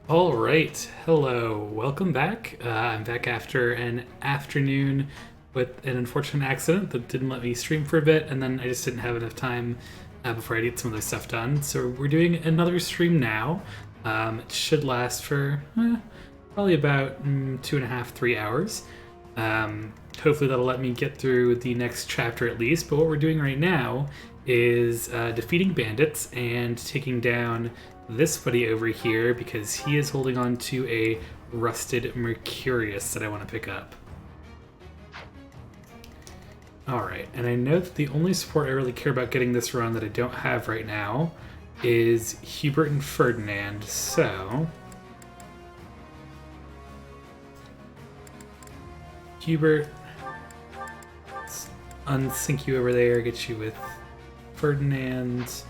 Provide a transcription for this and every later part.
All right, hello, welcome back. I'm back after an afternoon with an unfortunate accident that didn't let me stream for a bit, and then I just didn't have enough time before I get some other stuff done. So we're doing another stream now. It should last for probably about 2.5, 3 hours. Hopefully that'll let me get through the next chapter at least. But what we're doing right now is defeating bandits and taking down this buddy over here because he is holding on to a rusted Mercurius that I want to pick up. Alright, and I know that the only support I really care about getting this run that I don't have right now is Hubert and Ferdinand, so... Hubert, let's unsync you over there, get you with Ferdinand.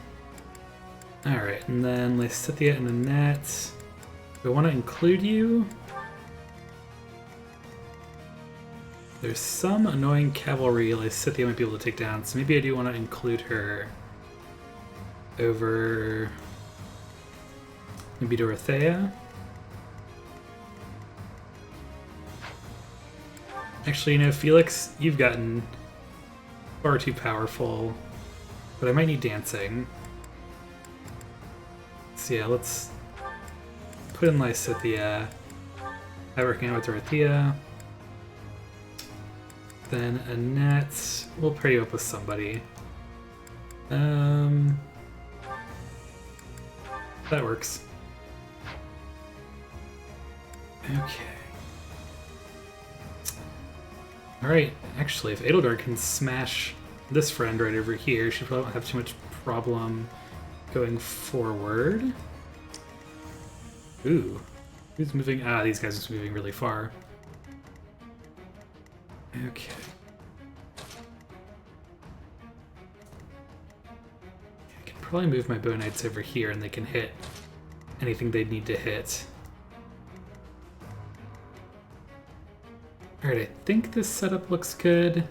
Alright, and then Lysithea and Annette. Do I want to include you? There's some annoying cavalry Lysithea might be able to take down, so maybe I do want to include her over maybe Dorothea. Actually, you know, Felix, you've gotten far too powerful, but I might need dancing. So yeah, let's put in Lysithea. I'm working out with Dorothea. Then Annette, we'll pair you up with somebody. That works. Okay. Alright, actually, if Edelgard can smash this friend right over here, she probably won't have too much problem going forward. Ooh. Who's moving? Ah, these guys are just moving really far. Okay. I can probably move my Bow Knights over here and they can hit anything they need to hit. Alright, I think this setup looks good.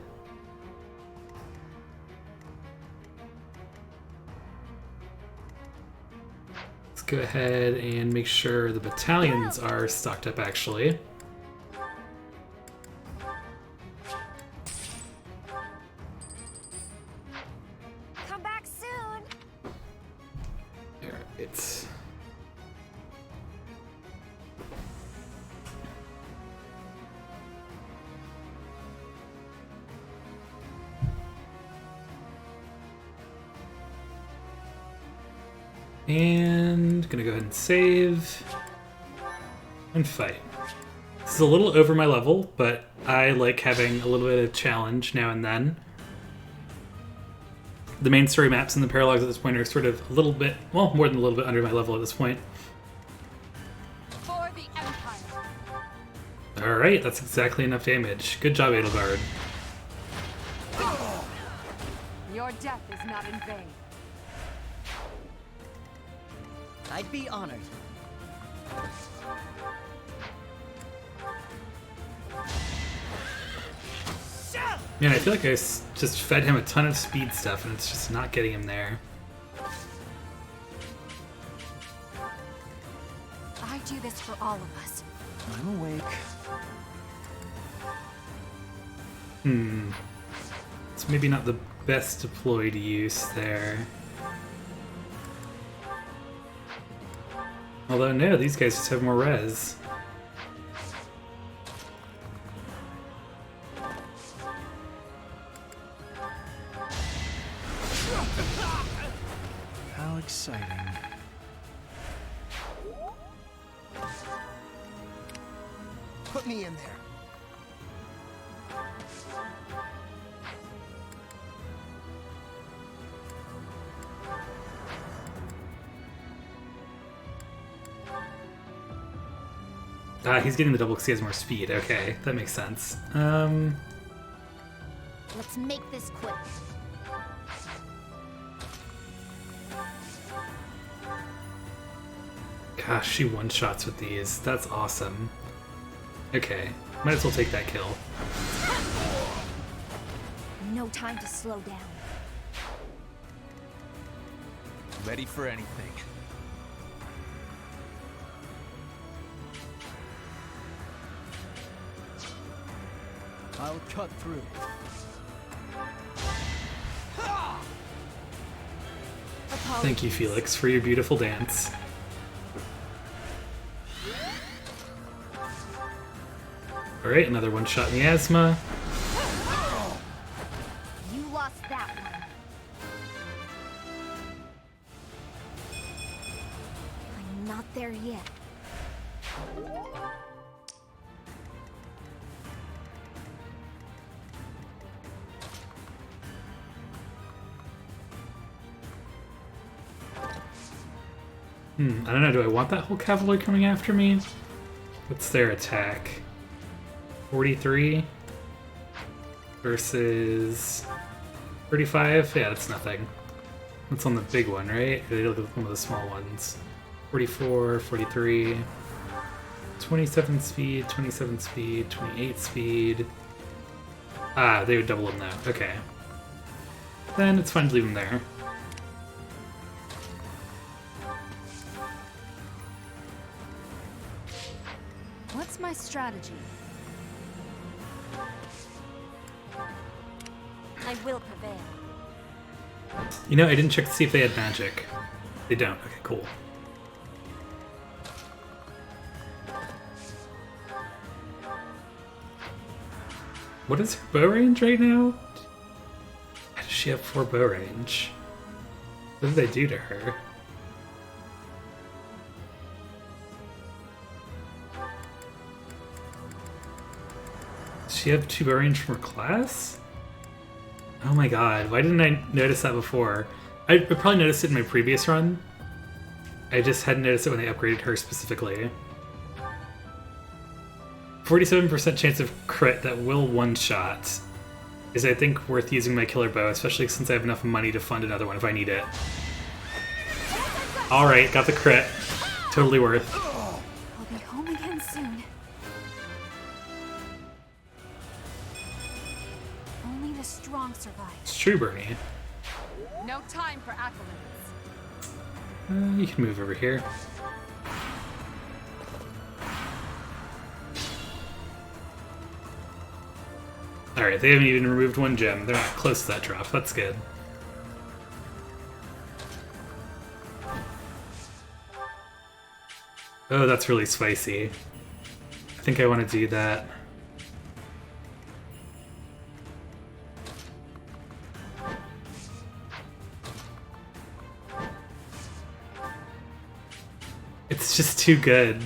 Let's go ahead and make sure the battalions are stocked up, actually. Come back soon. Alright. And gonna go ahead and save and fight. This is a little over my level, but I like having a little bit of challenge now and then. The main story maps and the paralogs at this point are sort of a little bit, well, more than a little bit under my level at this point. For the Empire. Alright, that's exactly enough damage. Good job, Edelgard. Your death is not in vain. I'd be honored. Man, I feel like I just fed him a ton of speed stuff and it's just not getting him there. I do this for all of us. I'm awake. It's maybe not the best deployed use there. Although, no, these guys just have more res. How exciting. Put me in there. Ah, he's getting the double because he has more speed. Okay, that makes sense. Let's make this quick. Gosh, she one-shots with these. That's awesome. Okay, might as well take that kill. No time to slow down. Ready for anything. I'll cut through. Thank you, Felix, for your beautiful dance. Alright, another one shot miasma. You lost that one. I'm not there yet. I don't know, do I want that whole cavalry coming after me? What's their attack? 43 versus 35? Yeah, that's nothing. That's on the big one, right? They look at one of the small ones. 44, 43, 27 speed, 27 speed, 28 speed. Ah, they would double them now. Okay. Then it's fine to leave them there. What's my strategy? I will prevail. You know, I didn't check to see if they had magic. They don't. Okay, cool. What is her bow range right now? How does she have 4 bow range? What did they do to her? Does she have 2 bow range from her class? Oh my god, why didn't I notice that before? I probably noticed it in my previous run. I just hadn't noticed it when they upgraded her specifically. 47% chance of crit that will one-shot is, I think, worth using my killer bow, especially since I have enough money to fund another one if I need it. Alright, got the crit. Totally worth. I'll be home again soon. Only the strong survive. It's true, Bernie. No time for accolades. You can move over here. Alright, they haven't even removed 1 gem. They're not close to that drop. That's good. Oh, that's really spicy. I think I want to do that. It's just too good.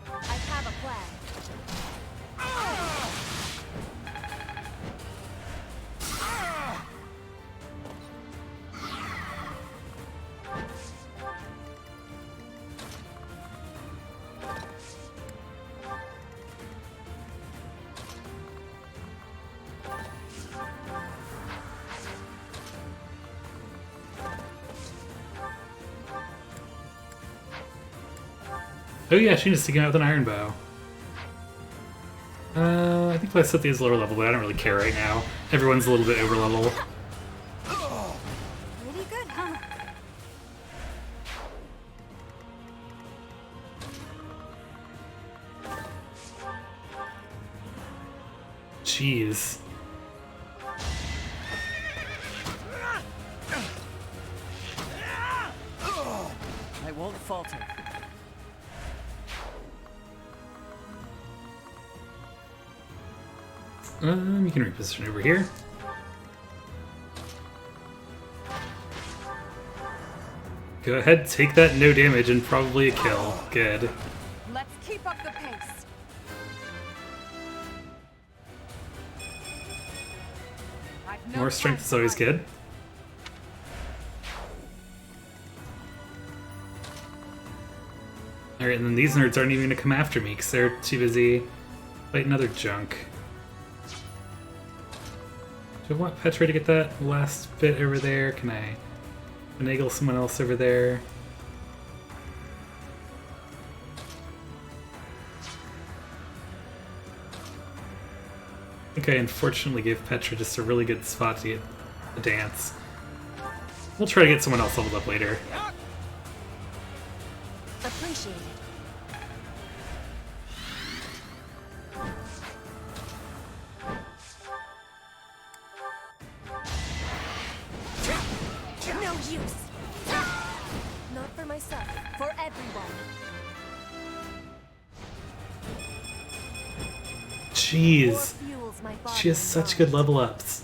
I have a plan. Oh yeah, she needs to get out with an iron bow. I think let's set these lower level, but I don't really care right now. Everyone's a little bit over level. Pretty good, huh? Jeez. I won't falter. You can reposition over here. Go ahead, take that no damage and probably a kill. Good. Let's keep up the pace. I've no More strength time is to always hide. good. Alright, and then these nerds aren't even going to come after me because they're too busy fighting other junk. Do I want Petra to get that last bit over there? Can I finagle someone else over there? I think I unfortunately gave Petra just a really good spot to get the dance. We'll try to get someone else leveled up later. Appreciated. For everyone. Jeez. More fuels my body She has and such mind. good level ups.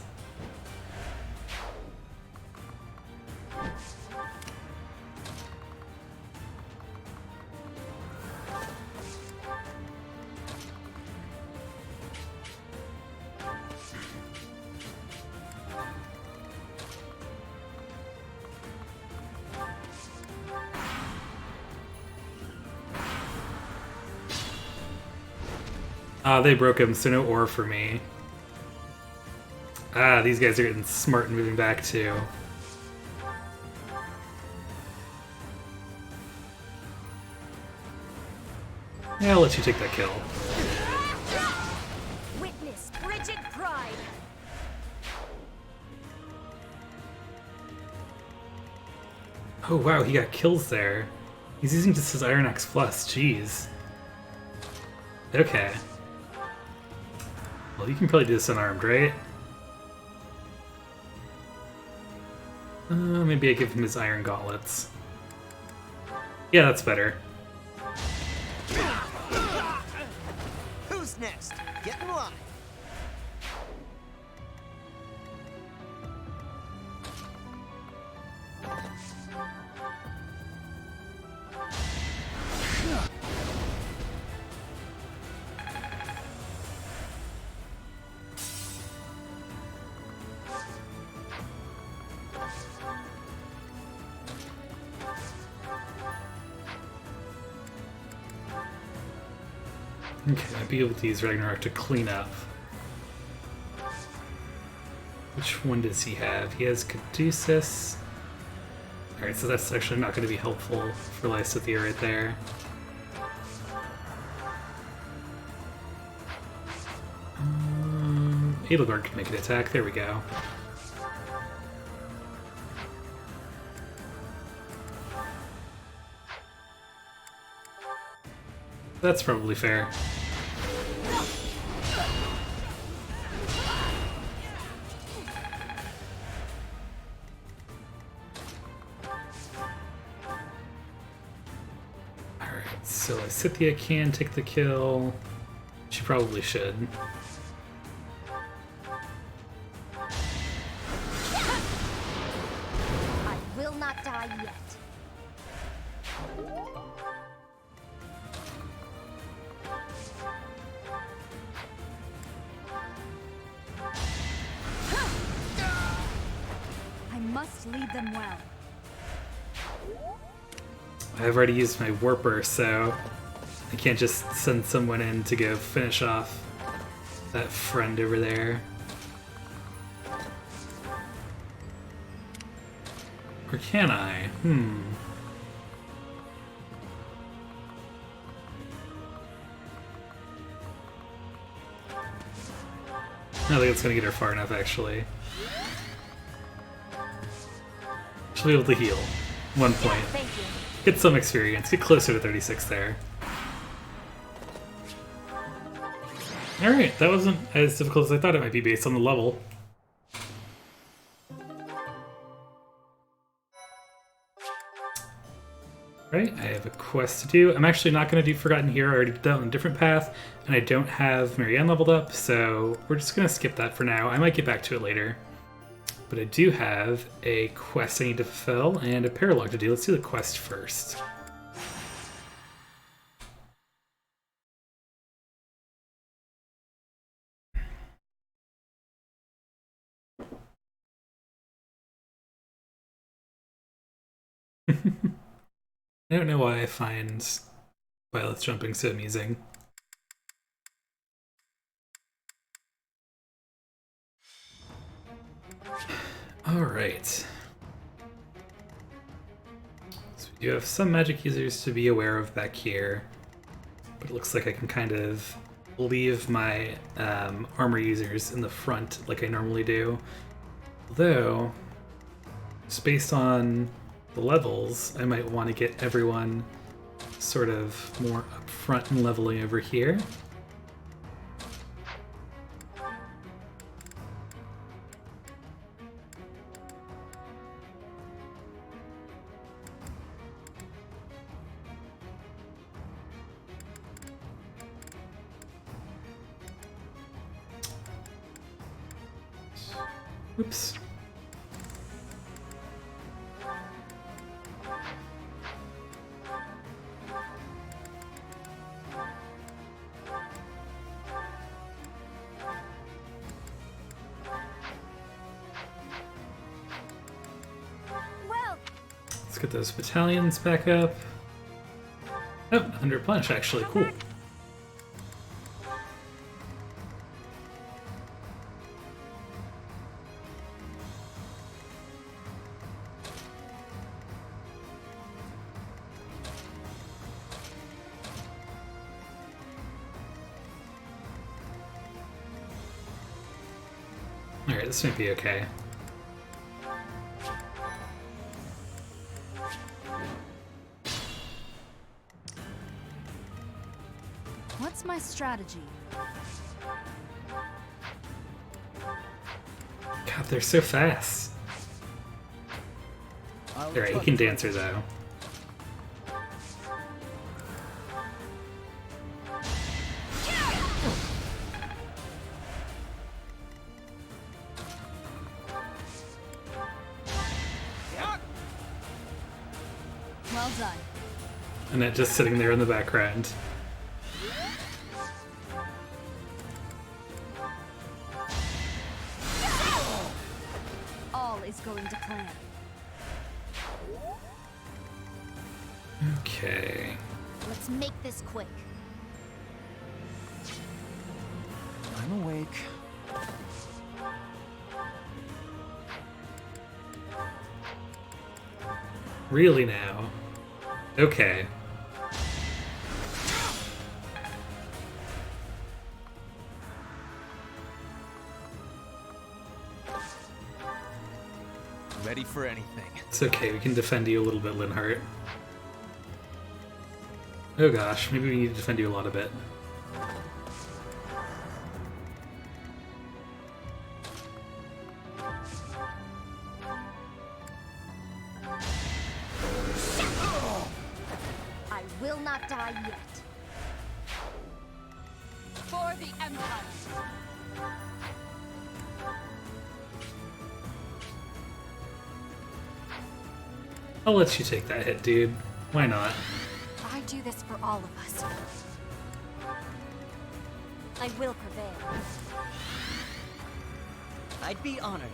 Ah, they broke him, so no ore for me. Ah, these guys are getting smart and moving back too. Yeah, I'll let you take that kill. Witness frigid pride. Oh wow, he got kills there. He's using just his Iron Axe Plus, jeez. Okay. Well, you can probably do this unarmed, right? Maybe I give him his Iron Gauntlets. Yeah, that's better. Who's next? Get in line. Okay, I'd be able to use Ragnarok to clean up. Which one does he have? He has Caduceus. Alright, so that's actually not going to be helpful for Lysithea right there. Edelgard can make an attack. There we go. That's probably fair. Alright, so Lysithea can take the kill. She probably should. I will not die yet. I must lead them well. I've already used my Warper, so I can't just send someone in to go finish off that friend over there. Or can I? I don't think it's gonna get her far enough, actually. She'll be able to heal. 1 point. Thank you. Get some experience. Get closer to 36 there. Alright, that wasn't as difficult as I thought it might be based on the level. Right, I have a quest to do. I'm actually not going to do Forgotten Hero. I already did that on a different path, and I don't have Marianne leveled up, so we're just going to skip that for now. I might get back to it later. But I do have a quest I need to fulfill and a paralog to do. Let's do the quest first. I don't know why I find Violet's jumping so amusing. Alright. So we do have some magic users to be aware of back here, but it looks like I can kind of leave my armor users in the front like I normally do. Although, just based on the levels, I might want to get everyone sort of more up front and leveling over here. Oops. Well, Let's get those battalions back up. Oh, under punch, actually. Cool. Alright, this might be okay. what's my strategy? God, they're so fast. Alright, he can dance her though. Well done. Annette just sitting there in the background. All is going to plan. Okay. Let's make this quick. I'm awake. Really now? Okay. Ready for anything. It's okay, we can defend you a little bit, Linhart. Oh gosh, maybe we need to defend you a lot of it. I will not die yet. For the Empire. I'll let you take that hit, dude. Why not? I do this for all of us. I will prevail. I'd be honored.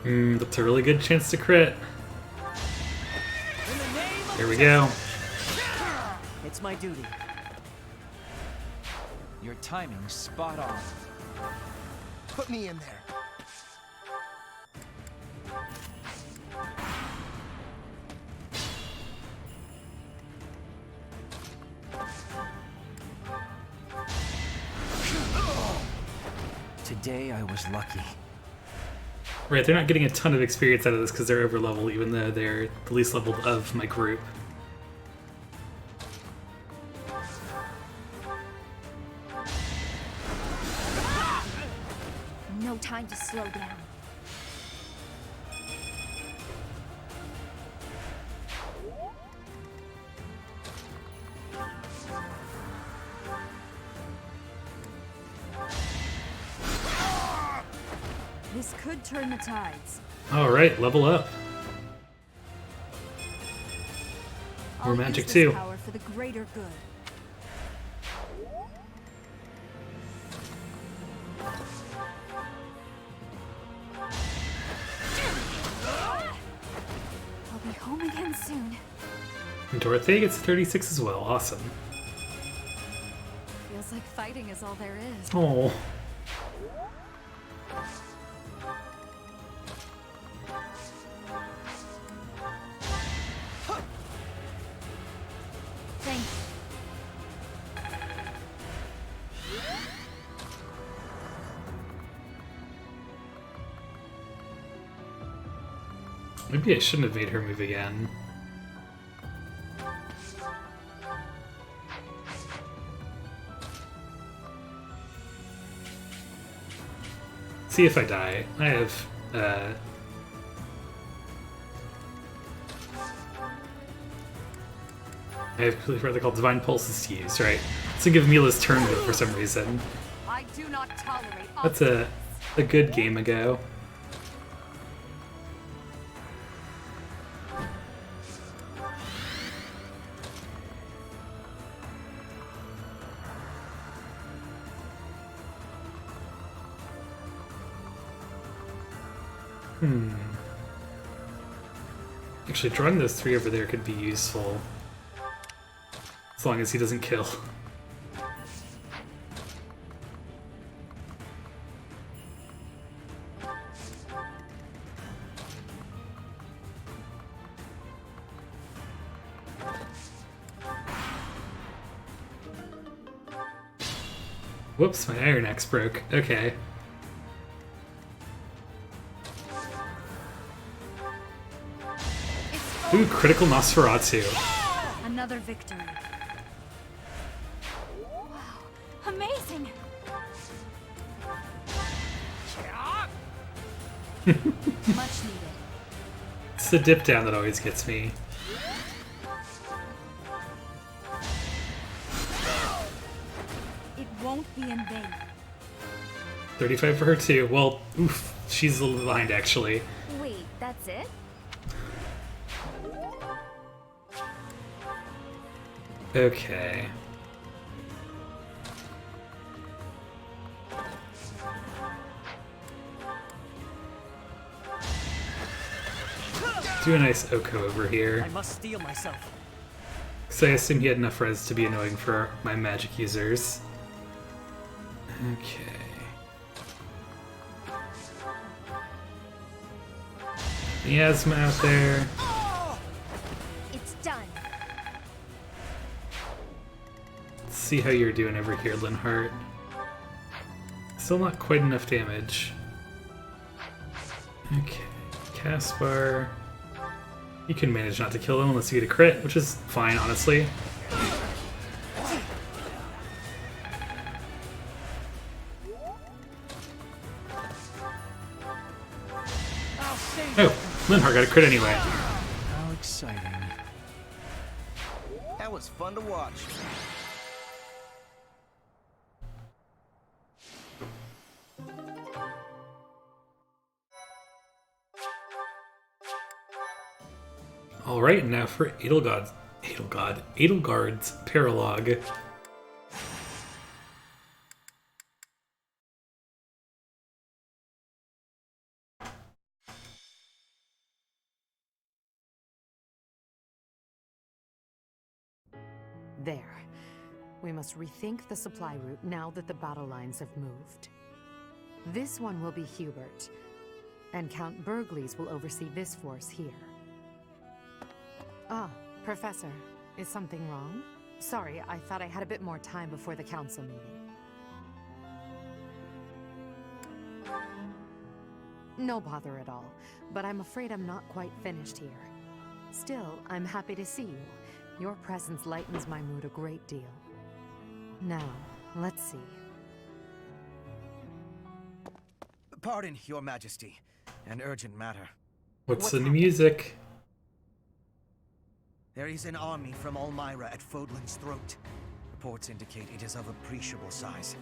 That's a really good chance to crit. Here we go. It's my duty. Your timing's spot on. Put me in there. Today I was lucky. Right, they're not getting a ton of experience out of this because they're over level, even though they're the least leveled of my group. No time to slow down. This could turn the tides. Alright, level up. I'll More magic use this too. power for the greater good. I'll be home again soon. And Dorothea gets 36 as well. Awesome. Feels like fighting is all there is. Oh. Thank you. Maybe I shouldn't have made her move again. See if I die. I have, I completely forgot they're called Divine Pulses to use, right? Think of Mila's turn though for some reason. I do not tolerate That's a good game ago. Actually, drawing those three over there could be useful. As long as he doesn't kill. Whoops, my Iron Axe broke. Okay. Ooh, critical Nosferatu. another victory. Wow, amazing! Much needed. It's the dip down that always gets me. It won't be in vain. 35 for her too. Well, oof, she's a little behind actually. Wait, that's it? Okay. Do a nice Oko over here. I must steel myself. So I assume he had enough res to be annoying for my magic users. Okay. Miasma out there. It's done. Let's see how you're doing over here, Linhart. Still not quite enough damage. Okay. Caspar. You can manage not to kill them unless you get a crit, which is fine, honestly. Oh, Linhart got a crit anyway. How exciting. That was fun to watch. Alright, now for Edelgard's Paralogue. There. We must rethink the supply route now that the battle lines have moved. This one will be Hubert, and Count Burgleys will oversee this force here. Ah, Professor, is something wrong? Sorry, I thought I had a bit more time before the council meeting. No bother at all, but I'm afraid I'm not quite finished here. Still, I'm happy to see you. Your presence lightens my mood a great deal. Now, let's see. Pardon, Your Majesty. An urgent matter. What's the new music? There is an army from Elmira at Fodlan's throat. Reports indicate it is of appreciable size.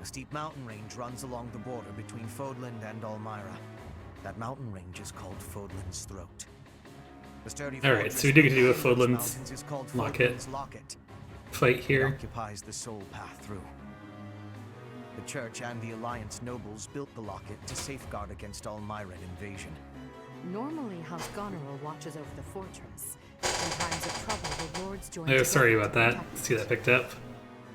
A steep mountain range runs along the border between Fodland and Elmira. That mountain range is called Fodlan's Throat. The sturdy Alright, so we do get to do a Fodlan's mountains is called Locket Fodlan's Locket. fight It here. occupies the sole path through. The Church and the Alliance nobles built the locket to safeguard against Elmiran invasion. Normally, House Goneril watches over the fortress. In times of trouble, the lords join Oh, sorry together about to that. protect See that picked up.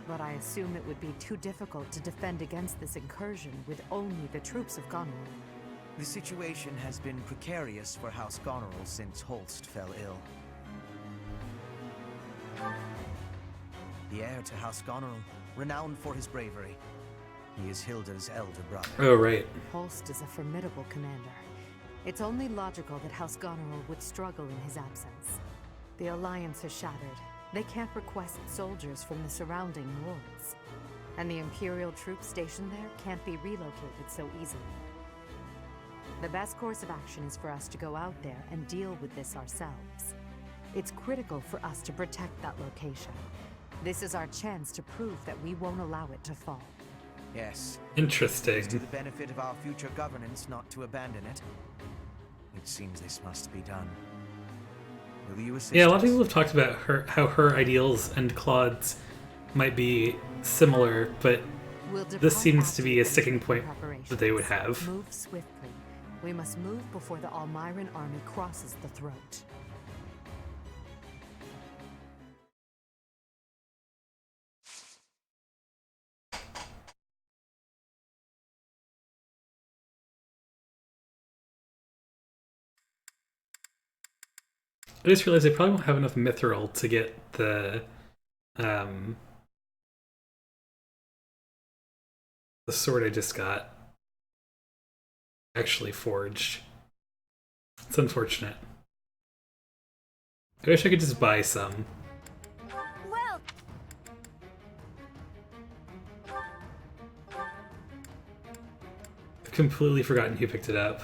But I assume it would be too difficult to defend against this incursion with only the troops of Goneril. The situation has been precarious for House Goneril since Holst fell ill. The heir to House Goneril, renowned for his bravery. He is Hilda's elder brother. Oh, right. Holst is a formidable commander. It's only logical that House Goneril would struggle in his absence. The Alliance is shattered. They can't request soldiers from the surrounding lords. And the Imperial troops stationed there can't be relocated so easily. The best course of action is for us to go out there and deal with this ourselves. It's critical for us to protect that location. This is our chance to prove that we won't allow it to fall. Yes. Interesting. It's to the benefit of our future governance not to abandon it. It seems this must be done. Will you assist Yeah, a lot of us? people have talked about how her ideals and Claude's might be similar, but We'll this depart seems to after be a the sticking finishing point that they would preparations. have. Move swiftly. We must move before the Almiran army crosses the throat. I just realized I probably won't have enough mithril to get the sword I just got actually forged. It's unfortunate. I wish I could just buy some. Well, I've completely forgotten who picked it up.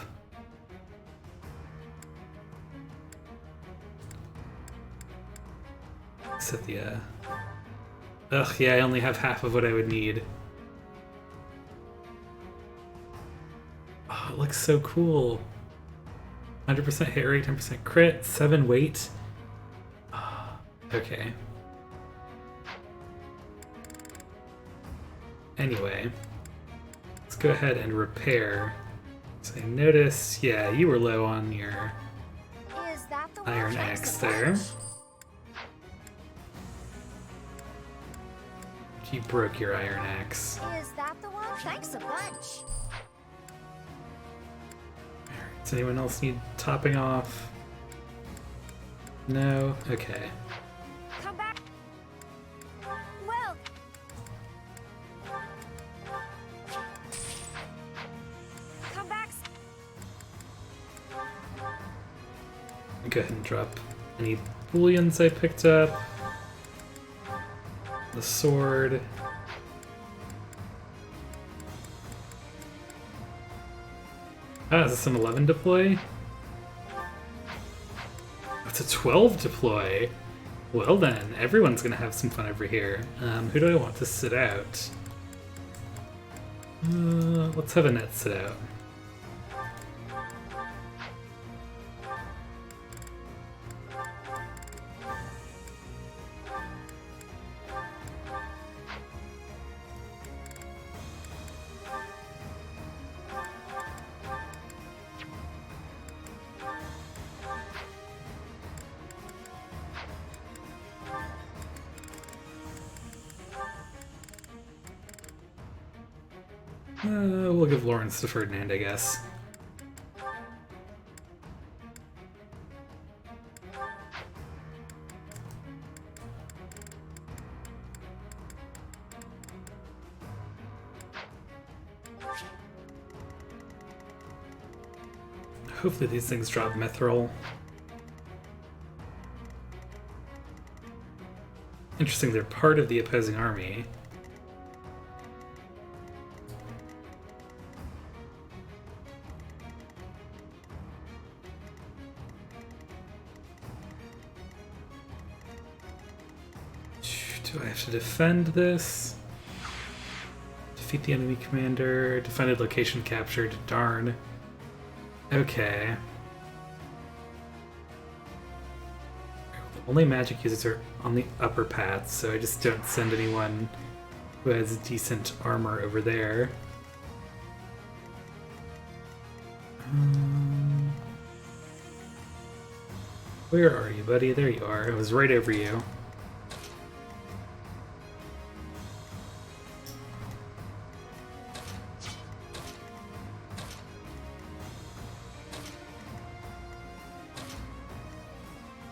Scythia. Ugh, yeah, I only have half of what I would need. Oh, it looks so cool. 100% hit rate, 10% crit, 7 weight. Oh, okay. Anyway, let's go ahead and repair. So I notice, yeah, you were low on your is that the one? iron Thanks axe a there. bunch. You broke your iron axe. Is that the one? Thanks a bunch. Does anyone else need topping off? No? Okay. Come back. Well, come back. Go ahead and drop any bullions I picked up. The sword. Ah, is this an 11 deploy? It's a 12 deploy. Well then, everyone's gonna have some fun over here. Who do I want to sit out? Let's have Annette sit out. We'll give Lawrence to Ferdinand, I guess. Hopefully these things drop mithril. Interesting, they're part of the opposing army. Do I have to defend this? Defeat the enemy commander. Defended location captured. Darn. Okay. The only magic users are on the upper paths, so I just don't send anyone who has decent armor over there. Where are you, buddy? There you are. I was right over you.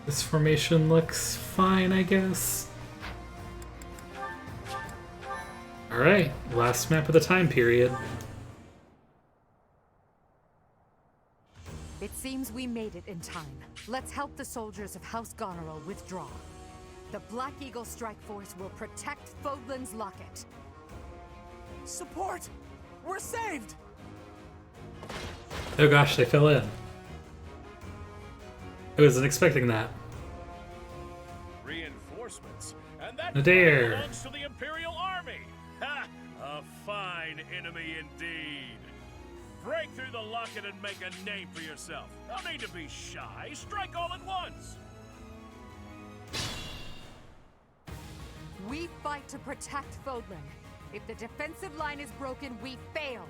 This formation looks fine, I guess. Alright, last map of the time period. It seems we made it in time. Let's help the soldiers of House Goneril withdraw. The Black Eagle Strike Force will protect Fodlan's Locket. Support! We're saved! Oh gosh, they fell in. I wasn't expecting that. Reinforcements, and that Adair. belongs to the Imperial Army. Ha! A fine enemy indeed. Break through the locket and make a name for yourself. No need to be shy. Strike all at once. We fight to protect Fodlan. If the defensive line is broken, we fail.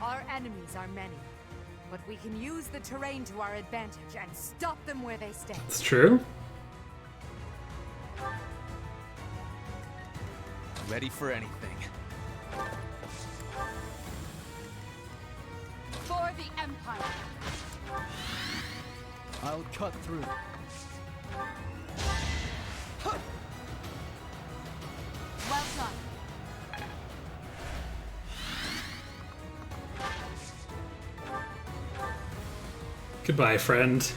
Our enemies are many, but we can use the terrain to our advantage and stop them where they stand. It's true. Ready for anything. For the Empire! I'll cut through. Well done. Goodbye, friend.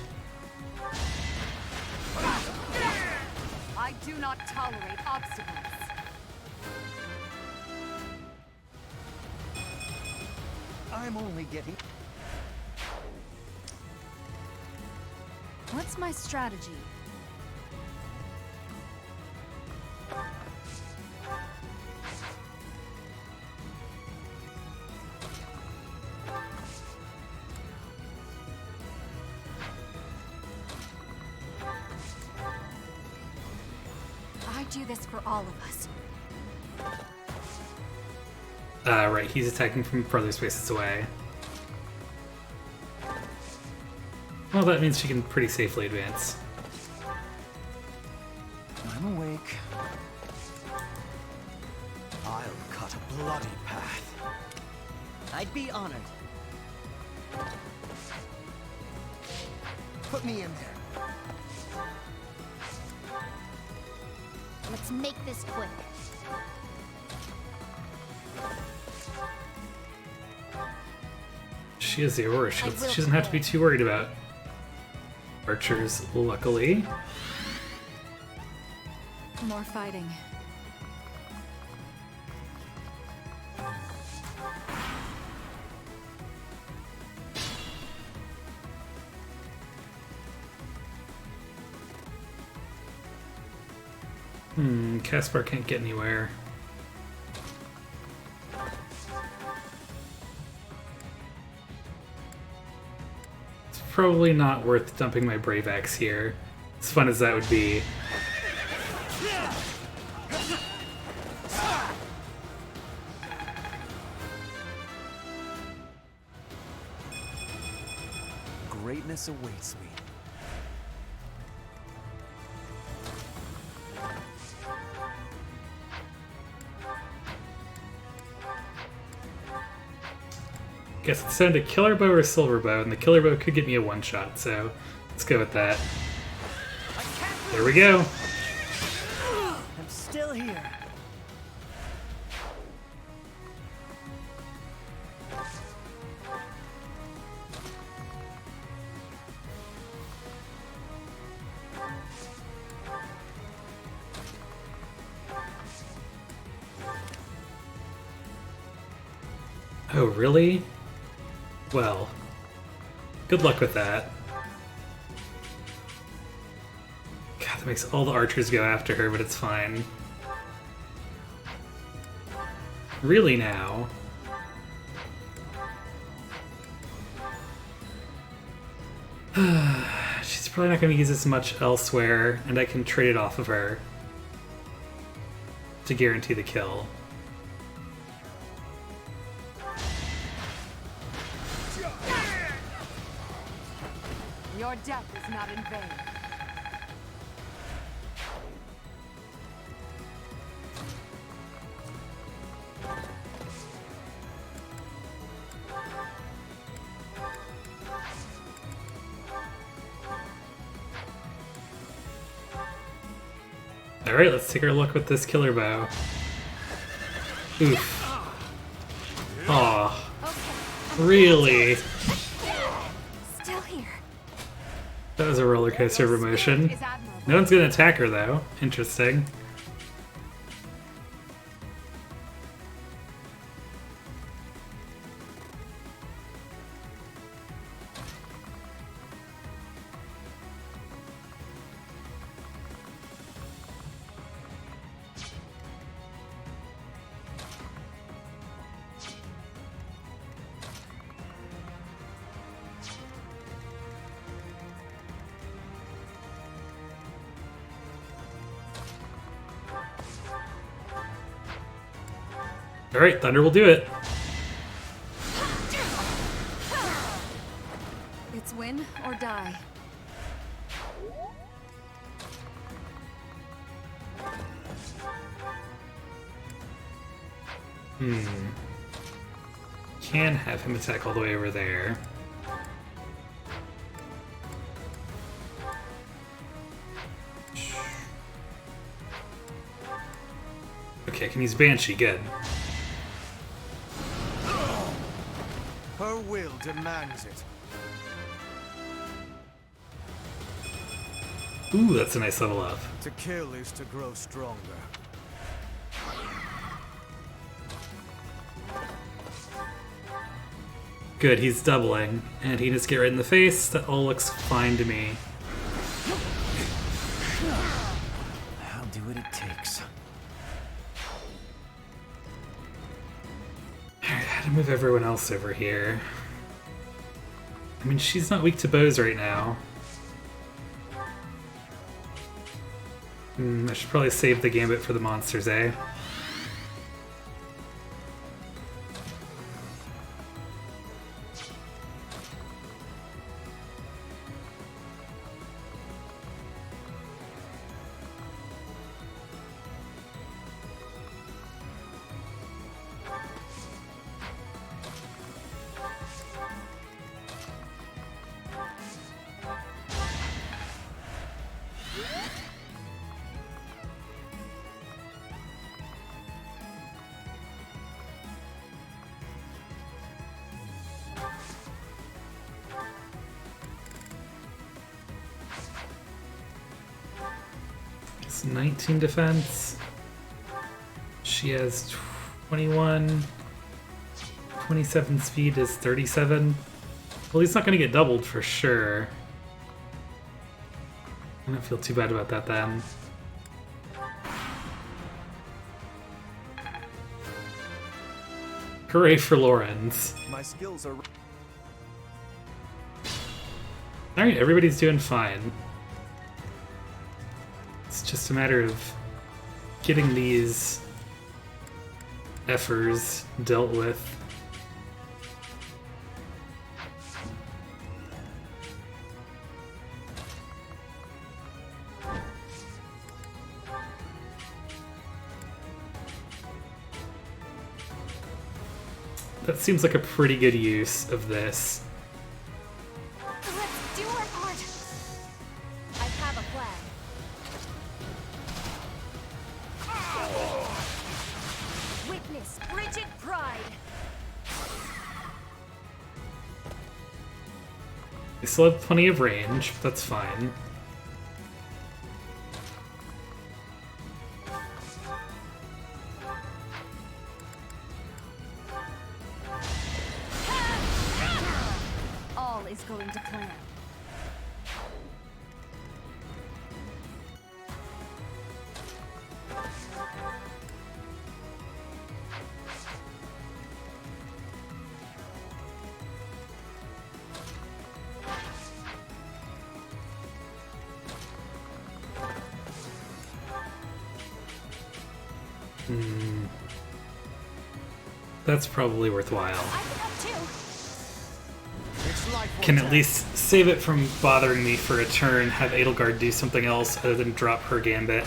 I do not tolerate obstacles. I'm only getting... What's my strategy? I do this for all of us. Right, he's attacking from further spaces away. Well, that means she can pretty safely advance. I'm awake. I'll cut a bloody path. I'd be honored. Put me in there. Let's make this quick. She has the Aurora Shield, so she doesn't have to be too worried about archers, luckily. More fighting. Caspar can't get anywhere. It's probably not worth dumping my Brave Axe here, as fun as that would be. Greatness awaits me. Guess it's time to Killer Bow or Silver Bow, and the Killer Bow could get me a one-shot, so let's go with that. There we go. I'm still here. Oh, really? Well, good luck with that. God, that makes all the archers go after her, but it's fine. Really now? She's probably not going to use this much elsewhere, and I can trade it off of her to guarantee the kill. Your death is not in vain. Alright, let's take our look with this Killer Bow. Oof. Aw. Really? Still here. That was a roller coaster of emotion. Is admirable. No one's gonna attack her though. Interesting. Alright, Thunder will do it. It's win or die. Can have him attack all the way over there. Okay, can use Banshee, good. Her will demands it. Ooh, that's a nice level up. To kill is to grow stronger. Good, he's doubling, and he just get right in the face. That all looks fine to me. I'll do what it takes. Alright, how to move everyone else over here? I mean, she's not weak to bows right now. I should probably save the gambit for the monsters, eh? It's 19 defense. She has 21. 27 speed is 37. Well, he's not going to get doubled for sure. I don't feel too bad about that then. Hooray for Lorenz. My skills are. Alright, everybody's doing fine. It's just a matter of getting these effers dealt with. That seems like a pretty good use of this. Let's do our part. I have a plan. Witness frigid pride. They still have plenty of range, but that's fine. All is going to plan. That's probably worthwhile. I can help too. It's life or Can at death. least save it from bothering me for a turn, have Edelgard do something else other than drop her gambit.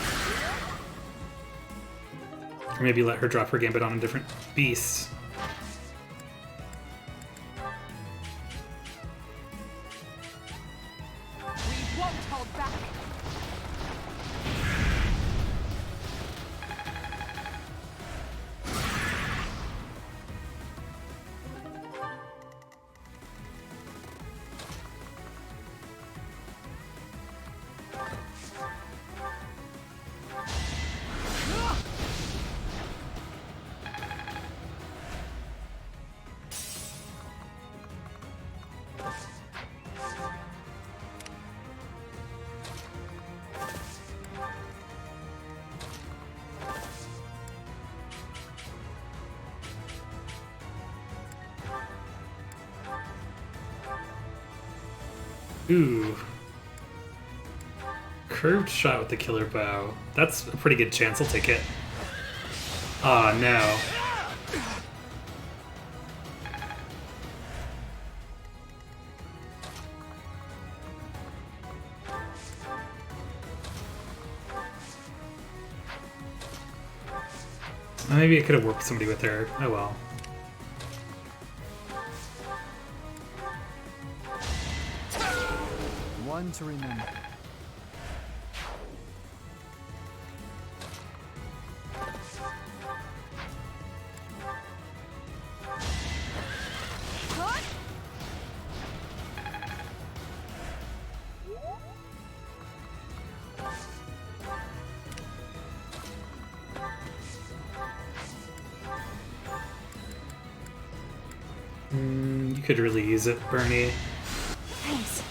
Or maybe let her drop her gambit on a different beast. We won't hold back. Ooh. Curved shot with the killer bow. That's a pretty good chance. I'll take it. Aw, no. Maybe I could have warped somebody with her. Oh well. One to remember. You could really use it, Bernie. Thanks.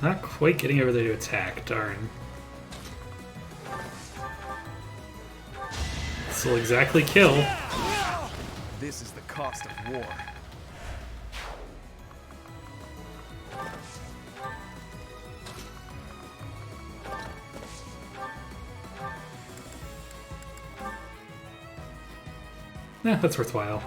Not quite getting over there to attack, darn. This will exactly kill. This is the cost of war. Yeah, that's worthwhile.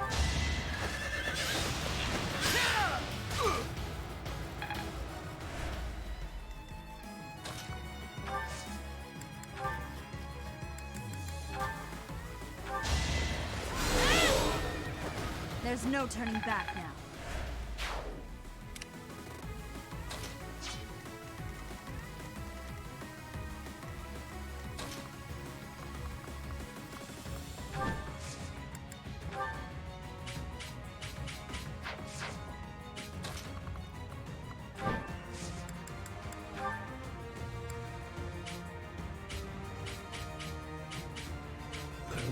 There's no turning back now.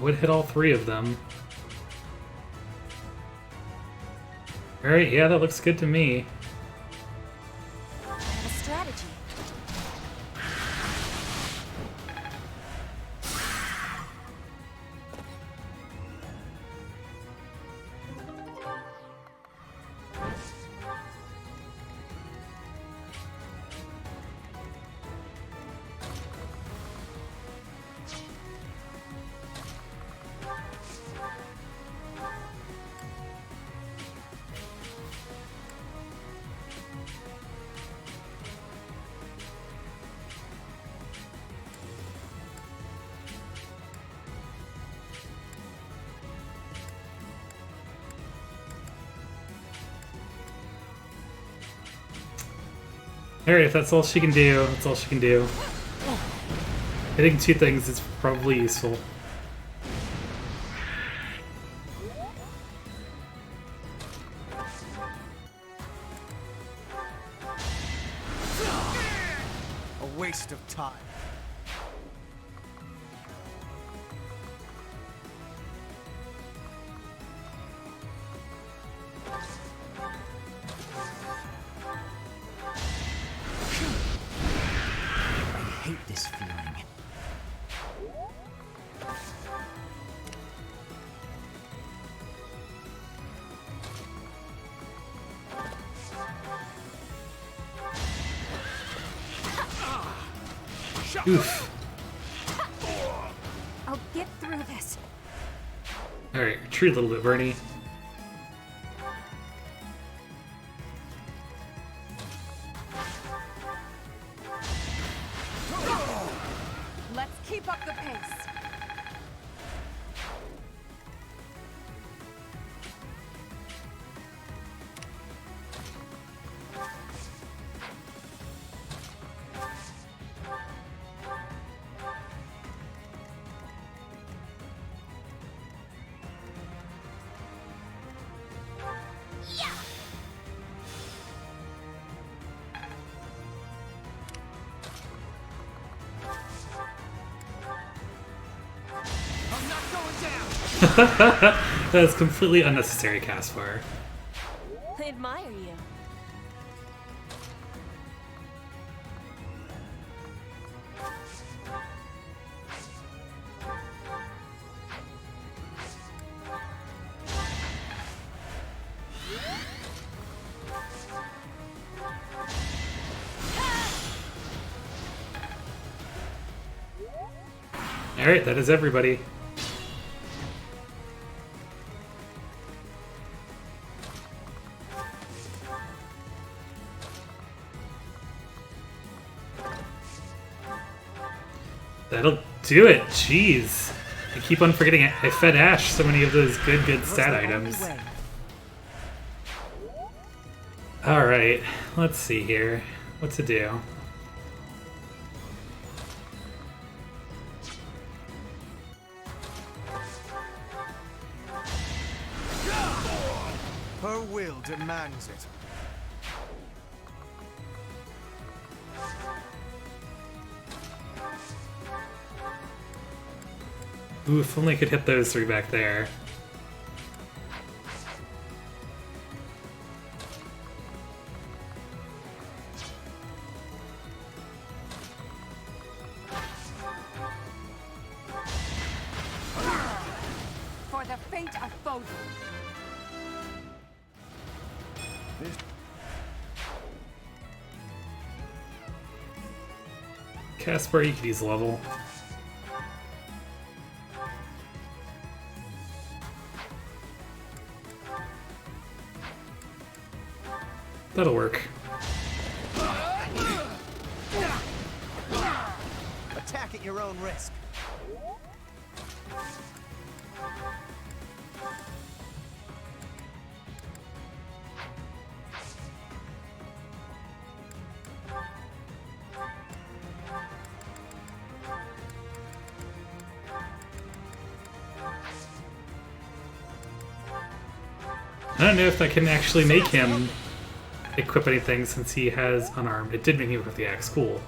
Would hit all three of them. Alright, yeah, that looks good to me. I have a strategy. Alright, if that's all she can do, that's all she can do. Hitting two things is probably useful. A waste of time. I hate this feeling. Oof. I'll get through this. Alright, retreat a little bit, Bernie. Let's keep up the pace. I'm not going down. That's completely unnecessary, Caspar. I admire you. Alright, that is everybody. That'll do it. Jeez. I keep on forgetting I fed Ash so many of those good stat items. Alright, let's see here. What to do? Her will demands it. Ooh, if only I could hit those three back there. For the fate of Foden. Casper, you could use a level. That'll work. Attack at your own risk. I don't know if I can actually make him equip anything since he has unarmed. It did make me equip the axe. Cool.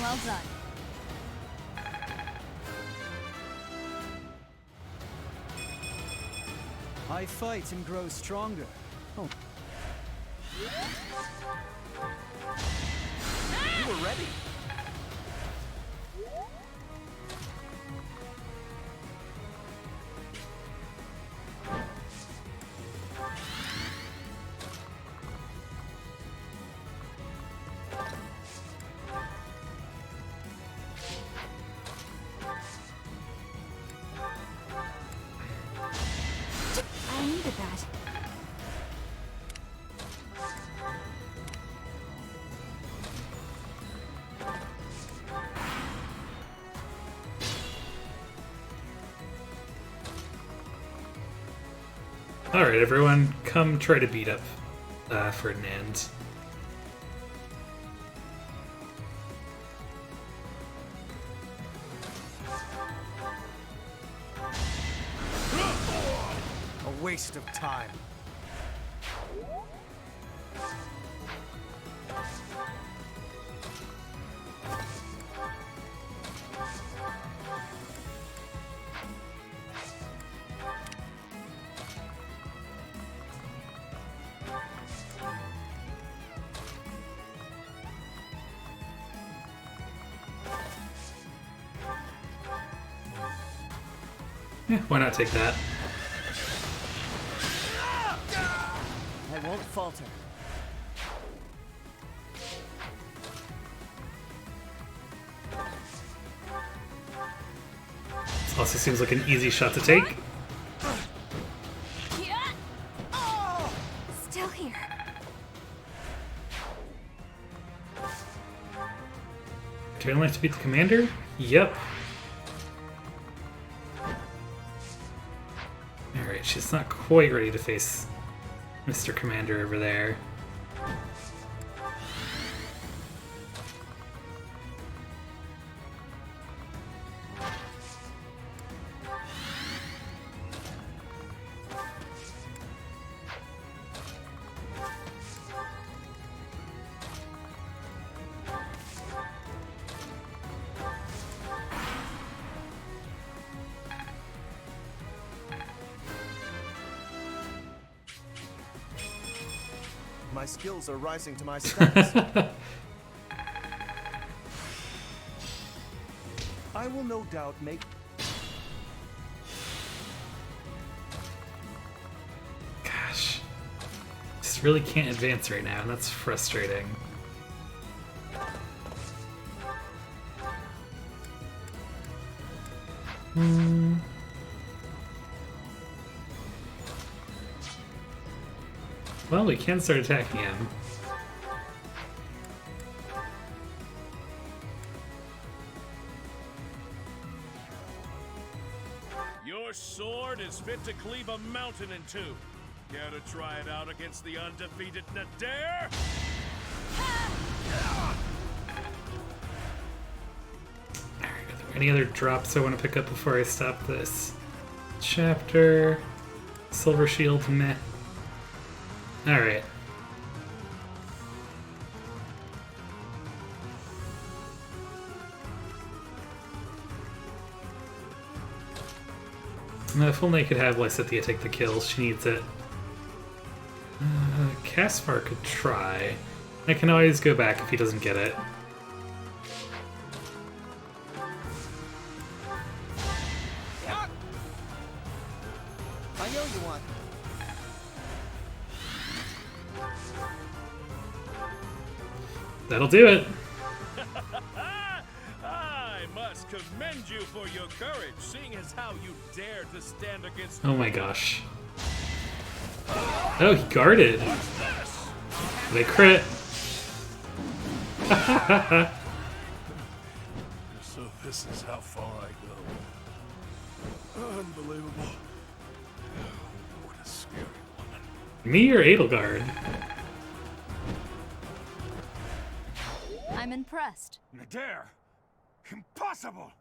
Well done. I fight and grow stronger. Oh. You were ready. I needed that. Alright, everyone, come try to beat up Ferdinand. A waste of time. Yeah, why not take that? I won't falter. This also seems like an easy shot to take. Still here. Do I only have to beat the commander? Yep. Alright, she's not quite ready to face Mr. Commander over there. My skills are rising to my stats. I will no doubt make... Gosh. Just really can't advance right now, and that's frustrating. Well, we can start attacking him. Your sword is fit to cleave a mountain in two. Care to try it out against the undefeated Nadir? Alright, are there any other drops I want to pick up before I stop this chapter? Silver shield, meh. Alright. Full Naked have Lysithea take the kill. She needs it. Caspar could try. I can always go back if he doesn't get it. I know you want. That'll do it. I must commend you for your courage, seeing as how you dared to stand against. Oh my gosh. Oh, he guarded. They crit. So this is how far I go. Unbelievable. What a scary woman. Me or Edelgard? I'm impressed. Nadir! Impossible!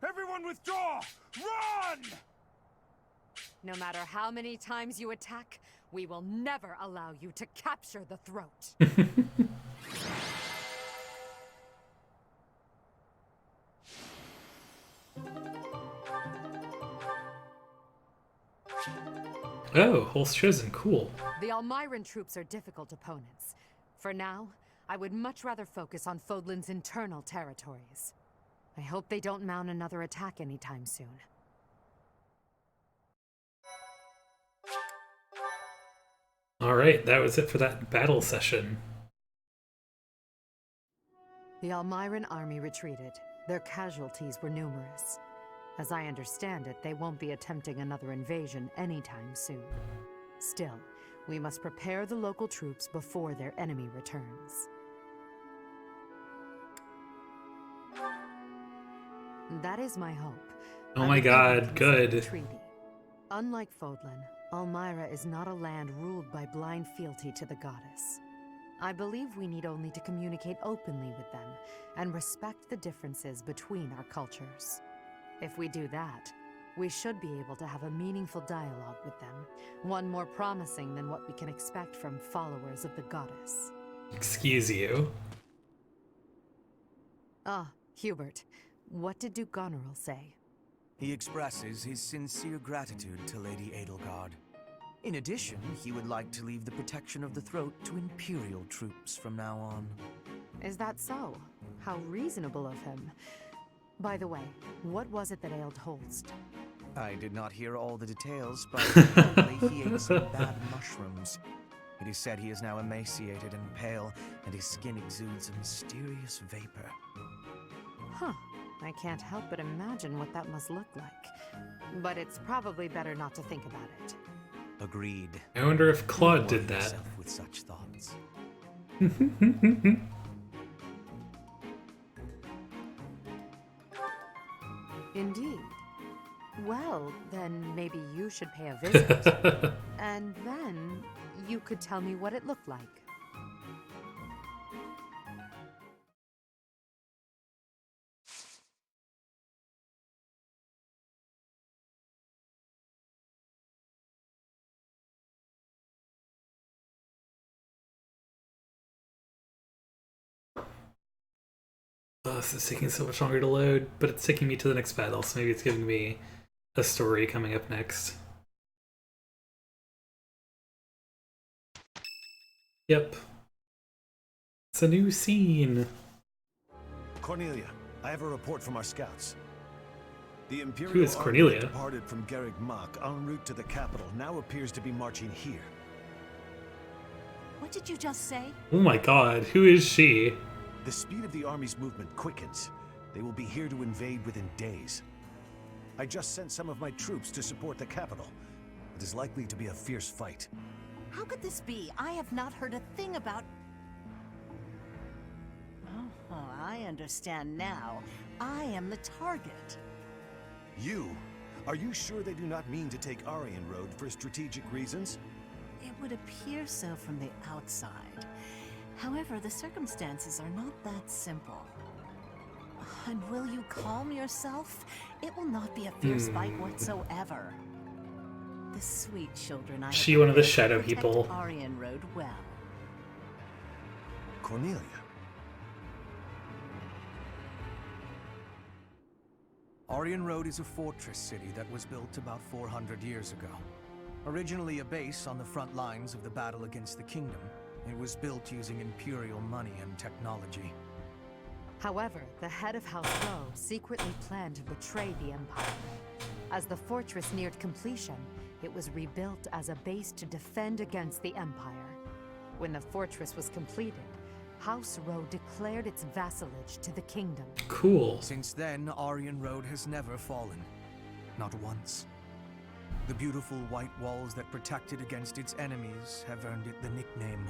Everyone withdraw! Run! No matter how many times you attack, we will never allow you to capture the throat. Oh, Holst chosen. Cool. The Almiran troops are difficult opponents. For now, I would much rather focus on Fodlan's internal territories. I hope they don't mount another attack anytime soon. Alright, that was it for that battle session. The Almiran army retreated. Their casualties were numerous. As I understand it, they won't be attempting another invasion anytime soon. Still, we must prepare the local troops before their enemy returns. That is my hope. Oh I my would god, think we can sign good. a treaty. Unlike Fodlan, Almyra is not a land ruled by blind fealty to the goddess. I believe we need only to communicate openly with them and respect the differences between our cultures. If we do that, we should be able to have a meaningful dialogue with them, one more promising than what we can expect from followers of the goddess. Excuse you. Ah, Hubert, what did Duke Goneril say? He expresses his sincere gratitude to Lady Edelgard. In addition, he would like to leave the protection of the throat to Imperial troops from now on. Is that so? How reasonable of him. By the way, what was it that ailed Holst? I did not hear all the details, but apparently he ate some bad mushrooms. It is said he is now emaciated and pale, and his skin exudes a mysterious vapor. Huh. I can't help but imagine what that must look like. But it's probably better not to think about it. Agreed. I wonder if Claude did Worry that. yourself with such thoughts. Indeed. Well, then maybe you should pay a visit. And then you could tell me what it looked like. Oh, this is taking so much longer to load, but it's taking me to the next battle, so maybe it's giving me a story coming up next. Yep. It's a new scene. Cornelia, I have a report from our scouts. The Imperial Who is army Cornelia? that departed from Garreg Mach en route to the capital now appears to be marching here. What did you just say? Oh my god, who is she? The speed of the army's movement quickens. They will be here to invade within days. I just sent some of my troops to support the capital. It is likely to be a fierce fight. How could this be? I have not heard a thing about... Oh, I understand now. I am the target. You? Are you sure they do not mean to take Aryan Road for strategic reasons? It would appear so from the outside. However, the circumstances are not that simple. And will you calm yourself? It will not be a fierce fight whatsoever. The sweet children I She have one of the raised shadow protect people. Aryan Road well. Cornelia. Aryan Road is a fortress city that was built about 400 years ago. Originally a base on the front lines of the battle against the kingdom, it was built using Imperial money and technology. However, the head of House Rowe secretly planned to betray the Empire. As the fortress neared completion, it was rebuilt as a base to defend against the Empire. When the fortress was completed, House Rowe declared its vassalage to the kingdom. Cool. Since then, Aryan Road has never fallen. Not once. The beautiful white walls that protect it against its enemies have earned it the nickname,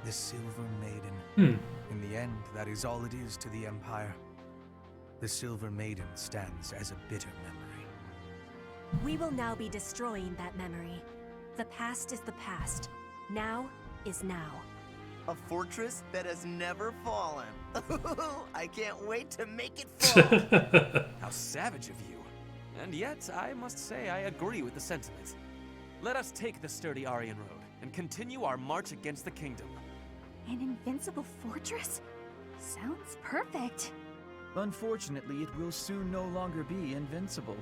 the Silver Maiden. In the end, that is all it is to the Empire. The Silver Maiden stands as a bitter memory. We will now be destroying that memory. The past is the past. Now is now. A fortress that has never fallen. I can't wait to make it fall. How savage of you. And yet, I must say I agree with the sentiment. Let us take the sturdy Aryan Road and continue our march against the kingdom. An invincible fortress? Sounds perfect. Unfortunately, it will soon no longer be invincible.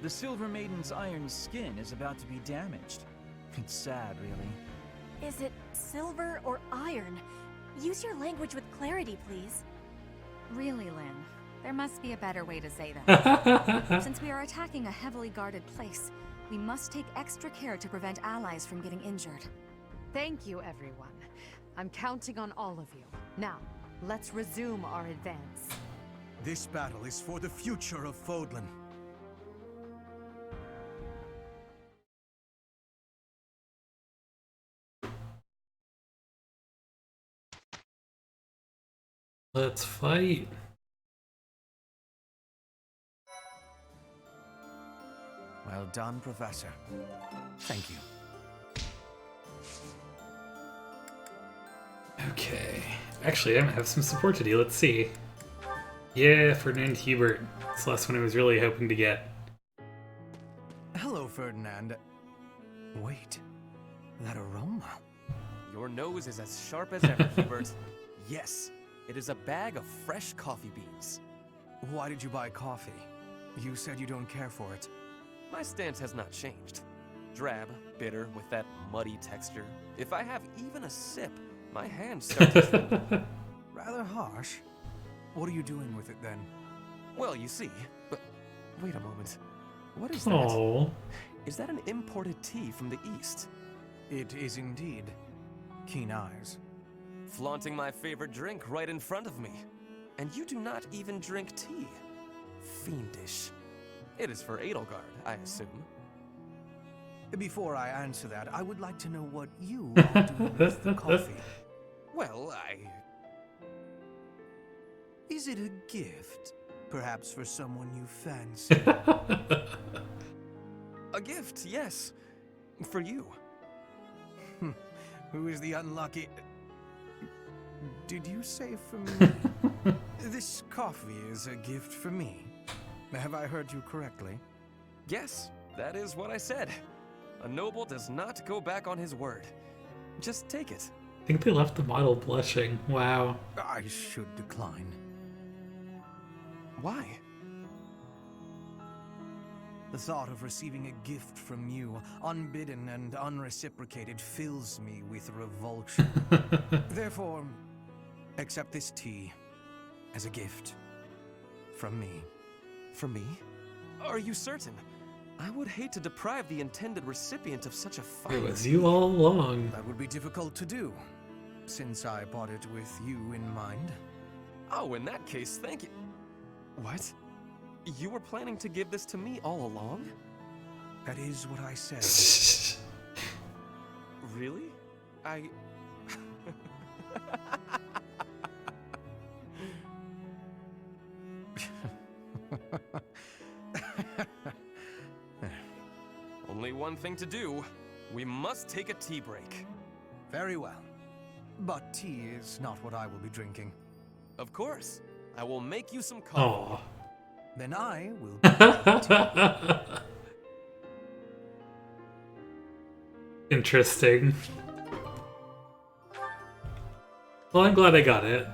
The Silver Maiden's iron skin is about to be damaged. It's sad, really. Is it silver or iron? Use your language with clarity, please. Really, Lynn, there must be a better way to say that. Since we are attacking a heavily guarded place, we must take extra care to prevent allies from getting injured. Thank you, everyone. I'm counting on all of you. Now, let's resume our advance. This battle is for the future of Fodlan. Let's fight. Well done, Professor. Thank you. Okay. Actually, I might have some support to do. Let's see. Yeah, Ferdinand Hubert. It's the last one I was really hoping to get. Hello, Ferdinand. Wait, that aroma. Your nose is as sharp as ever, Hubert. Yes, it is a bag of fresh coffee beans. Why did you buy coffee? You said you don't care for it. My stance has not changed. Drab, bitter, with that muddy texture. If I have even a sip, my hands start to tremble. Rather harsh. What are you doing with it then? Well, you see, but wait a moment. What is that? Oh. Is that an imported tea from the East? It is indeed. Keen eyes. Flaunting my favorite drink right in front of me. And you do not even drink tea. Fiendish. It is for Edelgard, I assume. Before I answer that, I would like to know what you are doing with the coffee. Well, Is it a gift? Perhaps for someone you fancy? A gift, yes. For you. Who is the unlucky... Did you say for me? This coffee is a gift for me. Have I heard you correctly? Yes, that is what I said. A noble does not go back on his word. Just take it. I think they left the model blushing. Wow. I should decline. Why? The thought of receiving a gift from you, unbidden and unreciprocated, fills me with revulsion. Therefore, accept this tea as a gift from me. From me? Are you certain? I would hate to deprive the intended recipient of such a fine... It was you all along. That would be difficult to do, since I bought it with you in mind. Oh, in that case, thank you. What? You were planning to give this to me all along? That is what I said. Really? I... Only one thing to do. We must take a tea break. Very well. But tea is not what I will be drinking. Of course. I will make you some coffee. Aw. Then I will be drinking tea. Interesting. Well, I'm glad I got it.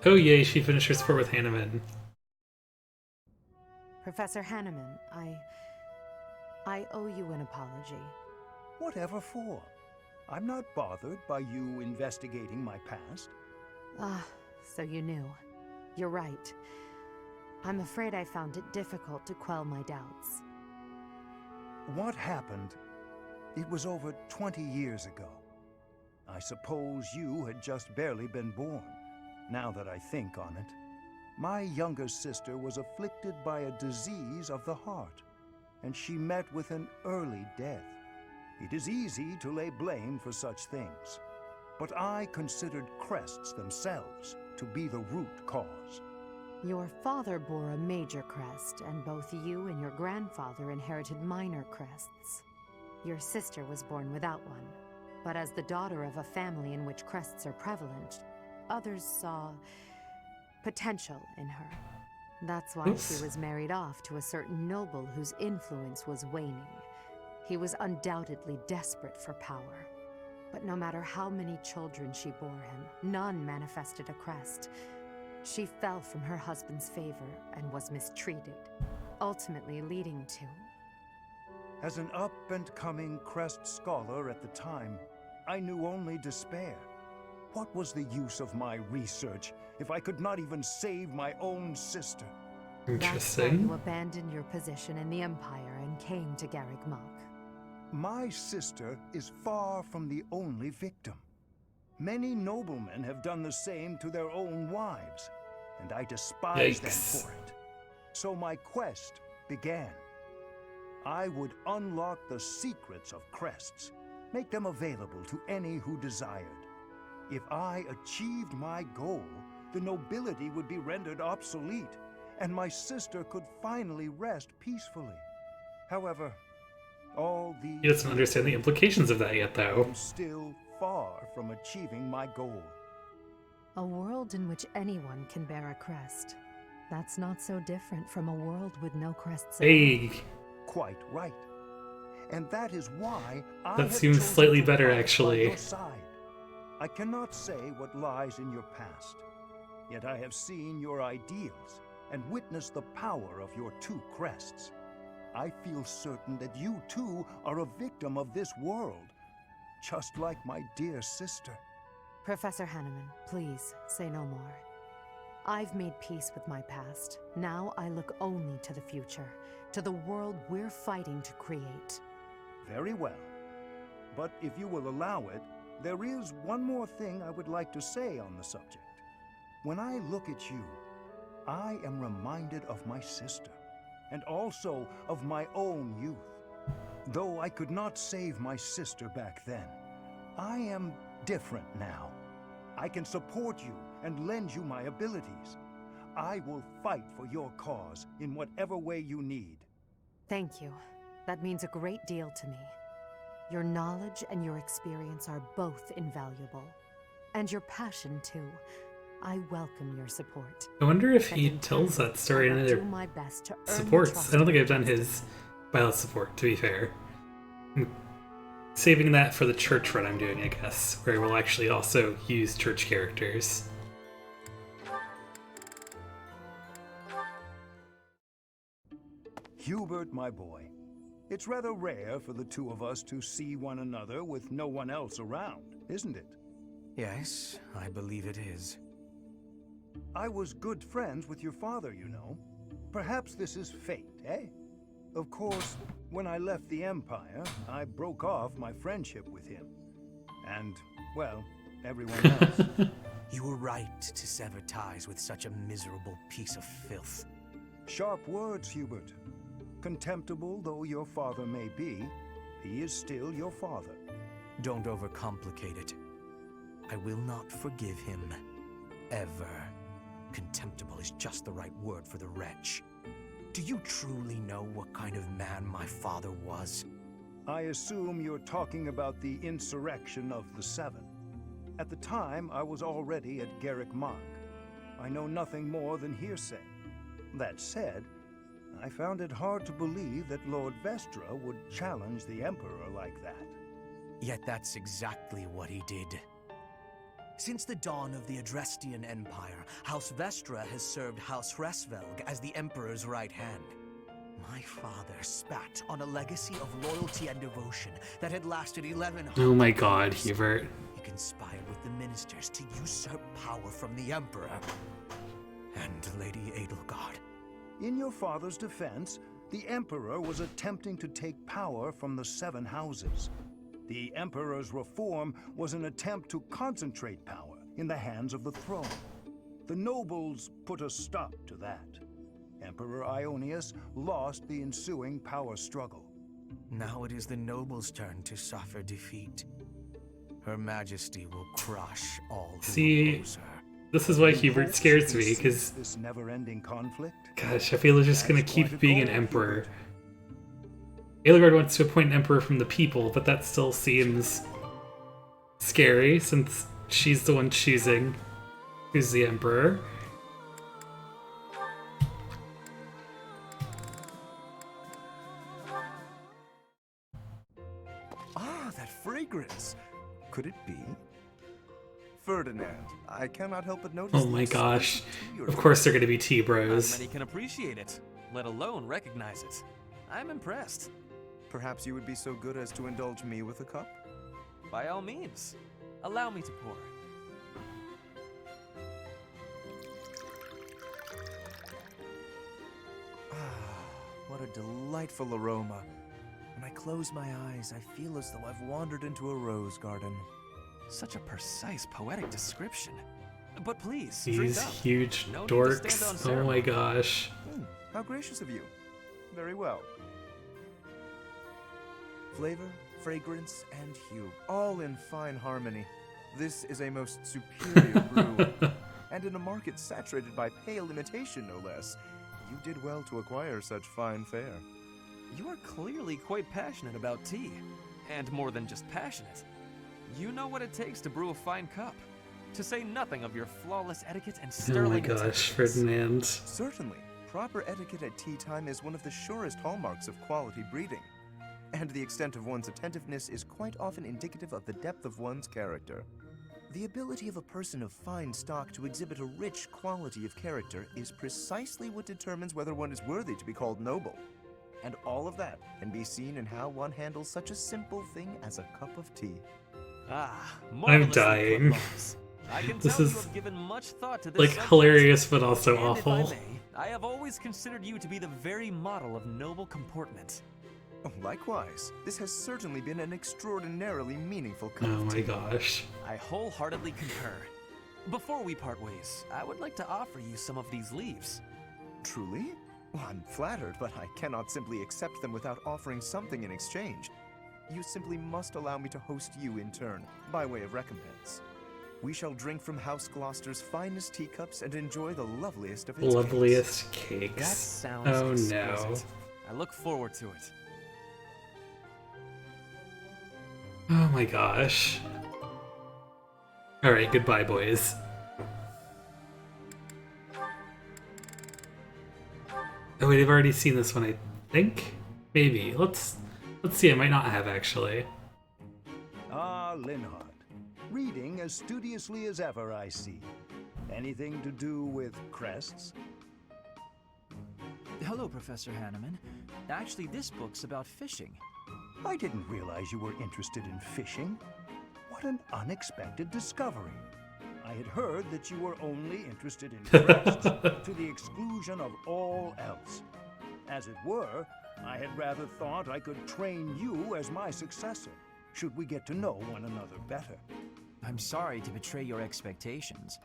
Oh yay, she finished her sport with Hanneman. Professor Hanneman, I owe you an apology. Whatever for? I'm not bothered by you investigating my past. Ah, so you knew. You're right. I'm afraid I found it difficult to quell my doubts. What happened? It was over 20 years ago. I suppose you had just barely been born, now that I think on it. My younger sister was afflicted by a disease of the heart, and she met with an early death. It is easy to lay blame for such things, but I considered crests themselves to be the root cause. Your father bore a major crest, and both you and your grandfather inherited minor crests. Your sister was born without one, but as the daughter of a family in which crests are prevalent, others saw potential in her. That's why she was married off to a certain noble whose influence was waning. He was undoubtedly desperate for power. But no matter how many children she bore him, none manifested a crest. She fell from her husband's favor and was mistreated, ultimately leading to... As an up-and-coming crest scholar at the time, I knew only despair. What was the use of my research if I could not even save my own sister? That's why you abandoned your position in the Empire and came to Garreg Mach. My sister is far from the only victim. Many noblemen have done the same to their own wives, and I despise them for it. So my quest began. I would unlock the secrets of crests, make them available to any who desired. If I achieved my goal, the nobility would be rendered obsolete, and my sister could finally rest peacefully. However, all these... He doesn't understand the implications of that yet, though. I'm still far from achieving my goal. A world in which anyone can bear a crest. That's not so different from a world with no crests at all. Hey! Quite right. And that is why that seems slightly better, actually. Your side. I cannot say what lies in your past, yet I have seen your ideals and witnessed the power of your two crests. I feel certain that you too are a victim of this world, just like my dear sister. Professor Hanneman, please say no more. I've made peace with my past. Now I look only to the future, to the world we're fighting to create. Very well. But if you will allow it, there is one more thing I would like to say on the subject. When I look at you, I am reminded of my sister, and also of my own youth. Though I could not save my sister back then, I am different now. I can support you and lend you my abilities. I will fight for your cause in whatever way you need. Thank you. That means a great deal to me. Your knowledge and your experience are both invaluable. And your passion, too. I welcome your support. I wonder if he tells that story in other supports. I don't think I've done his pilot support, to be fair. I'm saving that for the church run I'm doing, I guess, where we'll actually also use church characters. Hubert, my boy, it's rather rare for the two of us to see one another with no one else around, isn't it? Yes, I believe it is. I was good friends with your father, you know. Perhaps this is fate, eh? Of course, when I left the Empire, I broke off my friendship with him. And, well, everyone else. You were right to sever ties with such a miserable piece of filth. Sharp words, Hubert. Contemptible though your father may be, he is still your father. Don't overcomplicate it. I will not forgive him. Ever. Contemptible is just the right word for the wretch. Do you truly know what kind of man my father was? I assume you're talking about the insurrection of the Seven. At the time, I was already at Garrick Mach. I know nothing more than hearsay. That said, I found it hard to believe that Lord Vestra would challenge the Emperor like that. Yet that's exactly what he did. Since the dawn of the Adrestian Empire, House Vestra has served House Hresvelg as the Emperor's right hand. My father spat on a legacy of loyalty and devotion that had lasted 1100 Oh my god, years. Hubert. He conspired with the ministers to usurp power from the Emperor and Lady Edelgard. In your father's defense, the Emperor was attempting to take power from the Seven Houses. The Emperor's reform was an attempt to concentrate power in the hands of the throne. The nobles put a stop to that. Emperor Ionius lost the ensuing power struggle. Now it is the nobles' turn to suffer defeat. Her Majesty will crush all who See, oppose her. this is why Hubert scares me, because, This never-ending conflict? gosh, I feel he's just gonna keep being an emperor. Edelgard wants to appoint an emperor from the people, but that still seems scary, since she's the one choosing who's the emperor. Ah, that fragrance! Could it be? Ferdinand, I cannot help but notice. Oh my gosh. Of course they're gonna be tea Not bros. many can appreciate it, let alone recognize it. I'm impressed. Perhaps you would be so good as to indulge me with a cup? By all means, allow me to pour. Ah, what a delightful aroma. When I close my eyes, I feel as though I've wandered into a rose garden. Such a precise, poetic description. But please, drink These up. huge No need to stand on dorks. Oh ceremony. my gosh. How gracious of you. Very well. Flavor, fragrance, and hue, all in fine harmony. This is a most superior brew. And in a market saturated by pale imitation, no less. You did well to acquire such fine fare. You are clearly quite passionate about tea. And more than just passionate. You know what it takes to brew a fine cup. To say nothing of your flawless etiquette and Oh sterling my gosh, intelligence. Ferdinand. Certainly. Proper etiquette at tea time is one of the surest hallmarks of quality breeding. And the extent of one's attentiveness is quite often indicative of the depth of one's character. The ability of a person of fine stock to exhibit a rich quality of character is precisely what determines whether one is worthy to be called noble. And all of that can be seen in how one handles such a simple thing as a cup of tea. Ah, I'm marvelously put, dying. Mars. I can This tell is, you have given much thought to this like, subject. hilarious but also And if I awful. may, I have always considered you to be the very model of noble comportment. Oh, likewise, this has certainly been an extraordinarily meaningful cup Oh of my tea. gosh. I wholeheartedly concur. Before we part ways, I would like to offer you some of these leaves. Truly? Well, I'm flattered, but I cannot simply accept them without offering something in exchange. You simply must allow me to host you in turn, by way of recompense. We shall drink from House Gloucester's finest teacups and enjoy the loveliest of its Loveliest That cakes. sounds Oh no. exquisite. I look forward to it. Oh my gosh. Alright, goodbye, boys. Oh wait, I've already seen this one, I think? Maybe. Let's see, I might not have actually. Ah, Linhardt. Reading as studiously as ever, I see. Anything to do with crests? Hello, Professor Hanneman. Actually, this book's about fishing. I didn't realize you were interested in fishing. What an unexpected discovery. I had heard that you were only interested in crests to the exclusion of all else. As it were, I had rather thought I could train you as my successor, should we get to know one another better. I'm sorry to betray your expectations.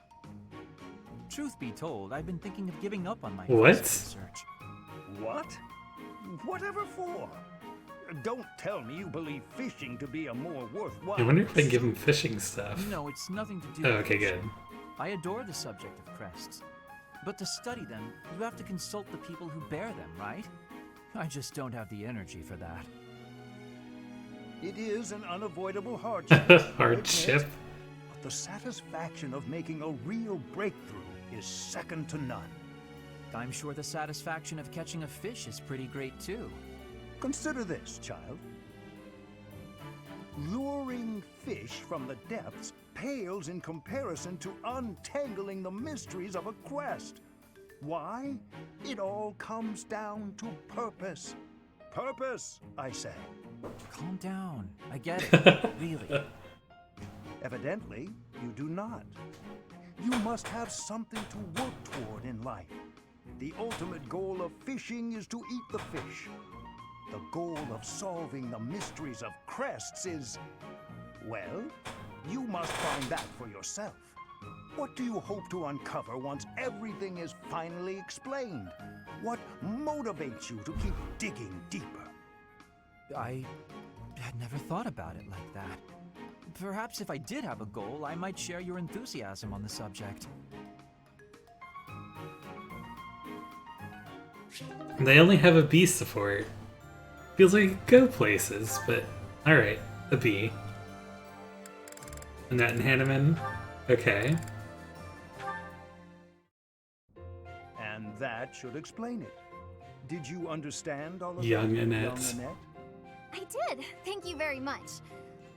Truth be told, I've been thinking of giving up on my What? physical research. What? Whatever for? Don't tell me you believe fishing to be a more worthwhile. I wonder if I can give him fishing stuff. No, it's nothing to do Oh, with okay, fishing. good. I adore the subject of crests. But to study them, you have to consult the people who bear them, right? I just don't have the energy for that. It is an unavoidable hardship. Hardship? But the satisfaction of making a real breakthrough is second to none. I'm sure the satisfaction of catching a fish is pretty great too. Consider this, child. Luring fish from the depths pales in comparison to untangling the mysteries of a quest. Why? It all comes down to purpose. Purpose, I say. Calm down. I get it. Really. Evidently, you do not. You must have something to work toward in life. The ultimate goal of fishing is to eat the fish. The goal of solving the mysteries of crests is, well, you must find that for yourself. What do you hope to uncover once everything is finally explained? What motivates you to keep digging deeper? I had never thought about it like that. Perhaps if I did have a goal, I might share your enthusiasm on the subject. They only have a B support. Feels like it could go places, but alright, a B. Annette and Hanneman. Okay. And that should explain it. Did you understand all of Young that, Annette. young Annette? I did. Thank you very much.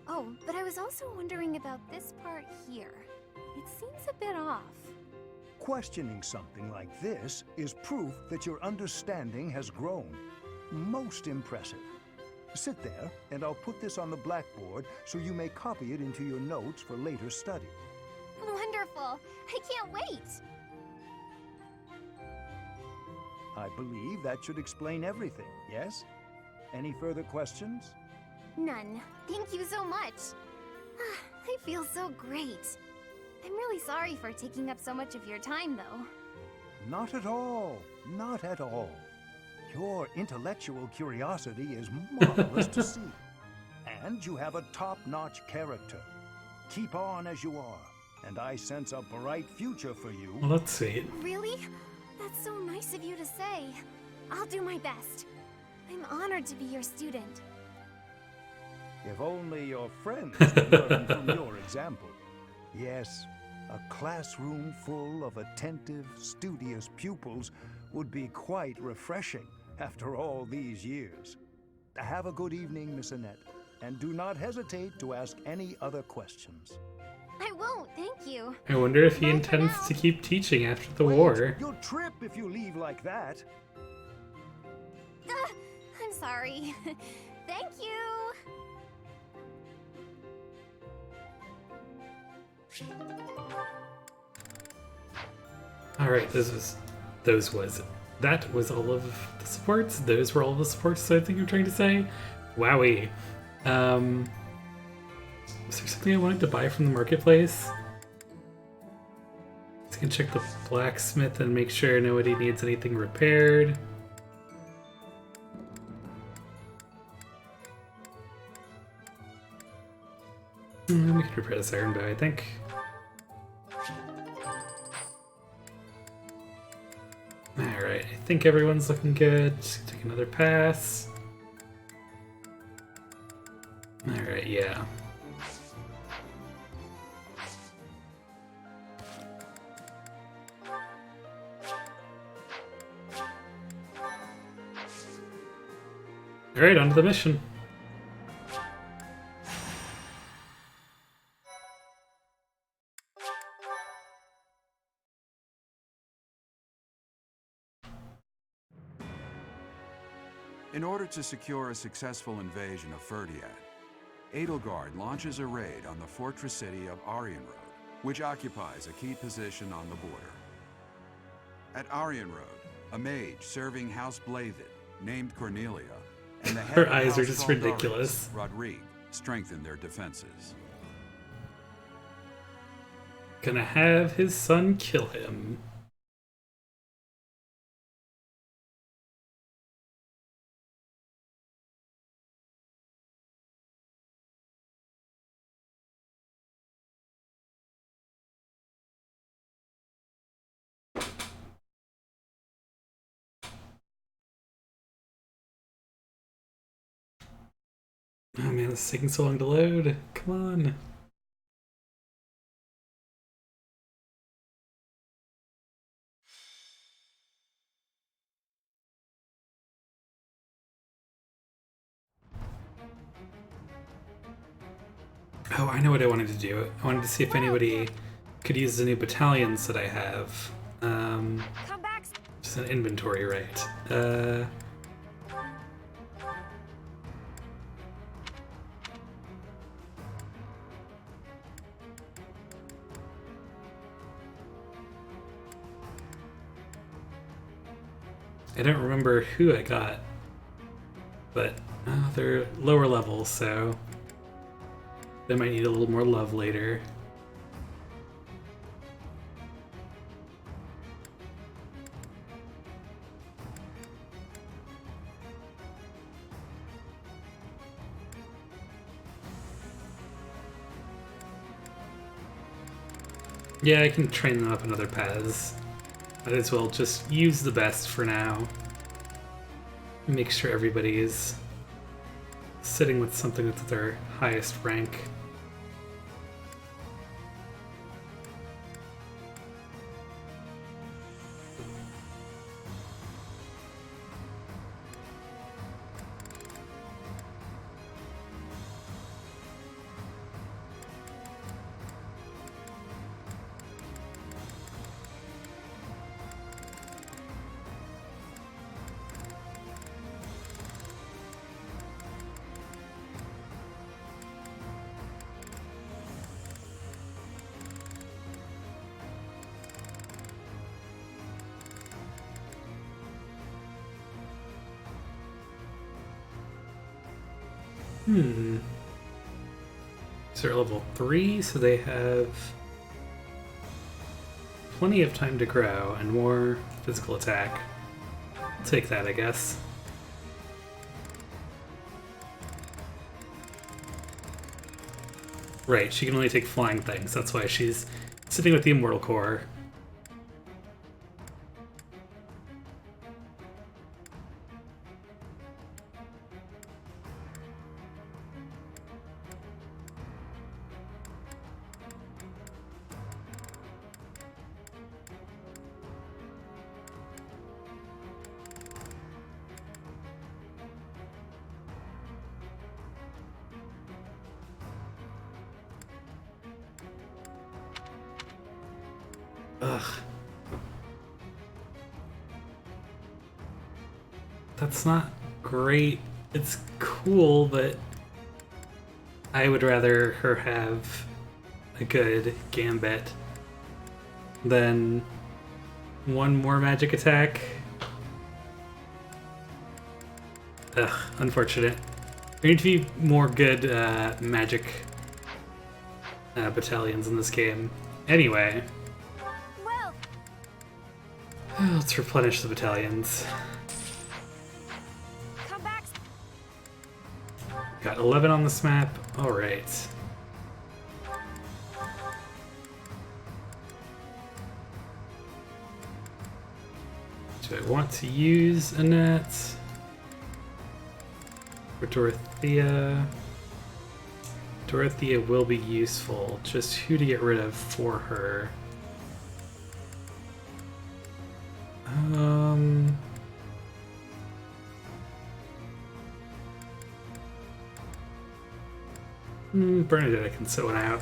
Oh, but I was also wondering about this part here. It seems a bit off. Questioning something like this is proof that your understanding has grown. Most impressive. Sit there, and I'll put this on the blackboard so you may copy it into your notes for later study. Wonderful. I can't wait. I believe that should explain everything, yes? Any further questions? None. Thank you so much. I feel so great. I'm really sorry for taking up so much of your time, though. Not at all. Not at all. Your intellectual curiosity is marvelous to see. And you have a top-notch character. Keep on as you are, and I sense a bright future for you. Well, that's sweet. Really? That's so nice of you to say. I'll do my best. I'm honored to be your student. If only your friends could learn from your example. Yes, a classroom full of attentive, studious pupils would be quite refreshing after all these years. Have a good evening, Miss Annette, and do not hesitate to ask any other questions. I won't, thank you. I wonder if he Bye for intends now. to keep teaching after the Wait, war. you'll trip if you leave like that. I'm sorry. Thank you. Alright, that was all of the supports. Those were all the supports, I think you're trying to say. Wowie. Was there something I wanted to buy from the marketplace? I can check the blacksmith and make sure nobody needs anything repaired. We can repair this iron bow, I think. Alright, I think everyone's looking good. Just take another pass. Alright, yeah. Alright, on to the mission. In order to secure a successful invasion of Ferdiad, Edelgard launches a raid on the fortress city of Arianrode, which occupies a key position on the border. At Arianrode, a mage serving House Blavid, named Cornelia, and the head Her of eyes are House just Valdarius, ridiculous. Rodrigue, strengthen their defenses. Gonna have his son kill him. Oh man, this is taking so long to load. Come on. Oh, I know what I wanted to do. I wanted to see if anybody could use the new battalions that I have. Just an inventory, right? I don't remember who I got, but they're lower levels, so they might need a little more love later. Yeah, I can train them up in other paths. Might as well just use the best for now. Make sure everybody is sitting with something that's at their highest rank. So they're level 3, so they have plenty of time to grow and more physical attack. I'll take that, I guess. Right, she can only take flying things. That's why she's sitting with the Immortal Core. Ugh. That's not great. It's cool, but I would rather her have a good gambit than one more magic attack. Ugh, unfortunate. There need to be more good magic battalions in this game. Anyway. Let's replenish the battalions. Got 11 on this map. Alright. Do I want to use Annette? Or Dorothea? Dorothea will be useful. Just who to get rid of for her? Bernadette, I can sit one out.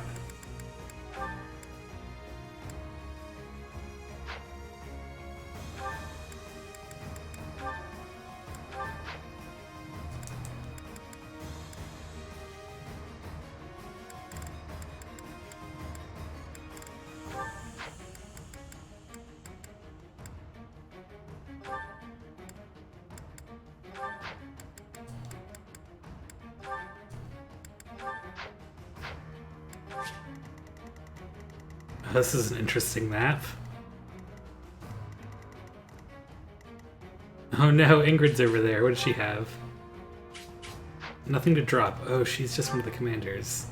This is an interesting map. Oh no, Ingrid's over there. What does she have? Nothing to drop. Oh, she's just one of the commanders.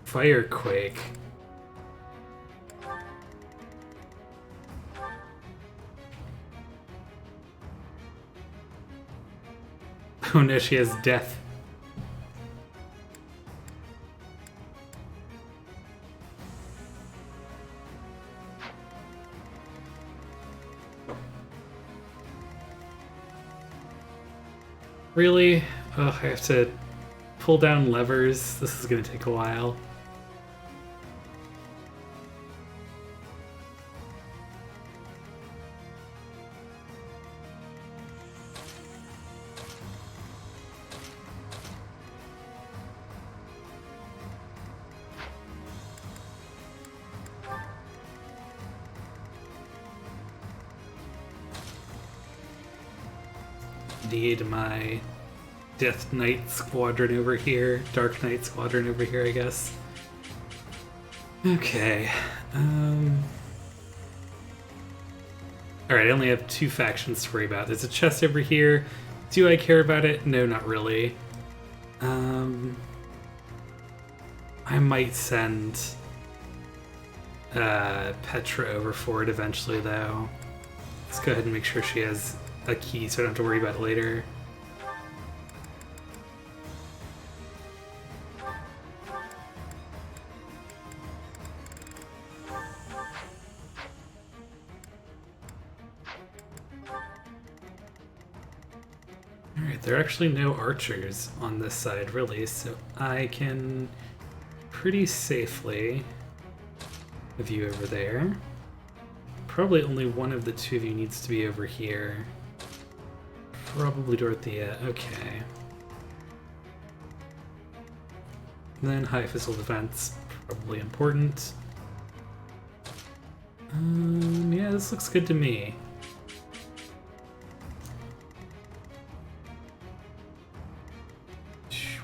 Firequake. Oh no, she has death. Really? Oh, I have to pull down levers. This is gonna take a while. Need my Death Knight squadron over here. Dark Knight squadron over here, I guess. Okay. Alright, I only have 2 factions to worry about. There's a chest over here. Do I care about it? No, not really. I might send Petra over for it eventually, though. Let's go ahead and make sure she has a key so I don't have to worry about it later. Alright, there are actually no archers on this side, really, so I can pretty safely have you over there. Probably only one of the 2 of you needs to be over here. Probably Dorothea. Okay. And then high physical defense, probably important. Yeah, this looks good to me.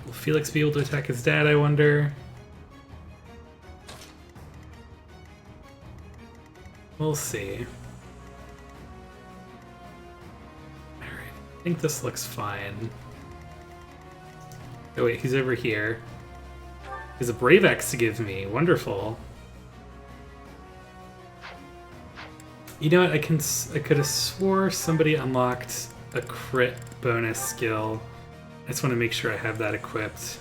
Will Felix be able to attack his dad, I wonder? We'll see. Alright, I think this looks fine. Oh wait, he's over here. He has a Brave Axe to give me. Wonderful. You know what? I could have swore somebody unlocked a crit bonus skill. I just want to make sure I have that equipped.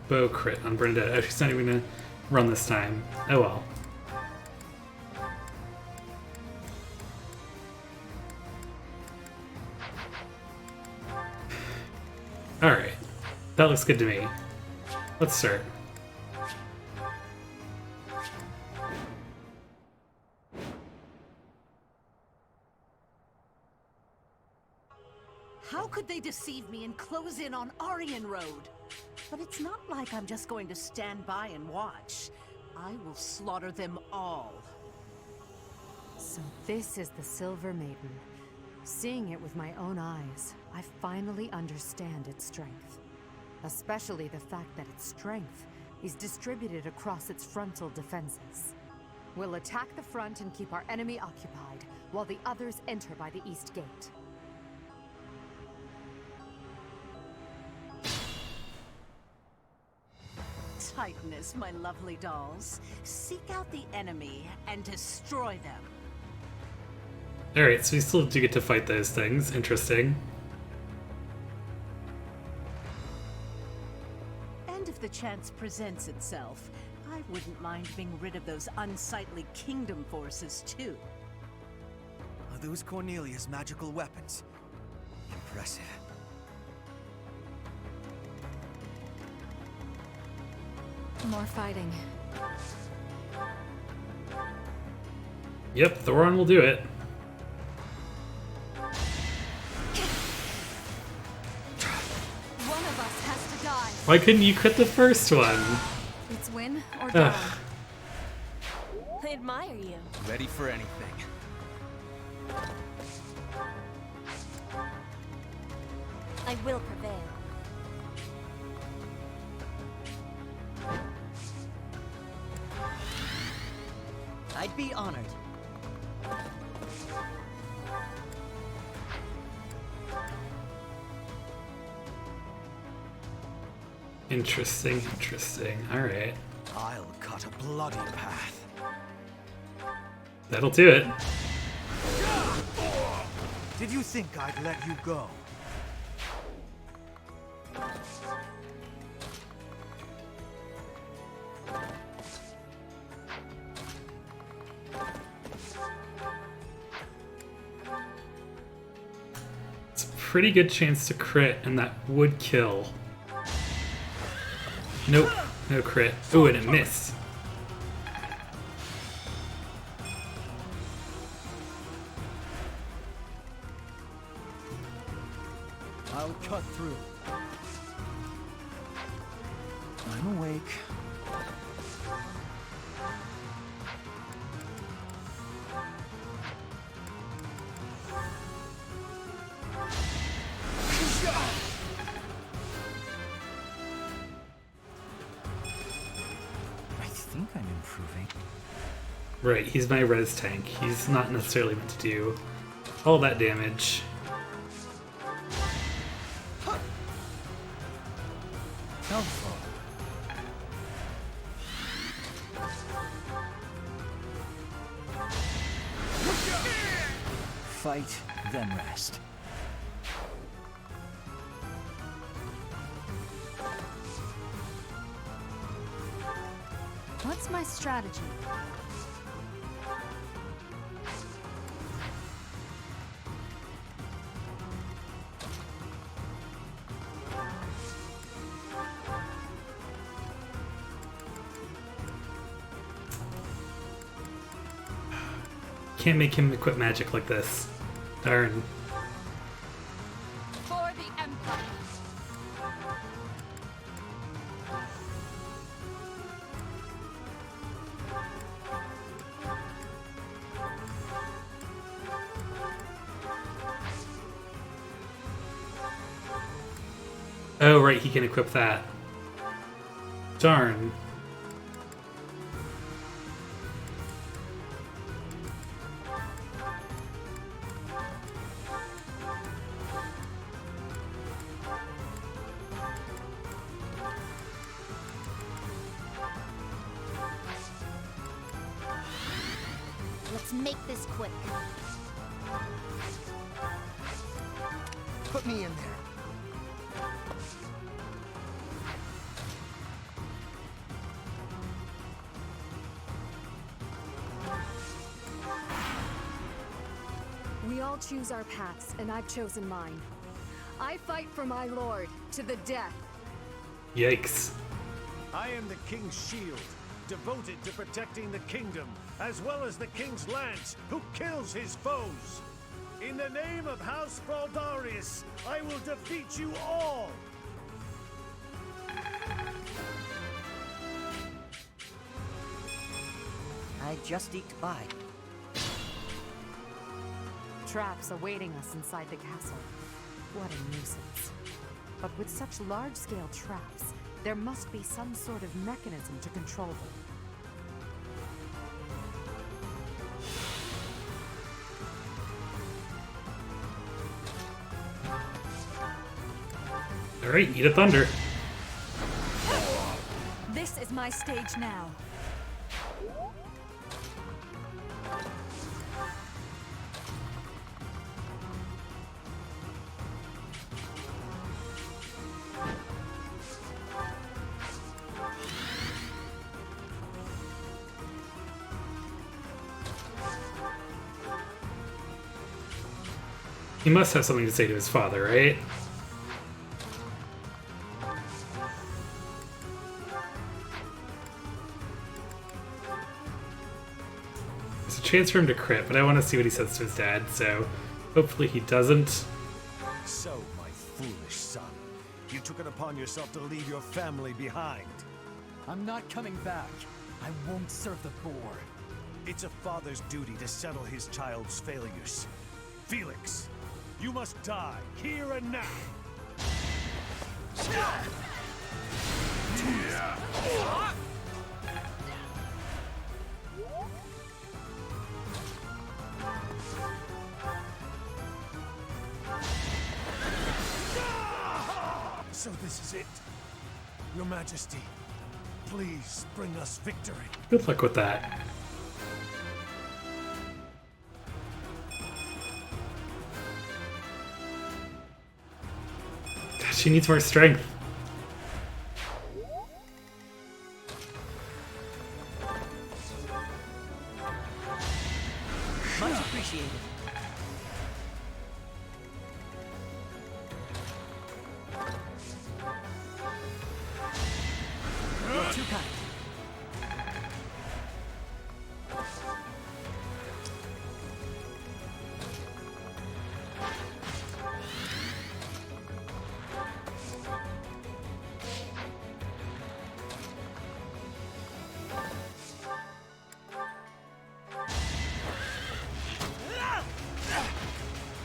Bow crit on Brenda. Oh, she's not even gonna run this time. Oh well. Alright. That looks good to me. Let's start. How could they deceive me and close in on Aryan Road? But it's not like I'm just going to stand by and watch. I will slaughter them all. So this is the Silver Maiden. Seeing it with my own eyes, I finally understand its strength. Especially the fact that its strength is distributed across its frontal defenses. We'll attack the front and keep our enemy occupied, while the others enter by the east gate. Titaness, my lovely dolls. Seek out the enemy and destroy them. Alright, so we still do get to fight those things. Interesting. And if the chance presents itself, I wouldn't mind being rid of those unsightly kingdom forces, too. Are those Cornelia's magical weapons? Impressive. More fighting. Yep, Thoron will do it. One of us has to die. Why couldn't you crit the first one? It's win or die. I admire you. Ready for anything. I will prevail. I'd be honored. Interesting, interesting. Alright. I'll cut a bloody path. That'll do it. Did you think I'd let you go? It's a pretty good chance to crit, and that would kill. Nope, no crit. Ooh, and it missed. I'll cut through. I'm awake. I think I'm improving. Right, he's my res tank. He's not necessarily meant to do all that damage. Helpful. Fight, then rest. What's my strategy? Can't make him equip magic like this. Darn. For the Empire. Oh, right, he can equip that. Darn. Let's make this quick. Put me in there. We all choose our paths, and I've chosen mine. I fight for my lord, to the death. Yikes. I am the king's shield, devoted to protecting the kingdom, as well as the king's lance, who kills his foes. In the name of House Fraldarius, I will defeat you all! I just eked by. Traps awaiting us inside the castle. What a nuisance. But with such large-scale traps, there must be some sort of mechanism to control them. Alright, eat a thunder. This is my stage now. He must have something to say to his father, right? There's a chance for him to crit, but I want to see what he says to his dad, so hopefully he doesn't. So, my foolish son, you took it upon yourself to leave your family behind. I'm not coming back. I won't serve the boar. It's a father's duty to settle his child's failures. Felix, you must die here and now. So this is it, Your Majesty. Please bring us victory. Good luck with that. God, she needs more strength. Much appreciated. You're too kind.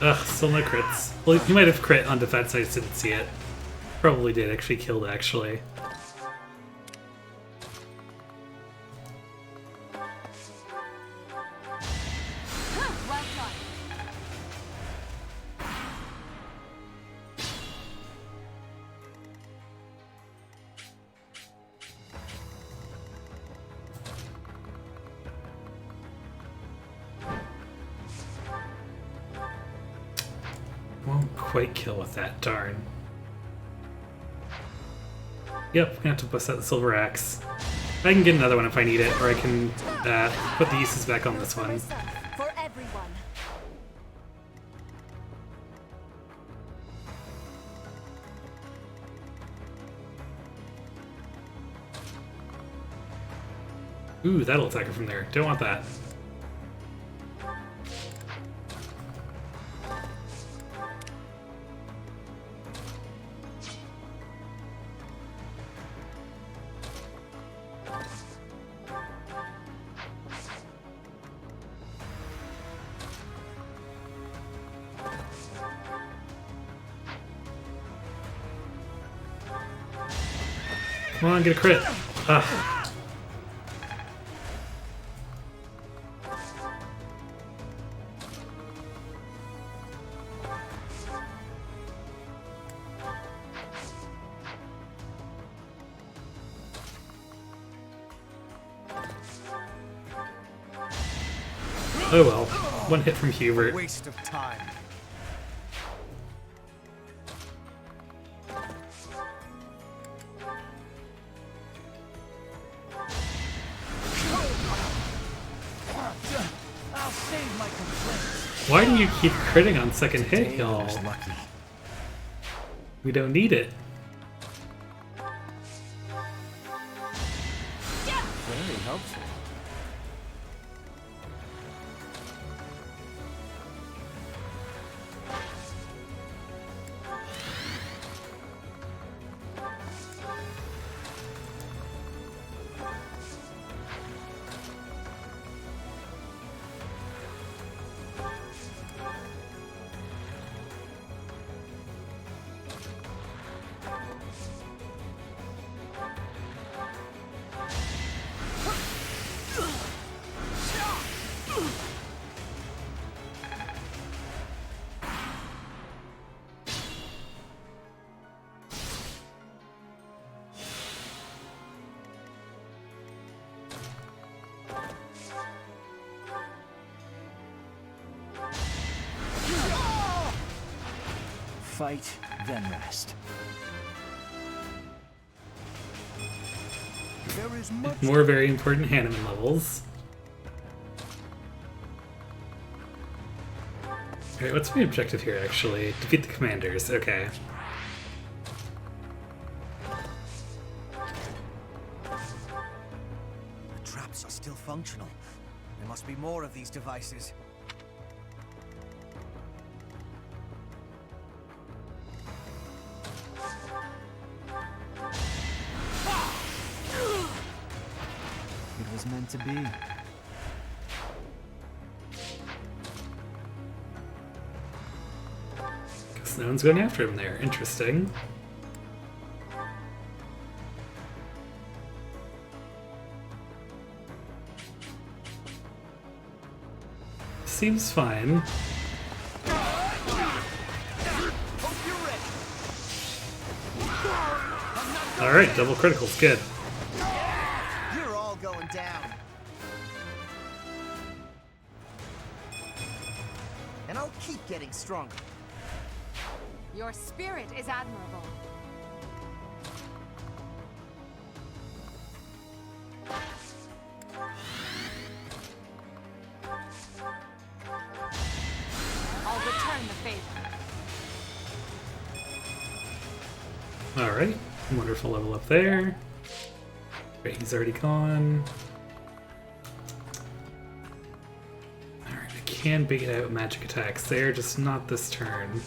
Ugh, still no crits. Well, he might have crit on defense, I just didn't see it. Probably did actually killed, actually. Well done. Won't quite kill with that, darn. Yep, gonna have to bust out the silver axe. I can get another one if I need it, or I can put the uses back on this one. For everyone. Ooh, that'll attack her from there. Don't want that. Come on, get a crit. Ah. Oh well, one hit from Hubert. Waste of time. I'll save my complaints. Why do you keep critting on second hit, y'all? We don't need it. Very helpful. Fight, then rest. There is much More very important Hanneman levels. Alright, what's my objective here, actually? Defeat the commanders, okay. The traps are still functional. There must be more of these devices. It was meant to be. Guess no one's going after him there. Interesting. Seems fine. Alright, double critical's good. stronger. Your spirit is admirable. I'll return the favor. Alright, wonderful level up there. Great, he's already gone. Alright, I can bait out magic attacks there, just not this turn.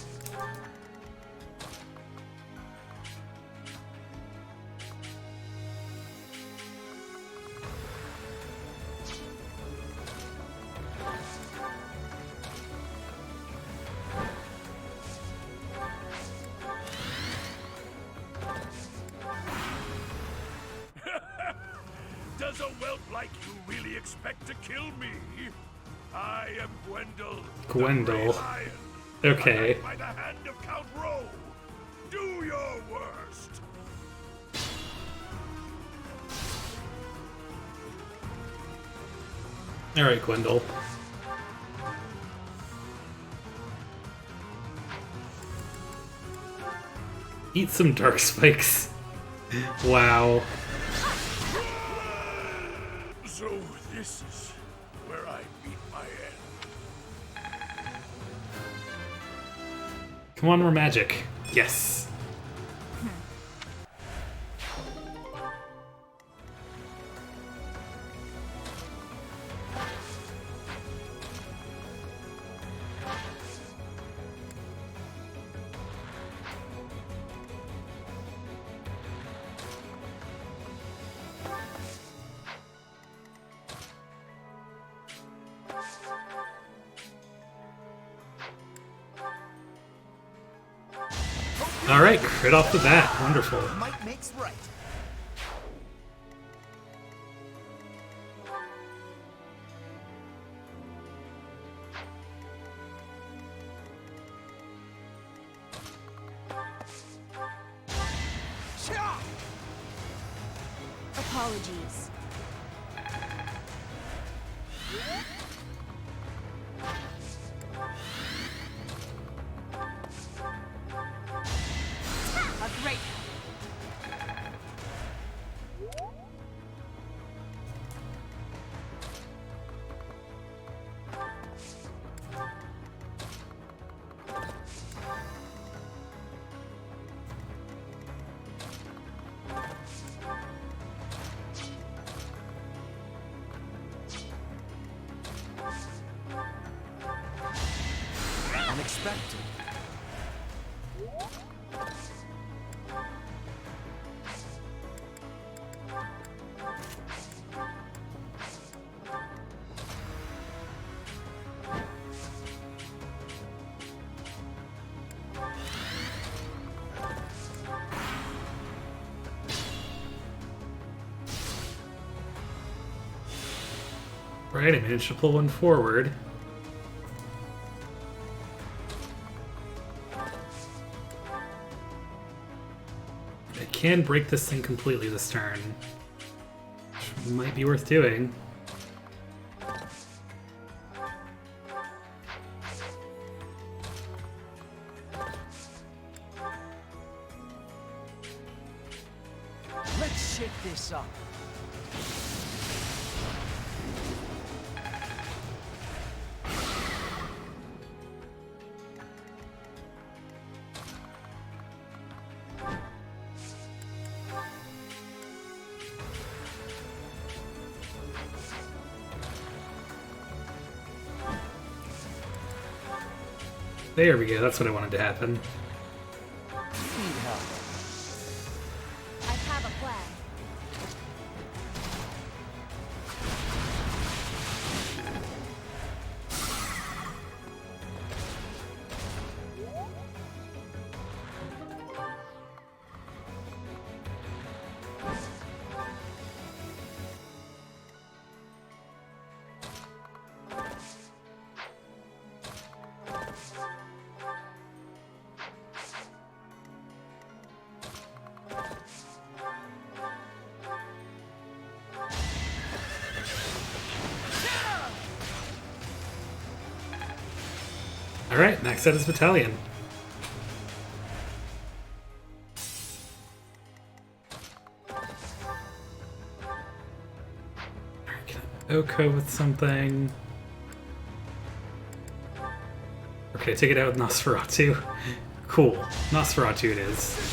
Does a whelp like you really expect to kill me? I am Gwendol. Gwendol. the Grey Lion, Okay. attacked by the hand of Count Rowe. Do your worst. Alright, Gwendol. Eat some dark spikes. Wow. So this is where I meet my end. Come on, more magic. Yes. Alright, crit off the bat. Wonderful. Might makes right. Apologies. A great. Unexpected. Right, I managed to pull one forward. I can break this thing completely this turn. Which might be worth doing. Let's shake this up. There we go, that's what I wanted to happen. Need help. I have a plan. Alright, max out his battalion. Alright, can I Oko with something? Okay, take it out with Nosferatu. Cool. Nosferatu it is.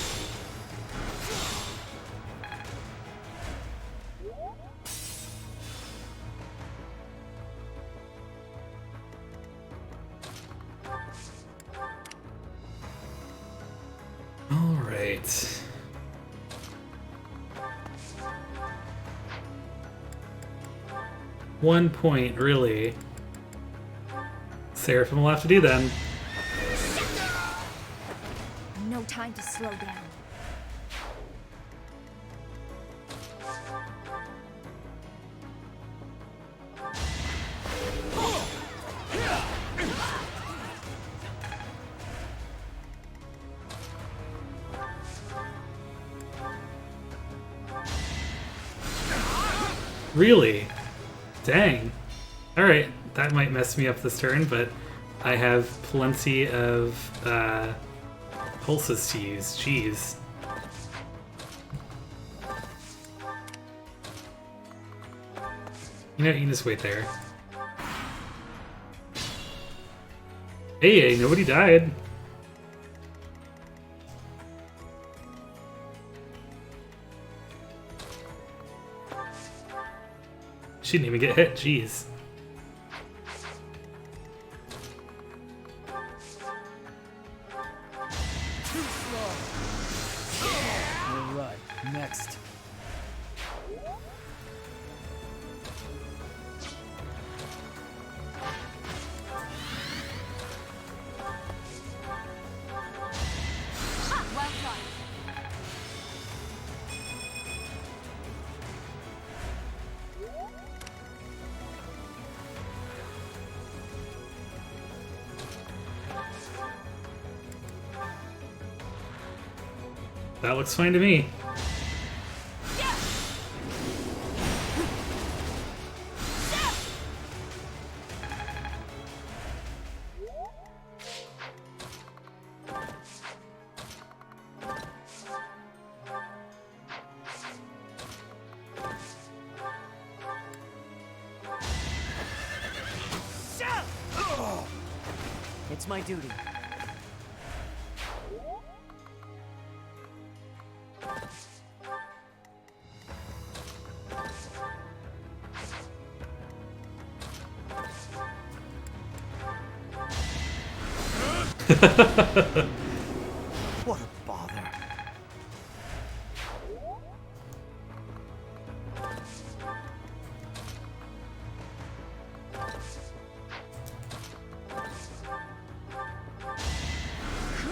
Alright. One point, really. Seraphim will have to do then. No time to slow down. Really? Dang. Alright, that might mess me up this turn, but I have plenty of pulses to use. Jeez. You know, you can just wait there. Hey, nobody died. She didn't even get hit, jeez. Too slow. Alright, next. Well done. That looks fine to me. It's my duty. What a bother.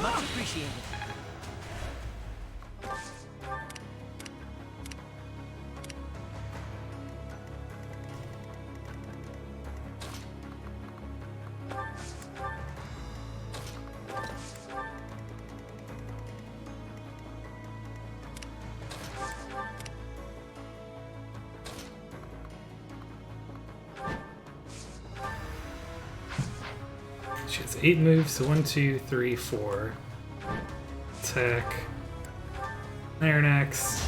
Much appreciated. She has 8 moves, so 1, 2, 3, 4. Attack. There next.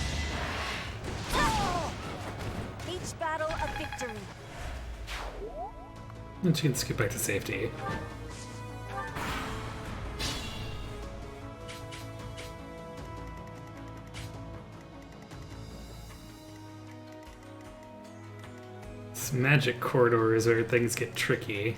Each battle a victory. And she can scoot back to safety. This magic corridor is where things get tricky.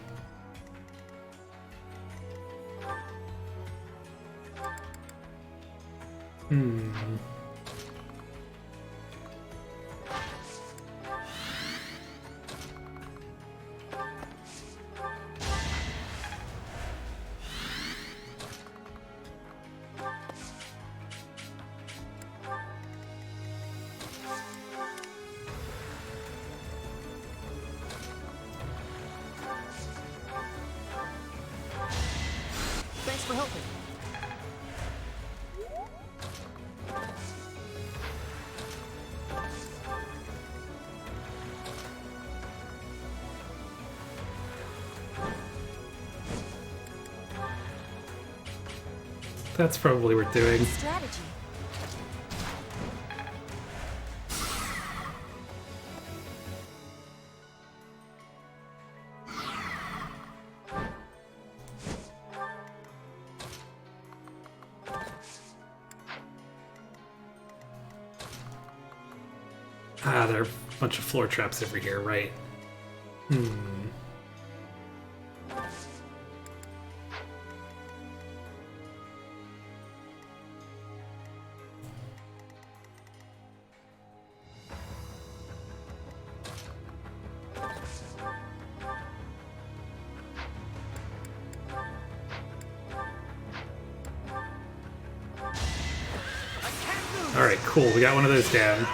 Thanks for helping. That's probably worth doing. Strategy. Ah, there are a bunch of floor traps over here, right? Alright, cool. We got one of those down.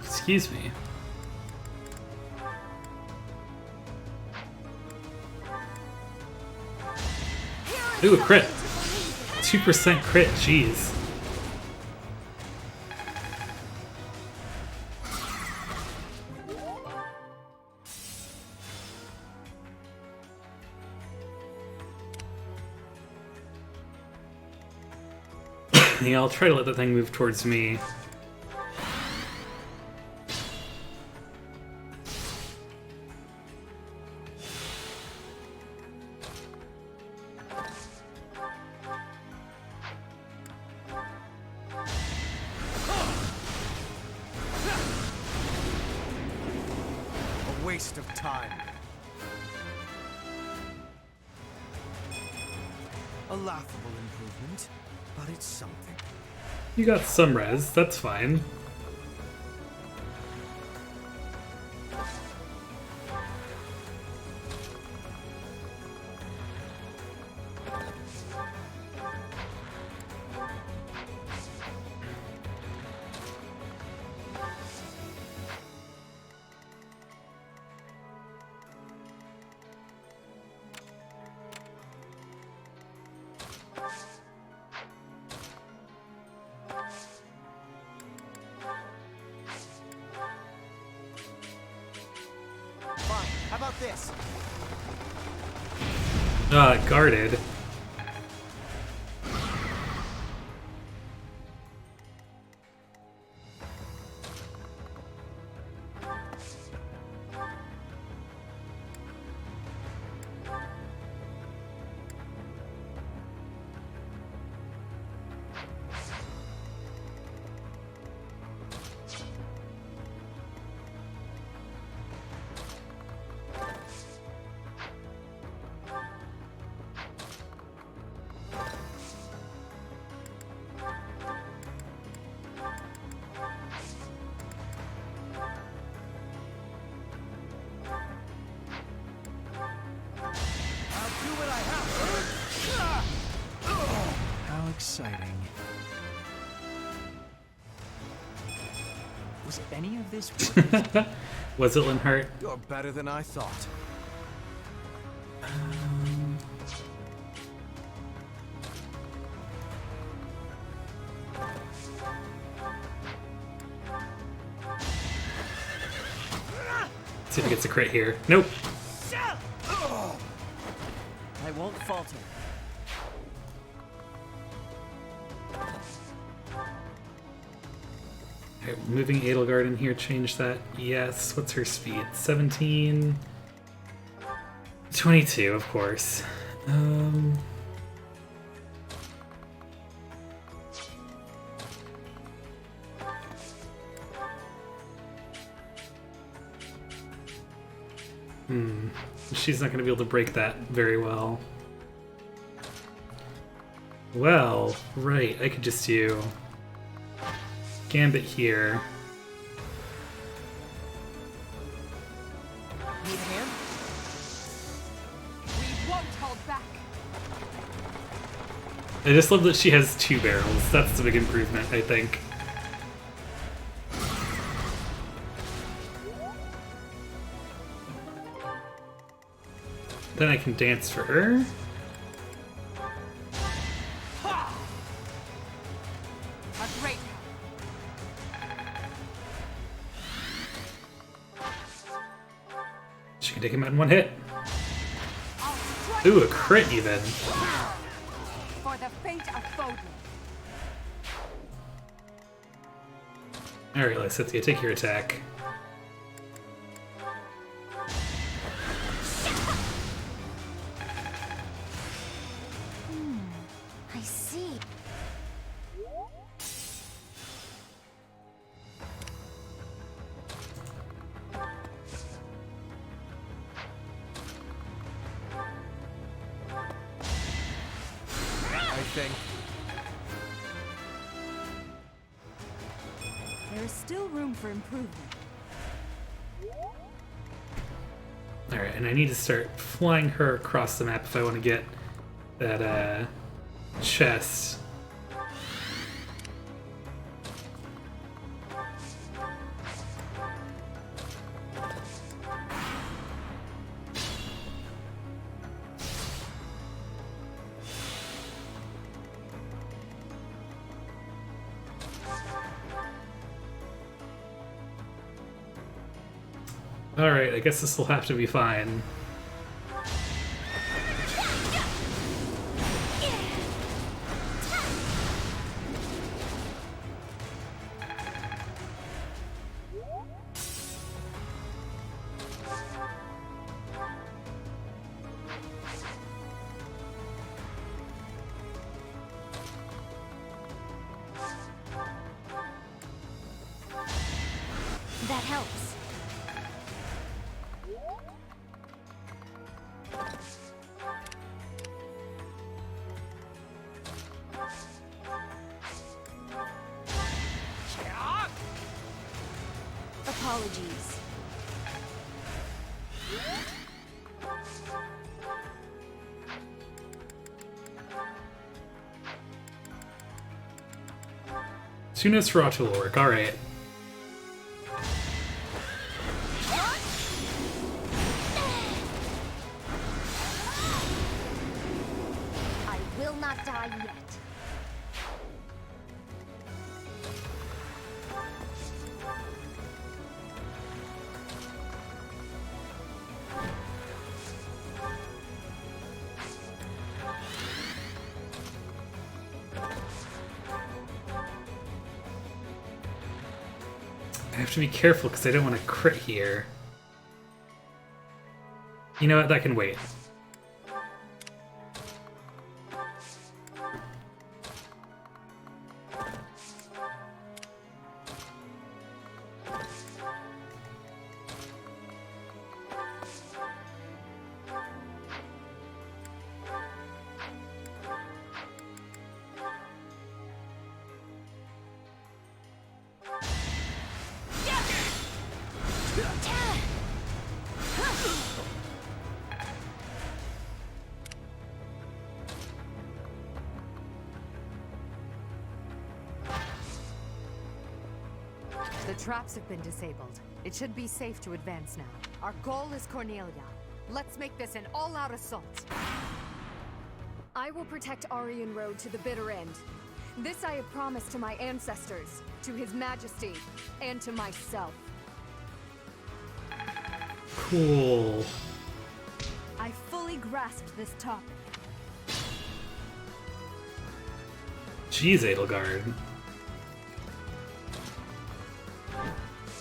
Excuse me. Ooh, a crit. 2% crit, jeez. Yeah, I'll try to let the thing move towards me. A waste of time. A laughable improvement, but it's something. You got some res, that's fine. Fine, how about this? Guarded. How exciting. Was any of this worth it? Was it Linhart? You're better than I thought. See if it gets a crit here. Nope. I won't falter. Alright, moving Edelgard in here, change that. Yes. What's her speed? 17. 22, of course. She's not going to be able to break that very well. Well, right, I could just do Gambit here. Need a hand? We won't hold back. I just love that she has 2 barrels. That's a big improvement, I think. Then I can dance for her. A great She can take him out in 1 hit. Ooh, a crit even. for the fate of Foden. Alright, Lysithea, take your attack. I see. I think. There is still room for improvement. Alright, and I need to start flying her across the map if I want to get that chest. Alright, I guess this will have to be fine. That helps. Apologies. Tuna's Sriracha will work, alright. I will not die yet. I have to be careful because I don't want to crit here. You know what? That can wait. The traps have been disabled. It should be safe to advance now. Our goal is Cornelia. Let's make this an all-out assault. I will protect Aryan Road to the bitter end. This I have promised to my ancestors, to His Majesty, and to myself. Cool. I fully grasped this topic. Jeez, Edelgard.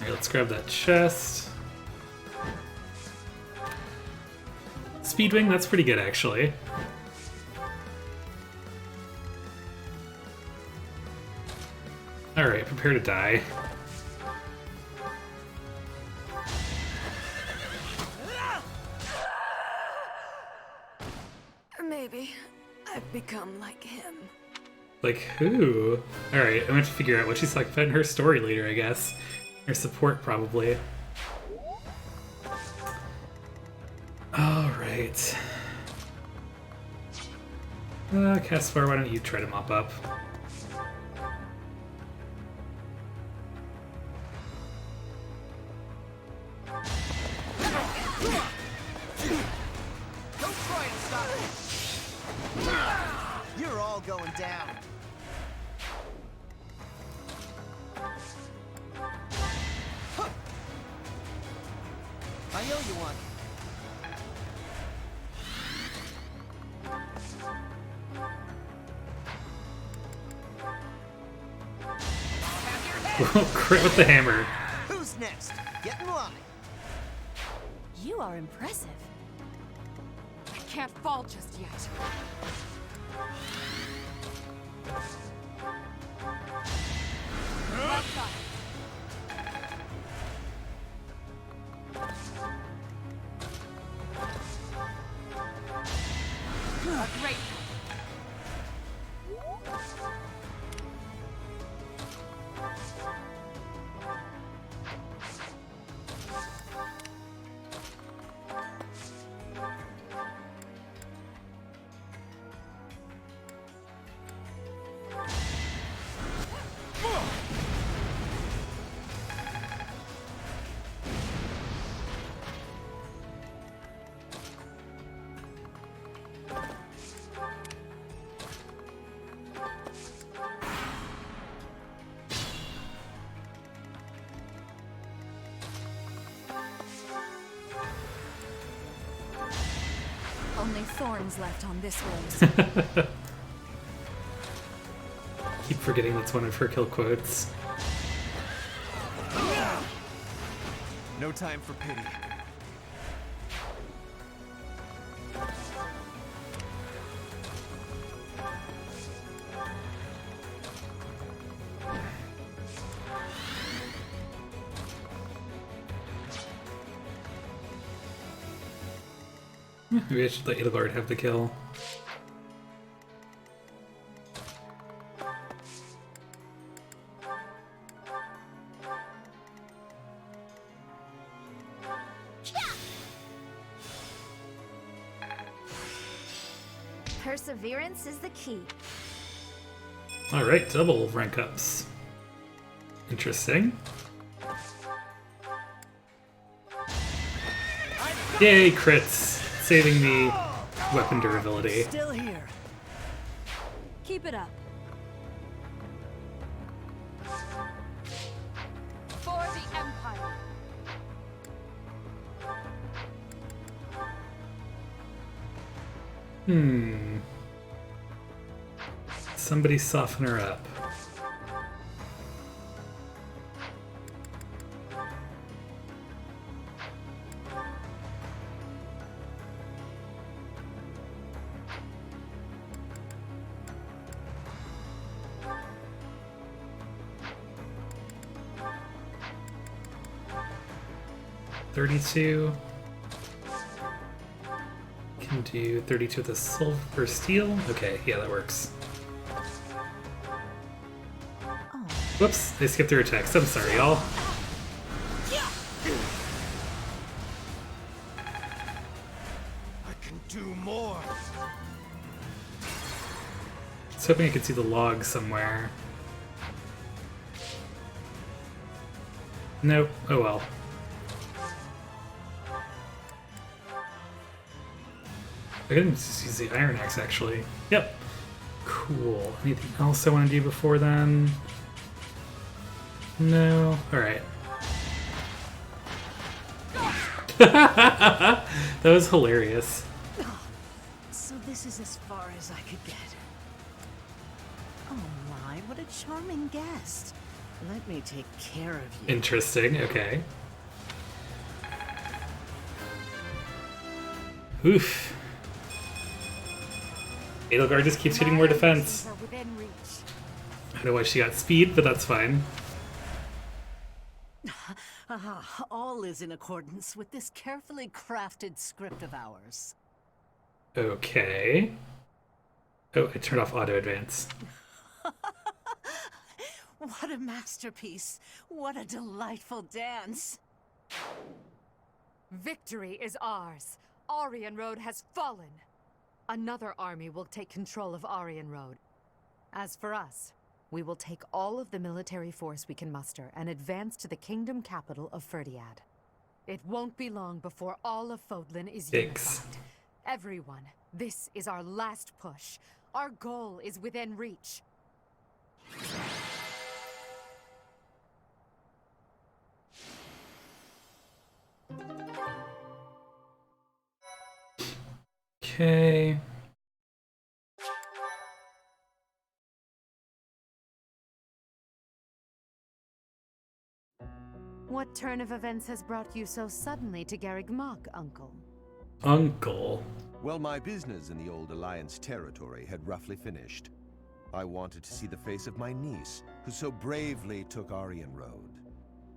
Alright, let's grab that chest. Speedwing, that's pretty good actually. Alright, prepare to die. Maybe I've become like him. Like who? Alright, I'm gonna have to figure out what she's talking about in her story later, I guess. Her support, probably. Alright. Caspar, why don't you try to mop up? Don't try and stop me! You're all going down. Huh. I owe you one. Crit with the hammer. Who's next? Get in line. You are impressive. I can't fall just yet. Well done. Great. Only thorns left on this rose. Keep forgetting that's one of her kill quotes. No time for pity. Maybe I should let Edelgard have the kill. Perseverance is the key. Alright, double rank ups. Interesting. Yay, crits! Saving the weapon durability. Still here. Keep it up. For the Empire. Somebody soften her up. $32. Can do 32 with a silver steel. Okay, yeah, that works. Whoops, they skipped their attacks. I'm sorry, y'all. I can do more. I was hoping I could see the log somewhere. Nope. Oh well. I didn't just use the iron axe, actually. Yep. Cool. Anything else I want to do before then? No. Alright. That was hilarious. So this is as far as I could get. Oh my, what a charming guest. Let me take care of you. Interesting, okay. Oof. Edelgard just keeps hitting more defense. I don't know why she got speed, but that's fine. All is in accordance with this carefully crafted script of ours. Okay. Oh, I turned off auto advance. a masterpiece. What a delightful dance. Victory is ours. Aryan Road has fallen. Another army will take control of Aryan Road. As for us, we will take all of the military force we can muster and advance to the kingdom capital of Ferdiad. It won't be long before all of Fodlan is unified. Everyone, this is our last push. Our goal is within reach. Okay. What turn of events has brought you so suddenly to Garreg Mach, Uncle? Uncle. Well, my business in the old Alliance territory had roughly finished. I wanted to see the face of my niece, who so bravely took Aryan Road.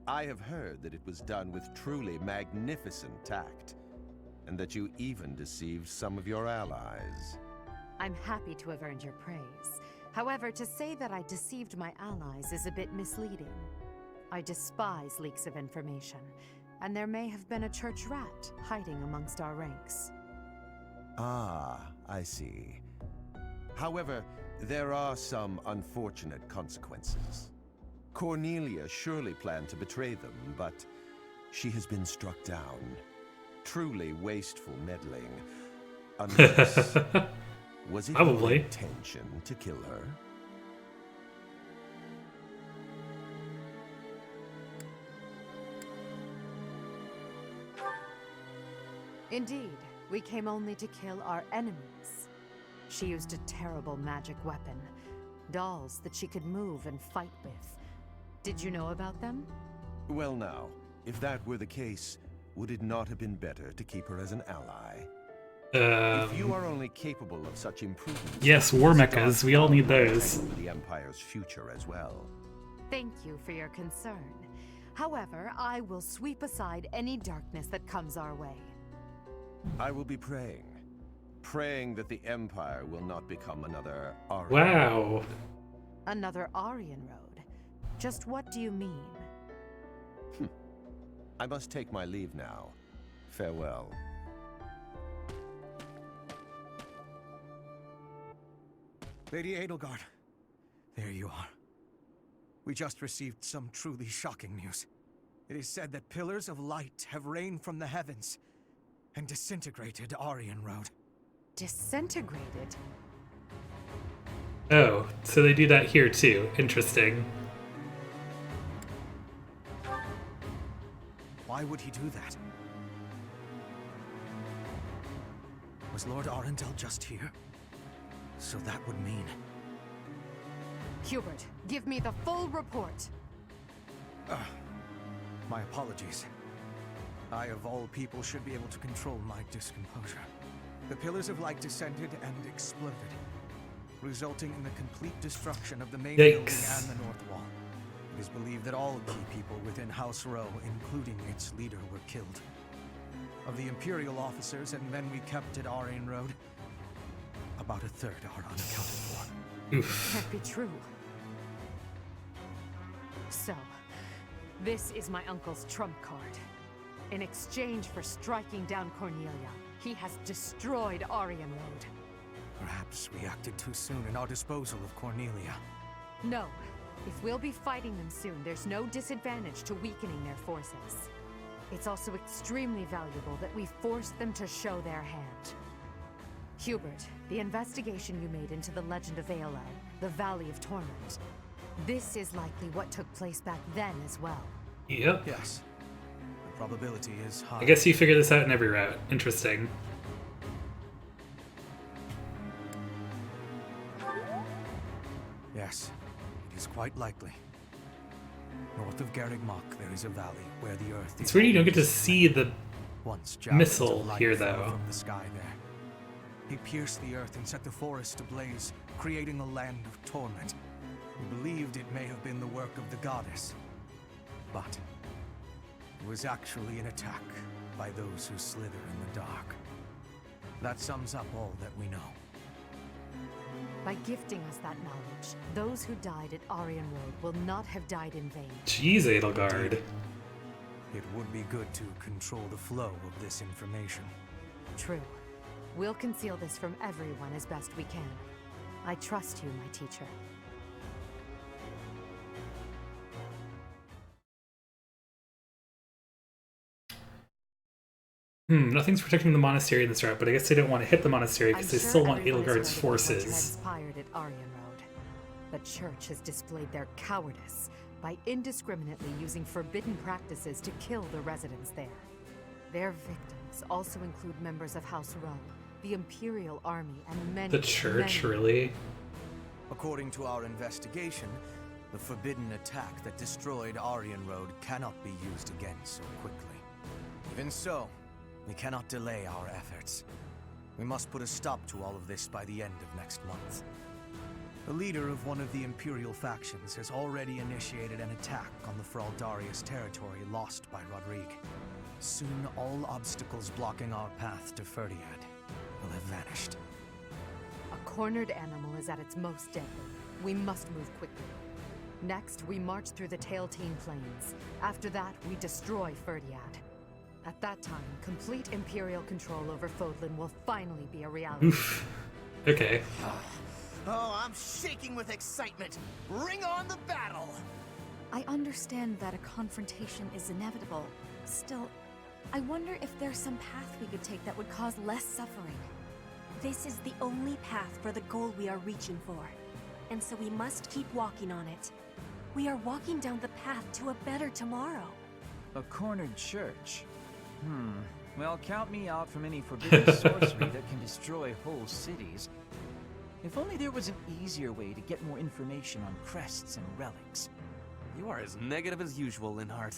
I have heard that it was done with truly magnificent tact, and that you even deceived some of your allies. I'm happy to have earned your praise. However, to say that I deceived my allies is a bit misleading. I despise leaks of information, and there may have been a church rat hiding amongst our ranks. Ah, I see. However, there are some unfortunate consequences. Cornelia surely planned to betray them, but she has been struck down. Truly wasteful meddling. Unless... was it your intention to kill her? Indeed, we came only to kill our enemies. She used a terrible magic weapon. Dolls that she could move and fight with. Did you know about them? Well now, if that were the case, would it not have been better to keep her as an ally? If you are only capable of such improvements... Yes, war mechas, we all need those. ...the Empire's future as well. Thank you for your concern. However, I will sweep aside any darkness that comes our way. I will be praying. Praying that the Empire will not become another Aryan. Wow. Another Aryan Road? Just what do you mean? I must take my leave now. Farewell. Lady Edelgard, there you are. We just received some truly shocking news. It is said that pillars of light have rained from the heavens and disintegrated Aryan Road. Disintegrated? Oh, so they do that here too. Interesting. Why would he do that? Was Lord Arundel just here? So that would mean... Hubert, give me the full report. My apologies. I, of all people, should be able to control my discomposure. The Pillars of Light descended and exploded, resulting in the complete destruction of the main building and the North Wall. It is believed that all key people within House Row, including its leader, were killed. Of the Imperial officers and men we kept at Aryan Road, about a third are unaccounted for. Can't be true. So, this is my uncle's trump card. In exchange for striking down Cornelia, he has destroyed Aryan Road. Perhaps we acted too soon in our disposal of Cornelia. No. If we'll be fighting them soon, there's no disadvantage to weakening their forces. It's also extremely valuable that we force them to show their hand. Hubert, the investigation you made into the legend of Aelai, the Valley of Torment, this is likely what took place back then as well. Yep. Yes. The probability is high. I guess you figure this out in every route. Interesting. Yes, it is quite likely. North of Garreg Mach, there is a valley where the earth is... It's weird you don't get to see the missile of light here, fell though. From the sky there. He pierced the earth and set the forest ablaze, creating a land of torment. We believed it may have been the work of the goddess, but it was actually an attack by those who slither in the dark. That sums up all that we know. By gifting us that knowledge, those who died at Aryan Road will not have died in vain. Jeez, Edelgard. It would be good to control the flow of this information. True. We'll conceal this from everyone as best we can. I trust you, my teacher. Nothing's protecting the monastery in this route, but I guess they don't want to hit the monastery because they still want everyone has Edelgard's heard of what forces. transpired at Aryan Road. The Church has displayed their cowardice by indiscriminately using forbidden practices to kill the residents there. Their victims also include members of House Rowe, the Imperial Army, and many. The Church, many. really? According to our investigation, the forbidden attack that destroyed Aryan Road cannot be used again so quickly. Even so, we cannot delay our efforts. We must put a stop to all of this by the end of next month. The leader of one of the Imperial factions has already initiated an attack on the Fraldarius territory lost by Rodrigue. Soon all obstacles blocking our path to Ferdiad will have vanished. A cornered animal is at its most deadly. We must move quickly. Next, we march through the Tailtean Plains. After that, we destroy Ferdiad. At that time, complete Imperial control over Fodlan will finally be a reality. Oof. Okay. Oh, I'm shaking with excitement. Bring on the battle! I understand that a confrontation is inevitable. Still, I wonder if there's some path we could take that would cause less suffering. This is the only path for the goal we are reaching for. And so we must keep walking on it. We are walking down the path to a better tomorrow. A cornered church? Well, count me out from any forbidden sorcery that can destroy whole cities. If only there was an easier way to get more information on crests and relics. You are as negative as usual, Linhardt.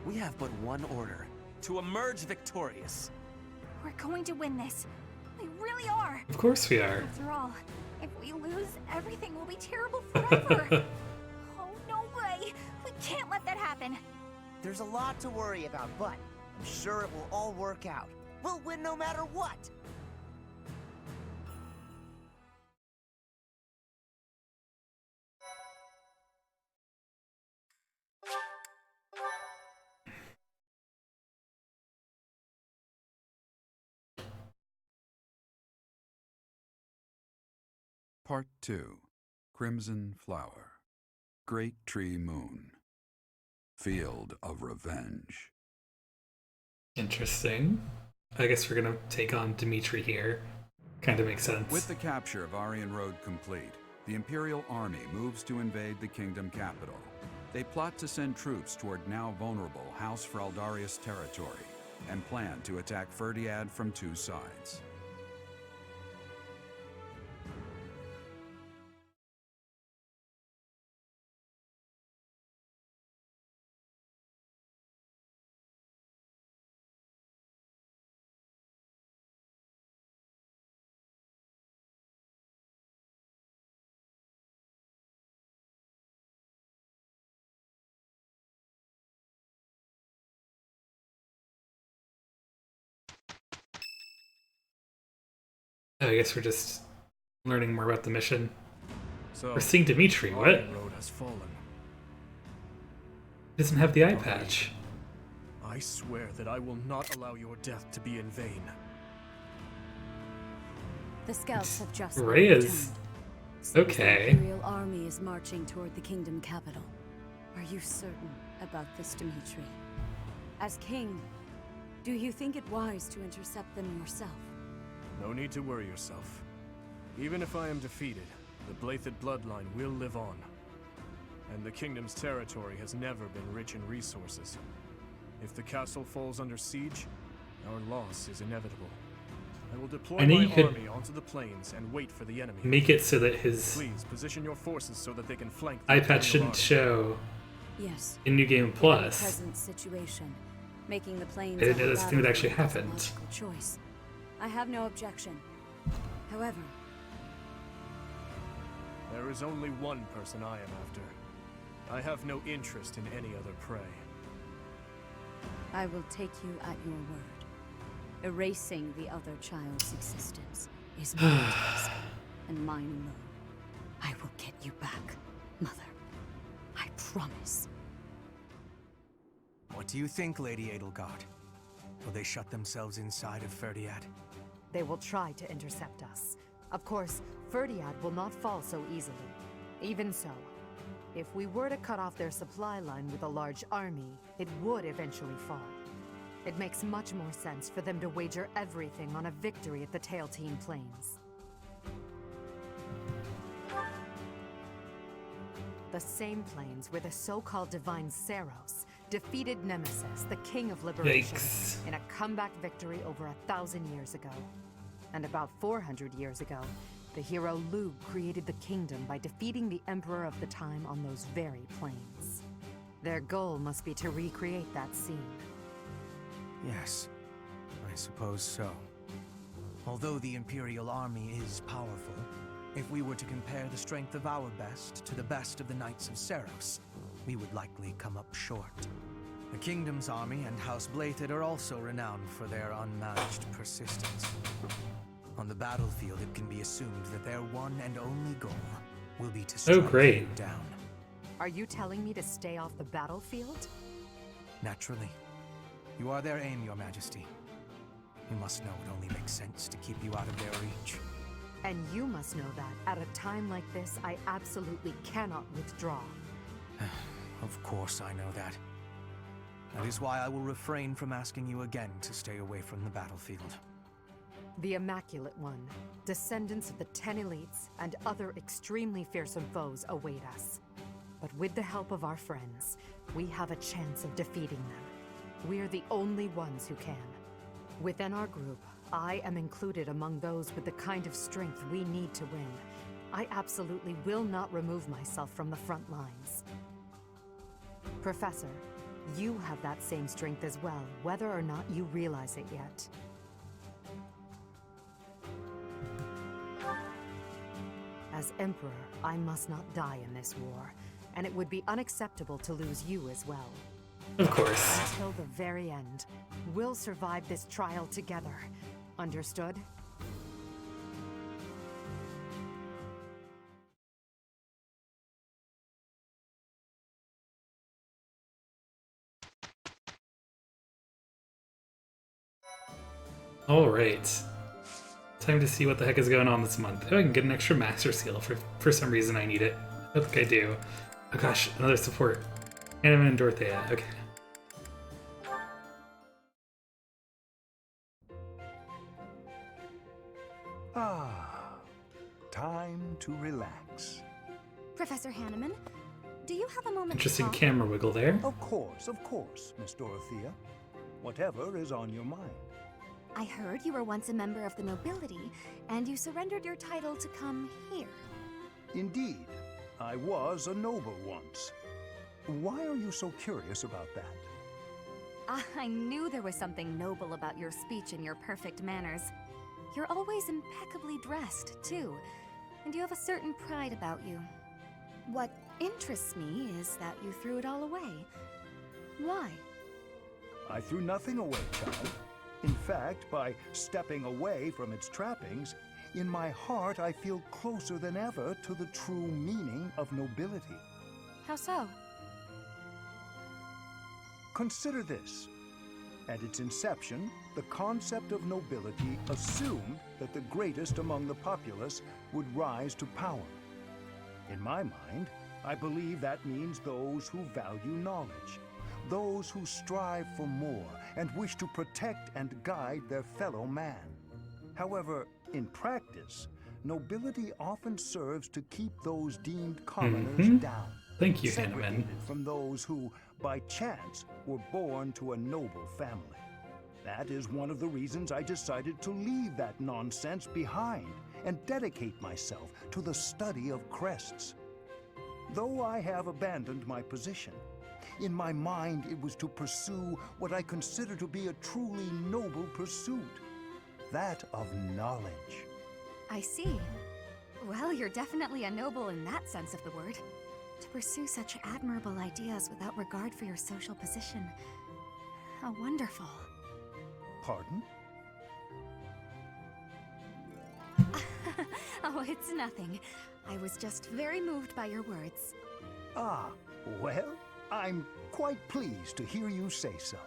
We have but one order: to emerge victorious. We're going to win this. We really are. Of course we are. After all, if we lose, everything will be terrible forever. Oh, no way. We can't let that happen. There's a lot to worry about, but I'm sure it will all work out. We'll win no matter what. Part 2. Crimson Flower. Great Tree Moon. Field of Revenge. Interesting. I guess we're gonna take on Dimitri here. Kind of makes sense. With the capture of Aryan Road complete, the Imperial Army moves to invade the kingdom capital. They plot to send troops toward now vulnerable House Fraldarius territory and plan to attack Ferdiad from two sides. I guess we're just learning more about the mission. So, we're seeing Dimitri. What? Aryan Road has fallen. He doesn't have the eye patch. I swear that I will not allow your death to be in vain. The scouts have just Reyes. returned. Okay. The Imperial Army is marching toward the kingdom capital. Are you certain about this, Dimitri? As king, do you think it wise to intercept them yourself? No need to worry yourself. Even if I am defeated, the Blathed bloodline will live on. And the kingdom's territory has never been rich in resources. If the castle falls under siege, our loss is inevitable. I will deploy my army onto the plains and wait for the enemy. Make it so that his Please position your forces so that they can flank the eye patch Imperial shouldn't army. show Yes. in New Game In the Plus. present situation, making the plains I didn't know this our thing that actually battlefield happened. is a logical choice. I have no objection. However, there is only one person I am after. I have no interest in any other prey. I will take you at your word. Erasing the other child's existence is my task, and mine alone. I will get you back, Mother. I promise. What do you think, Lady Edelgard? Will they shut themselves inside of Ferdiad? They will try to intercept us. Of course, Ferdiad will not fall so easily. Even so, if we were to cut off their supply line with a large army, it would eventually fall. It makes much more sense for them to wager everything on a victory at the Tailtean Plains. The same plains where the so-called divine Saros defeated Nemesis, the King of Liberation, in a comeback victory over 1,000 years ago. And about 400 years ago, the hero Lugh created the kingdom by defeating the Emperor of the time on those very plains. Their goal must be to recreate that scene. Yes, I suppose so. Although the Imperial army is powerful, if we were to compare the strength of our best to the best of the Knights of Saros, we would likely come up short. The Kingdom's army and House Blaethid are also renowned for their unmatched persistence. On the battlefield, it can be assumed that their one and only goal will be to strike you down. Are you telling me to stay off the battlefield? Naturally. You are their aim, Your Majesty. You must know it only makes sense to keep you out of their reach. And you must know that, at a time like this, I absolutely cannot withdraw. Of course I know that. That is why I will refrain from asking you again to stay away from the battlefield. The Immaculate One, descendants of the 10 elites, and other extremely fearsome foes await us. But with the help of our friends, we have a chance of defeating them. We're the only ones who can. Within our group, I am included among those with the kind of strength we need to win. I absolutely will not remove myself from the front lines. Professor, you have that same strength as well, whether or not you realize it yet. As Emperor, I must not die in this war, and it would be unacceptable to lose you as well. Of course. Until the very end, we'll survive this trial together. Understood? Alright. Time to see what the heck is going on this month. Oh, I can get an extra Master Seal for some reason I need it. I don't think I do. Oh gosh, another support. Anna and Dorothea. Okay. Ah, time to relax. Professor Hanneman, do you have a moment Interesting to talk? camera wiggle there. Of course, Miss Dorothea. Whatever is on your mind. I heard you were once a member of the nobility, and you surrendered your title to come here. Indeed, I was a noble once. Why are you so curious about that? I knew there was something noble about your speech and your perfect manners. You're always impeccably dressed, too, and you have a certain pride about you. What interests me is that you threw it all away. Why? I threw nothing away, child. In fact, by stepping away from its trappings, in my heart I feel closer than ever to the true meaning of nobility. How so? Consider this. At its inception, the concept of nobility assumed that the greatest among the populace would rise to power. In my mind, I believe that means those who value knowledge, those who strive for more and wish to protect and guide their fellow man. However, in practice, nobility often serves to keep those deemed commoners down. Thank you, segregated Hanneman. from those who, by chance, were born to a noble family. That is one of the reasons I decided to leave that nonsense behind and dedicate myself to the study of crests. Though I have abandoned my position, in my mind it was to pursue what I consider to be a truly noble pursuit, that of knowledge. I see. Well, you're definitely a noble in that sense of the word. To pursue such admirable ideas without regard for your social position. How wonderful. Pardon? Oh, it's nothing. I was just very moved by your words. Ah, well, I'm quite pleased to hear you say so.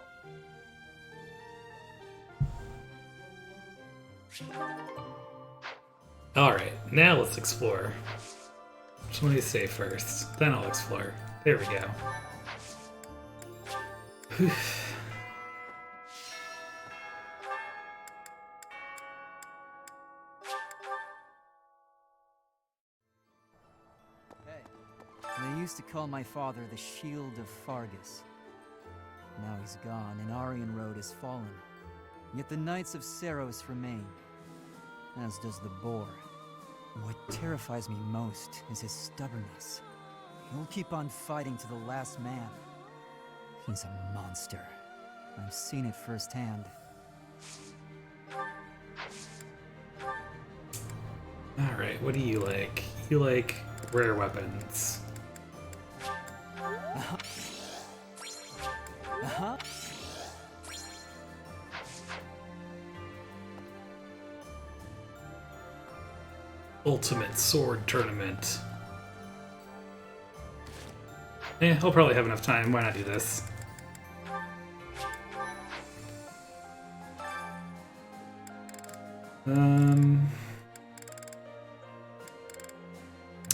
Alright, now let's explore. Which one do you say first? Then I'll explore. There we go. Whew. They used to call my father the Shield of Fargus. Now he's gone, and Aryan Road has fallen. Yet the Knights of Seros remain, as does the Boar. What terrifies me most is his stubbornness. He'll keep on fighting to the last man. He's a monster. I've seen it firsthand. Alright, what do you like? You like rare weapons. Uh-huh. Ultimate Sword Tournament. I'll probably have enough time. Why not do this?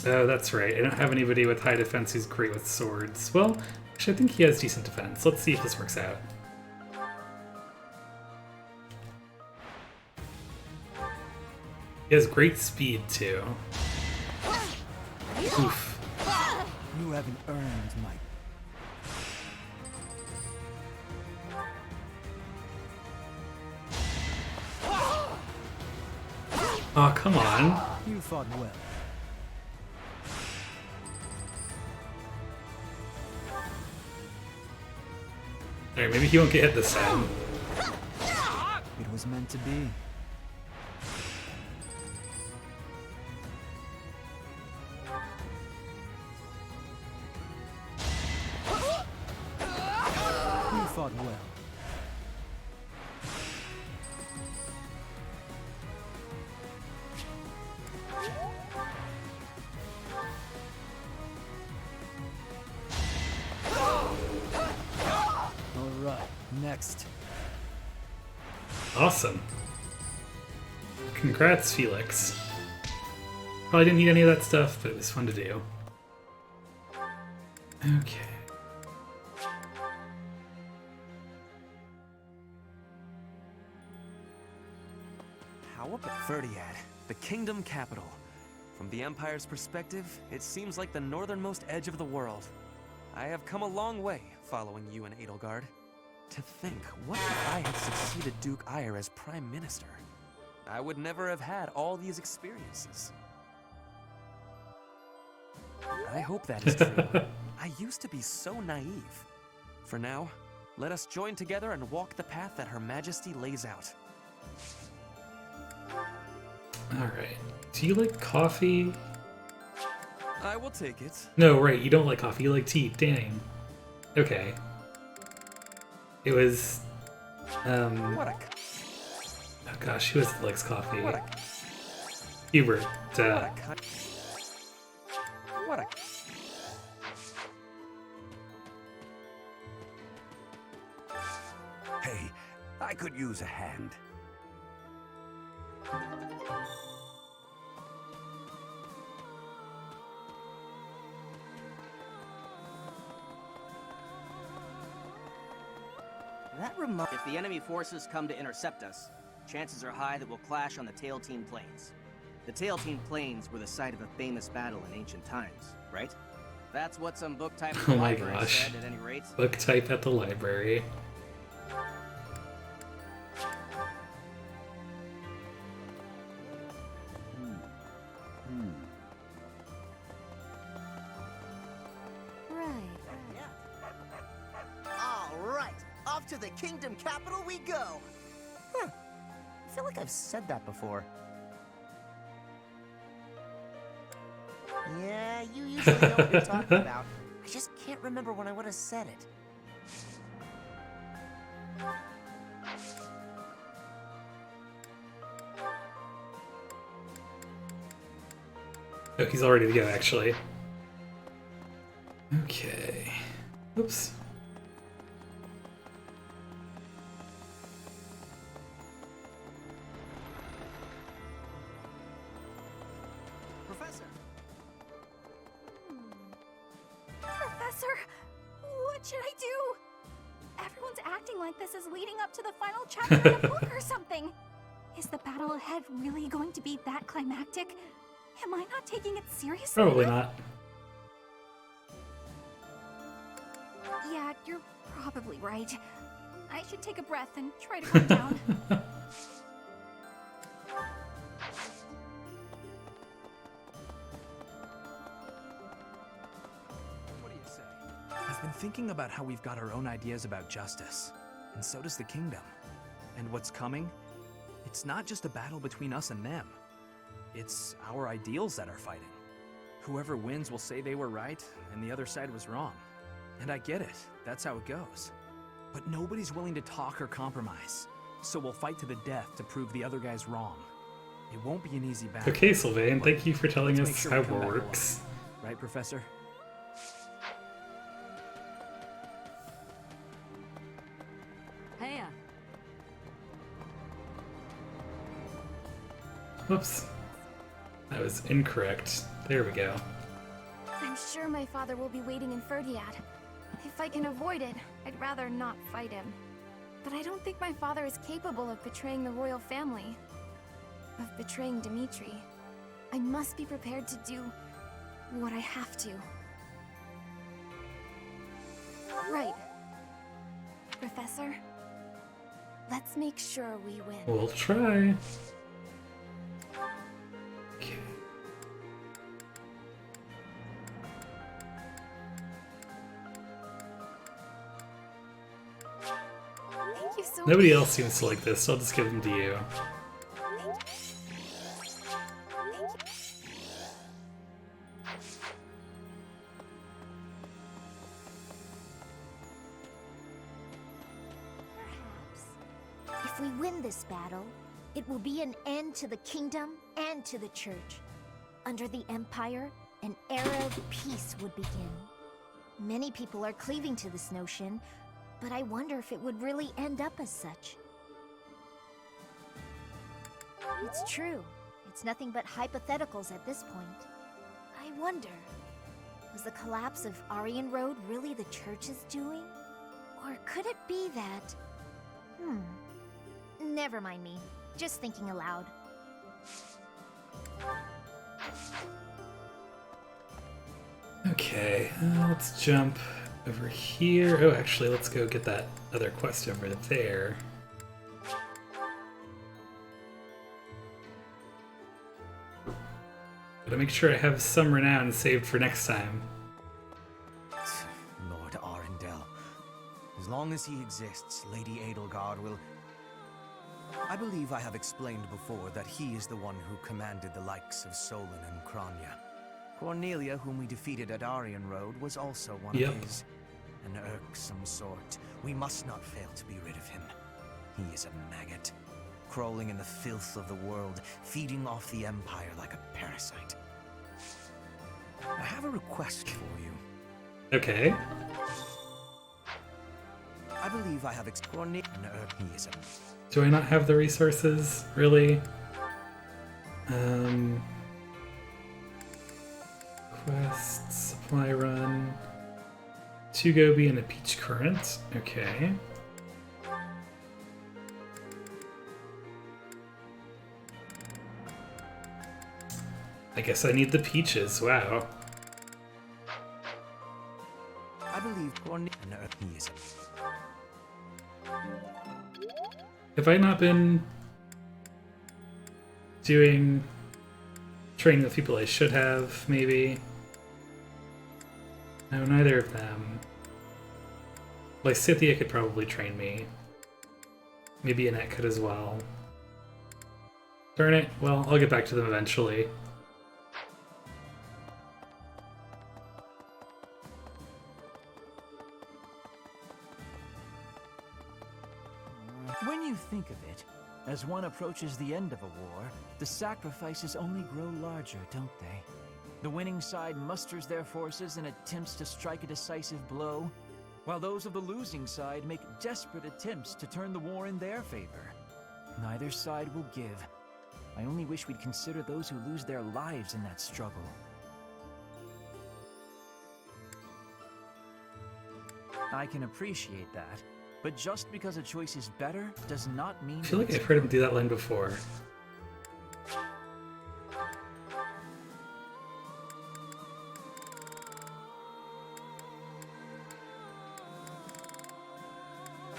Oh, that's right. I don't have anybody with high defense who's great with swords. Well, actually, I think he has decent defense. Let's see if this works out. He has great speed, too. Oof. You haven't earned my... Oh, come on. You fought well. Alright, maybe he won't get hit this time. It was meant to be. You fought well. Alright, next. Awesome. Congrats, Felix. Probably didn't need any of that stuff, but it was fun to do. Okay. How about Ferdiad, the kingdom capital? From the Empire's perspective, it seems like the northernmost edge of the world. I have come a long way following you in Edelgard. To think, what if I had succeeded Duke Ire as Prime Minister? I would never have had all these experiences. I hope that is true. I used to be so naive. For now, let us join together and walk the path that Her Majesty lays out. Alright. Do you like coffee? I will take it. No, right, you don't like coffee, you like tea. Dang. Okay. It was... What a... Oh gosh, who else likes coffee? What a... Hubert. What a... What a... Hey, I could use a hand. That reminds... If the enemy forces come to intercept us, chances are high that we'll clash on the Tailtean Plains. The Tailtean Plains were the site of a famous battle in ancient times, right? That's what some book type at the Oh my library gosh. said, at any rate. Book type at the library. All right, off to the kingdom capital we go. Huh. I feel like I've said that before. Yeah, you usually know what you're talking about. I just can't remember when I would have said it. Oh, he's all ready to go, actually. Okay. Oops. Professor! Professor, what should I do? Everyone's acting like this is leading up to the final chapter of the book or something. Is the battle ahead really going to be that climactic? Am I not taking it seriously? Probably not. Yeah, you're probably right. I should take a breath and try to calm down. What do you say? I've been thinking about how we've got our own ideas about justice, and so does the kingdom. And what's coming? It's not just a battle between us and them. It's our ideals that are fighting. Whoever wins will say they were right, and the other side was wrong. And I get it, that's how it goes. But nobody's willing to talk or compromise. So we'll fight to the death to prove the other guy's wrong. It won't be an easy battle. Okay, Sylvain, thank you for telling Let's us make sure how we come war back works. alive. Right, Professor? Hey, Whoops. That was incorrect. There we go. I'm sure my father will be waiting in Ferdiad. If I can avoid it, I'd rather not fight him. But I don't think my father is capable of betraying the royal family. Of betraying Dimitri. I must be prepared to do what I have to. Right. Professor, let's make sure we win. We'll try. Okay. Thank you so Nobody much. else seems to like this, so I'll just give them to you. If we win this battle, it will be an end to the kingdom and to the church. Under the Empire, an era of peace would begin. Many people are cleaving to this notion, but I wonder if it would really end up as such. It's true. It's nothing but hypotheticals at this point. I wonder, was the collapse of Aryan Road really the church's doing? Or could it be that... Never mind me. Just thinking aloud. Okay, let's jump over here. Oh, actually, let's go get that other quest over there. Gotta make sure I have some renown saved for next time. Lord Arundel. As long as he exists, Lady Edelgard will... I believe I have explained before that he is the one who commanded the likes of Solon and Kranya. Cornelia, whom we defeated at Aryan Road, was also one Yep. of his. An irksome sort. We must not fail to be rid of him. He is a maggot, crawling in the filth of the world, feeding off the Empire like a parasite. I have a request for you. Okay. I believe I have Cornelia. He is a... Do I not have the resources, really? Quest, supply run, 2 goby and a peach currant. Okay. I guess I need the peaches, wow. I believe Cornelia. He is a... Have I not been doing training with people I should have, maybe? No, neither of them. Lysithea could probably train me. Maybe Annette could as well. Darn it. Well, I'll get back to them eventually. When you think of it, as one approaches the end of a war, the sacrifices only grow larger, don't they? The winning side musters their forces and attempts to strike a decisive blow, while those of the losing side make desperate attempts to turn the war in their favor. Neither side will give. I only wish we'd consider those who lose their lives in that struggle. I can appreciate that, but just because a choice is better does not mean I feel like I've heard him do that line before.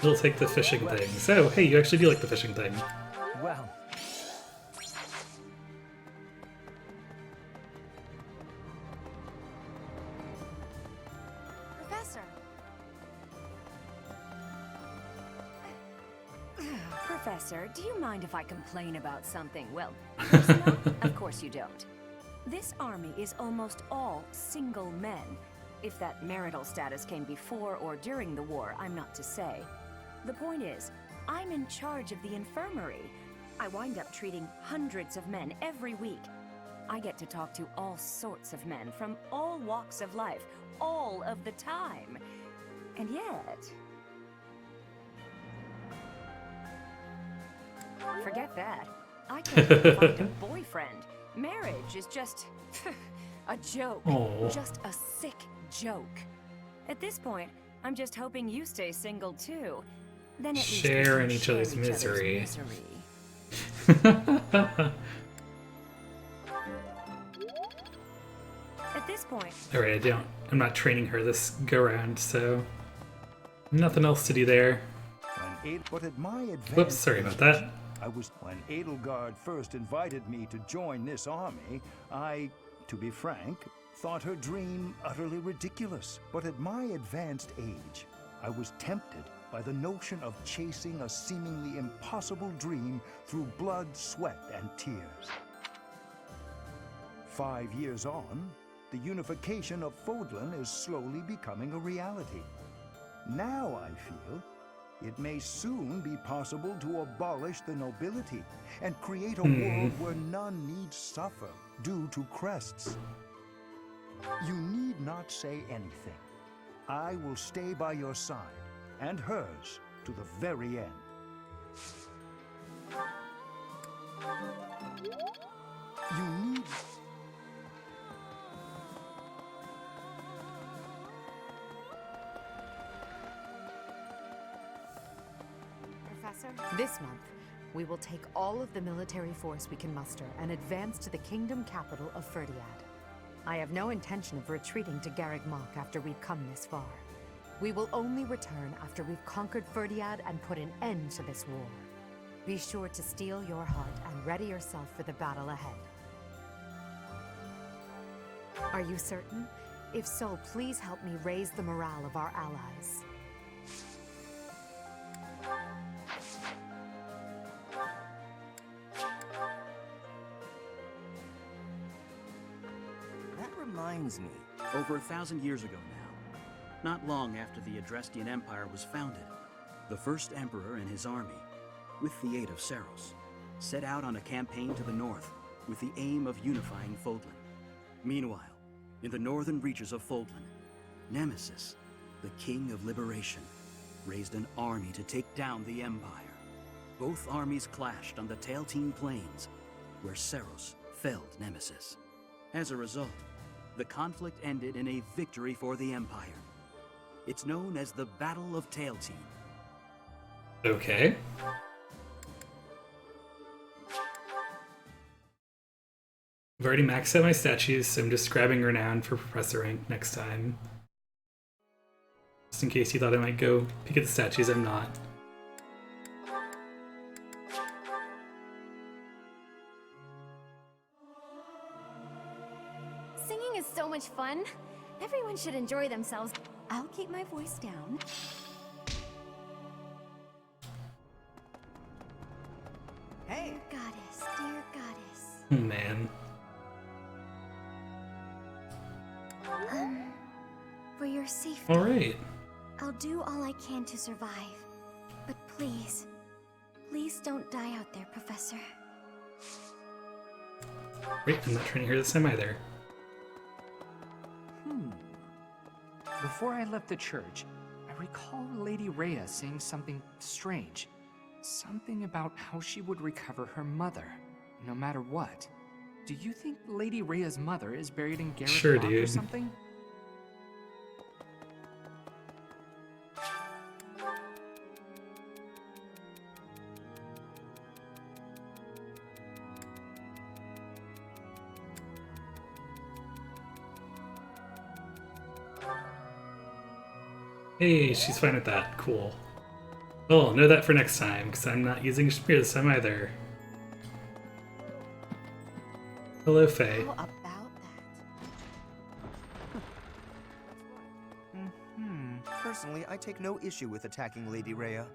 He'll take the fishing thing. So, hey, you actually do like the fishing thing. Well. Professor. Professor, do you mind if I complain about something? Well, personal? Of course you don't. This army is almost all single men. If that marital status came before or during the war, I'm not to say. The point is, I'm in charge of the infirmary. I wind up treating hundreds of men every week. I get to talk to all sorts of men from all walks of life, all of the time. And yet... forget that. I can't even find a boyfriend. Marriage is just... a joke. Aww. Just a sick joke. At this point, I'm just hoping you stay single too. Then at least we Share can in each share other's misery. At this point. Alright, I'm not training her this go-round, so... nothing else to do there. But at my advantage, Whoops, sorry about that. When Edelgard first invited me to join this army, I, to be frank, thought her dream utterly ridiculous. But at my advanced age, I was tempted by the notion of chasing a seemingly impossible dream through blood, sweat, and tears. 5 years on, the unification of Fodlan is slowly becoming a reality. Now I feel it may soon be possible to abolish the nobility and create a world where none need suffer due to crests. You need not say anything. I will stay by your side, and hers, to the very end. You need... Professor, this month, we will take all of the military force we can muster and advance to the kingdom capital of Ferdiad. I have no intention of retreating to Garreg Mach after we've come this far. We will only return after we've conquered Ferdiad and put an end to this war. Be sure to steel your heart and ready yourself for the battle ahead. Are you certain? If so, please help me raise the morale of our allies. That reminds me. Over 1,000 years ago now, not long after the Adrestian Empire was founded, the first emperor and his army, with the aid of Saros, set out on a campaign to the north with the aim of unifying Fodlan. Meanwhile, in the northern reaches of Fodlan, Nemesis, the King of Liberation, raised an army to take down the Empire. Both armies clashed on the Tailtean Plains, where Saros felled Nemesis. As a result, the conflict ended in a victory for the Empire. It's known as the Battle of Tailtean. Okay. I've already maxed out my statues, so I'm just grabbing Renown for Professor rank next time. Just in case you thought I might go peek at the statues, I'm not. Singing is so much fun. Everyone should enjoy themselves. I'll keep my voice down. Hey! Dear goddess, dear goddess. Oh, man. For your safety. Alright. I'll do all I can to survive. But please, please don't die out there, Professor. Wait, I'm not training her this time either. Before I left the church, I recall Lady Rhea saying something strange. Something about how she would recover her mother, no matter what. Do you think Lady Rhea's mother is buried in Garrett Sure, Rock or dude. something? Hey, she's fine with that. Cool. Well, I'll know that for next time, because I'm not using spear this time either. Hello, Faye. How about Personally, I take no issue with attacking Lady Rhea.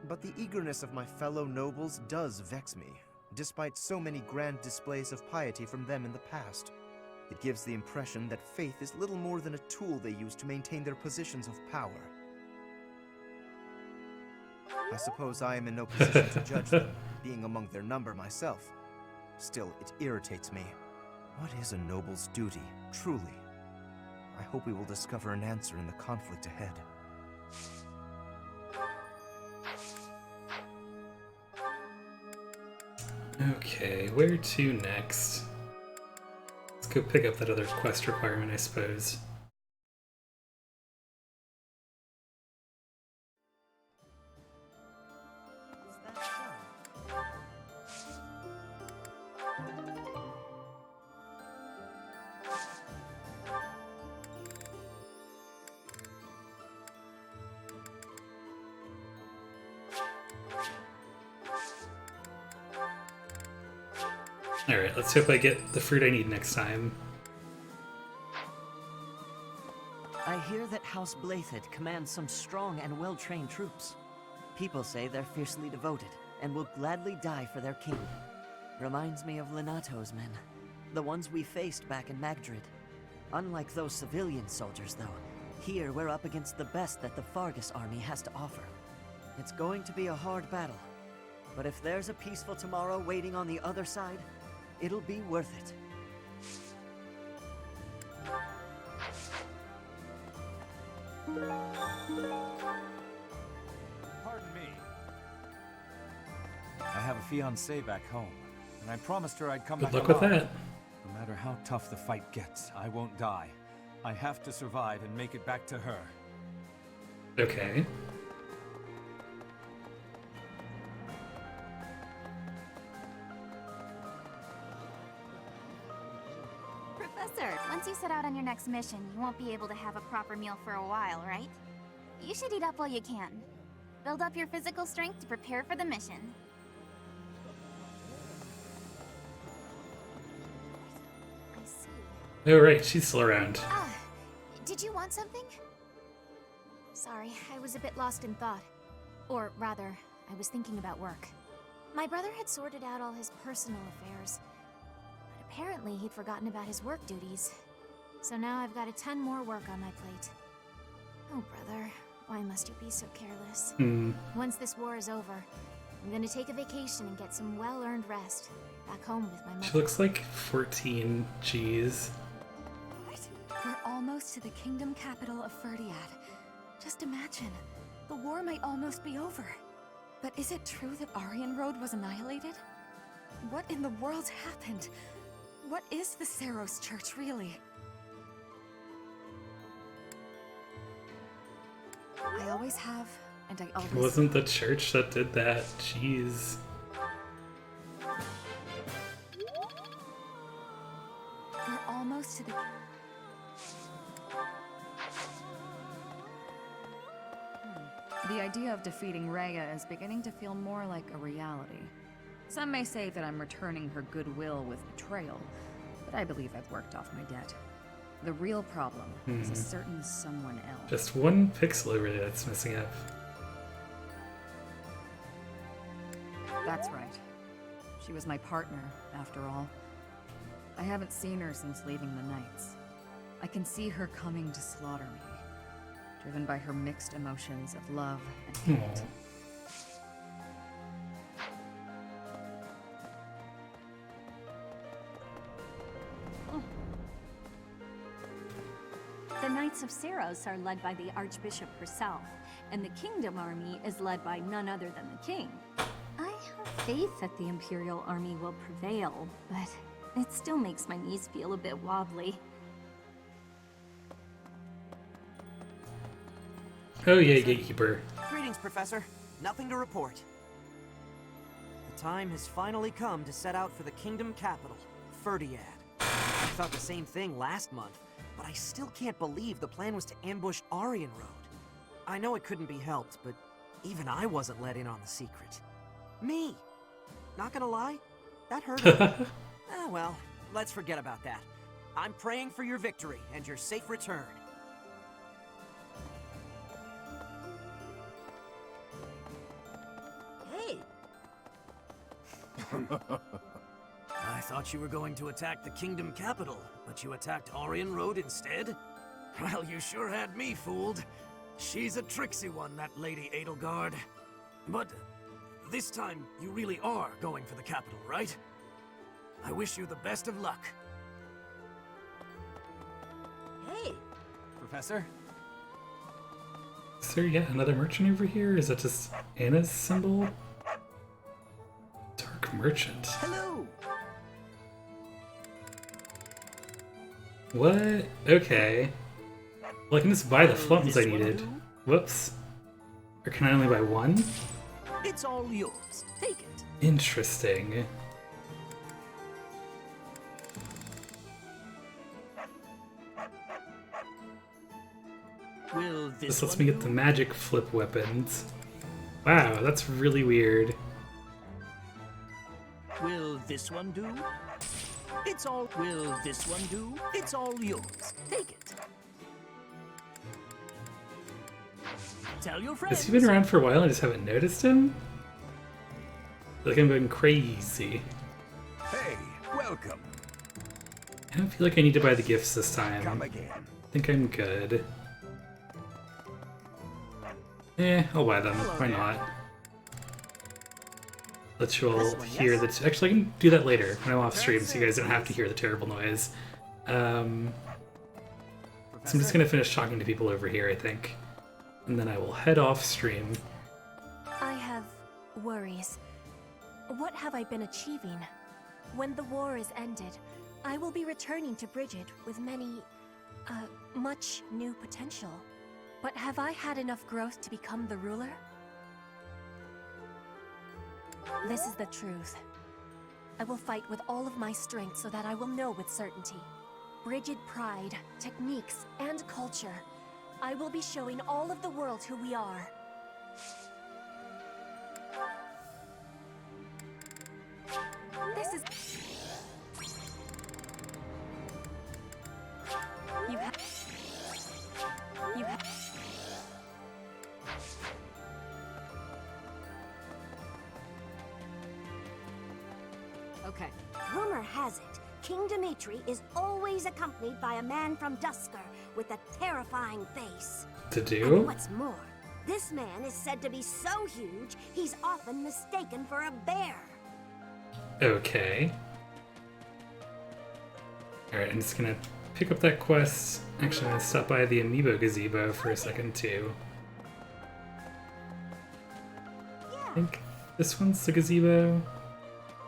But the eagerness of my fellow nobles does vex me, despite so many grand displays of piety from them in the past. It gives the impression that faith is little more than a tool they use to maintain their positions of power. I suppose I am in no position to judge them, being among their number myself. Still, it irritates me. What is a noble's duty, truly? I hope we will discover an answer in the conflict ahead. Okay, where to next? Let's go pick up that other quest requirement, I suppose. Alright, let's hope I get the fruit I need next time. I hear that House Blathed commands some strong and well-trained troops. People say they're fiercely devoted and will gladly die for their king. Reminds me of Lunato's men, the ones we faced back in Magdrid. Unlike those civilian soldiers, though, here we're up against the best that the Fargus army has to offer. It's going to be a hard battle, but if there's a peaceful tomorrow waiting on the other side, it'll be worth it. Pardon me. I have a fiancée back home, and I promised her I'd come Good back luck with alive. that. No matter how tough the fight gets, I won't die. I have to survive and make it back to her. Okay. Professor, once you set out on your next mission, you won't be able to have a proper meal for a while, right? You should eat up while you can. Build up your physical strength to prepare for the mission. I see. Oh, right, she's still around. Ah, did you want something? Sorry, I was a bit lost in thought. Or rather, I was thinking about work. My brother had sorted out all his personal affairs. But apparently he'd forgotten about his work duties. So now I've got a ton more work on my plate. Oh, brother, why must you be so careless? Once this war is over, I'm gonna take a vacation and get some well-earned rest. Back home with my mother. She looks like 14 G's. We're almost to the kingdom capital of Ferdiad. Just imagine, the war might almost be over. But is it true that Aryan Road was annihilated? What in the world happened? What is the Saros Church, really? I always have, and I always... It wasn't the church that did that. Jeez. We're almost to the... The idea of defeating Rhea is beginning to feel more like a reality. Some may say that I'm returning her goodwill with betrayal, but I believe I've worked off my debt. The real problem is a certain someone else. Just one pixel over there that's messing up. That's right. She was my partner, after all. I haven't seen her since leaving the Knights. I can see her coming to slaughter me, driven by her mixed emotions of love and hate. Knights of Saros are led by the Archbishop herself, and the Kingdom Army is led by none other than the King. I have faith that the Imperial Army will prevail, but it still makes my knees feel a bit wobbly. Oh yeah, Gatekeeper. Greetings, Professor. Nothing to report. The time has finally come to set out for the Kingdom capital, Ferdiad. I thought the same thing last month, but I still can't believe the plan was to ambush Aryan Road. I know it couldn't be helped, but even I wasn't let in on the secret. Me! Not gonna lie, that hurt. Well, let's forget about that. I'm praying for your victory and your safe return. Hey! I thought you were going to attack the Kingdom capital, but you attacked Aryan Road instead? Well, you sure had me fooled. She's a tricksy one, that Lady Edelgard. But this time, you really are going for the capital, right? I wish you the best of luck. Hey! Professor? Is there yet another merchant over here? Is that just Anna's symbol? Dark Merchant. Hello! What? Okay. Well, I can just buy the flums I needed. Whoops. Or can I only buy one? It's all yours. Take it. Interesting. Will This lets me get the magic flip weapons. Wow, that's really weird. Will this one do? It's all. Will this one do? It's all yours. Take it. Tell your friends. Has he been around for a while and I just haven't noticed him? I feel like I'm going crazy. Hey, welcome. I don't feel like I need to buy the gifts this time. Come again. I think I'm good. I'll buy them. Why not? Let you all hear the... Actually, I can do that later when I'm off stream so you guys don't have to hear the terrible noise. So I'm just going to finish talking to people over here, I think. And then I will head off stream. I have worries. What have I been achieving? When the war is ended, I will be returning to Bridget with much new potential. But have I had enough growth to become the ruler? This is the truth. I will fight with all of my strength so that I will know with certainty. Bridget pride, techniques, and culture. I will be showing all of the world who we are. This is... You have... Okay. Rumor has it, King Dimitri is always accompanied by a man from Dusker with a terrifying face. To do? And what's more, this man is said to be so huge, he's often mistaken for a bear. Okay. Alright, I'm just gonna pick up that quest. Actually, I'm gonna stop by the Amiibo Gazebo for a second, too. I think this one's the gazebo.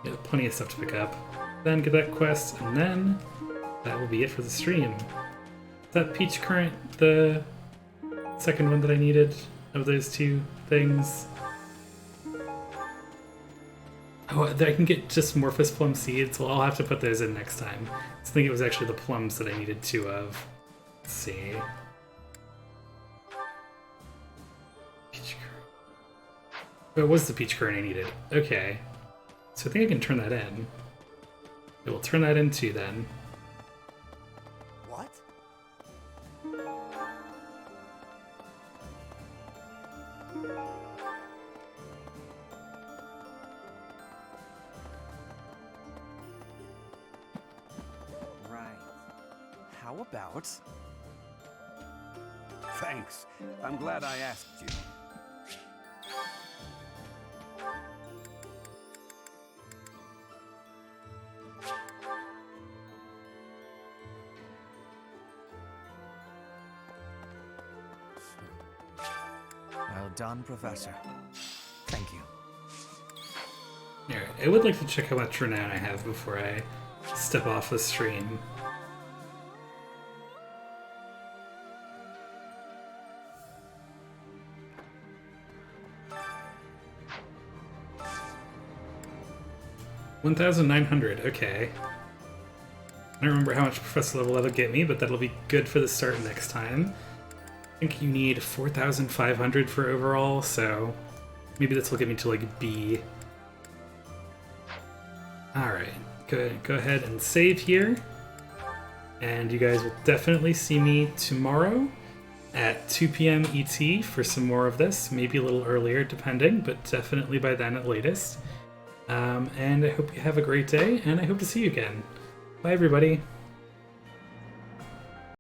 Yeah, plenty of stuff to pick up. Then get that quest, and then that will be it for the stream. Is that Peach Current the second one that I needed of those two things? Oh, I can get just Morphous Plum Seeds. Well, I'll have to put those in next time. I think it was actually the plums that I needed two of. Let's see. Peach Current. Oh, it was the Peach Current I needed. Okay. So I think I can turn that in. I will turn that in too then. What? Right. How about... Thanks. I'm glad I asked you. Well done, Professor. Thank you. Alright, I would like to check how much renown I have before I step off the stream. $1,900, okay. I don't remember how much Professor level that'll get me, but that'll be good for the start next time. I think you need 4,500 for overall, so maybe this will get me to like B. Alright, go ahead and save here. And you guys will definitely see me tomorrow at 2 p.m. ET for some more of this. Maybe a little earlier, depending, but definitely by then at latest. And I hope you have a great day, and I hope to see you again. Bye, everybody.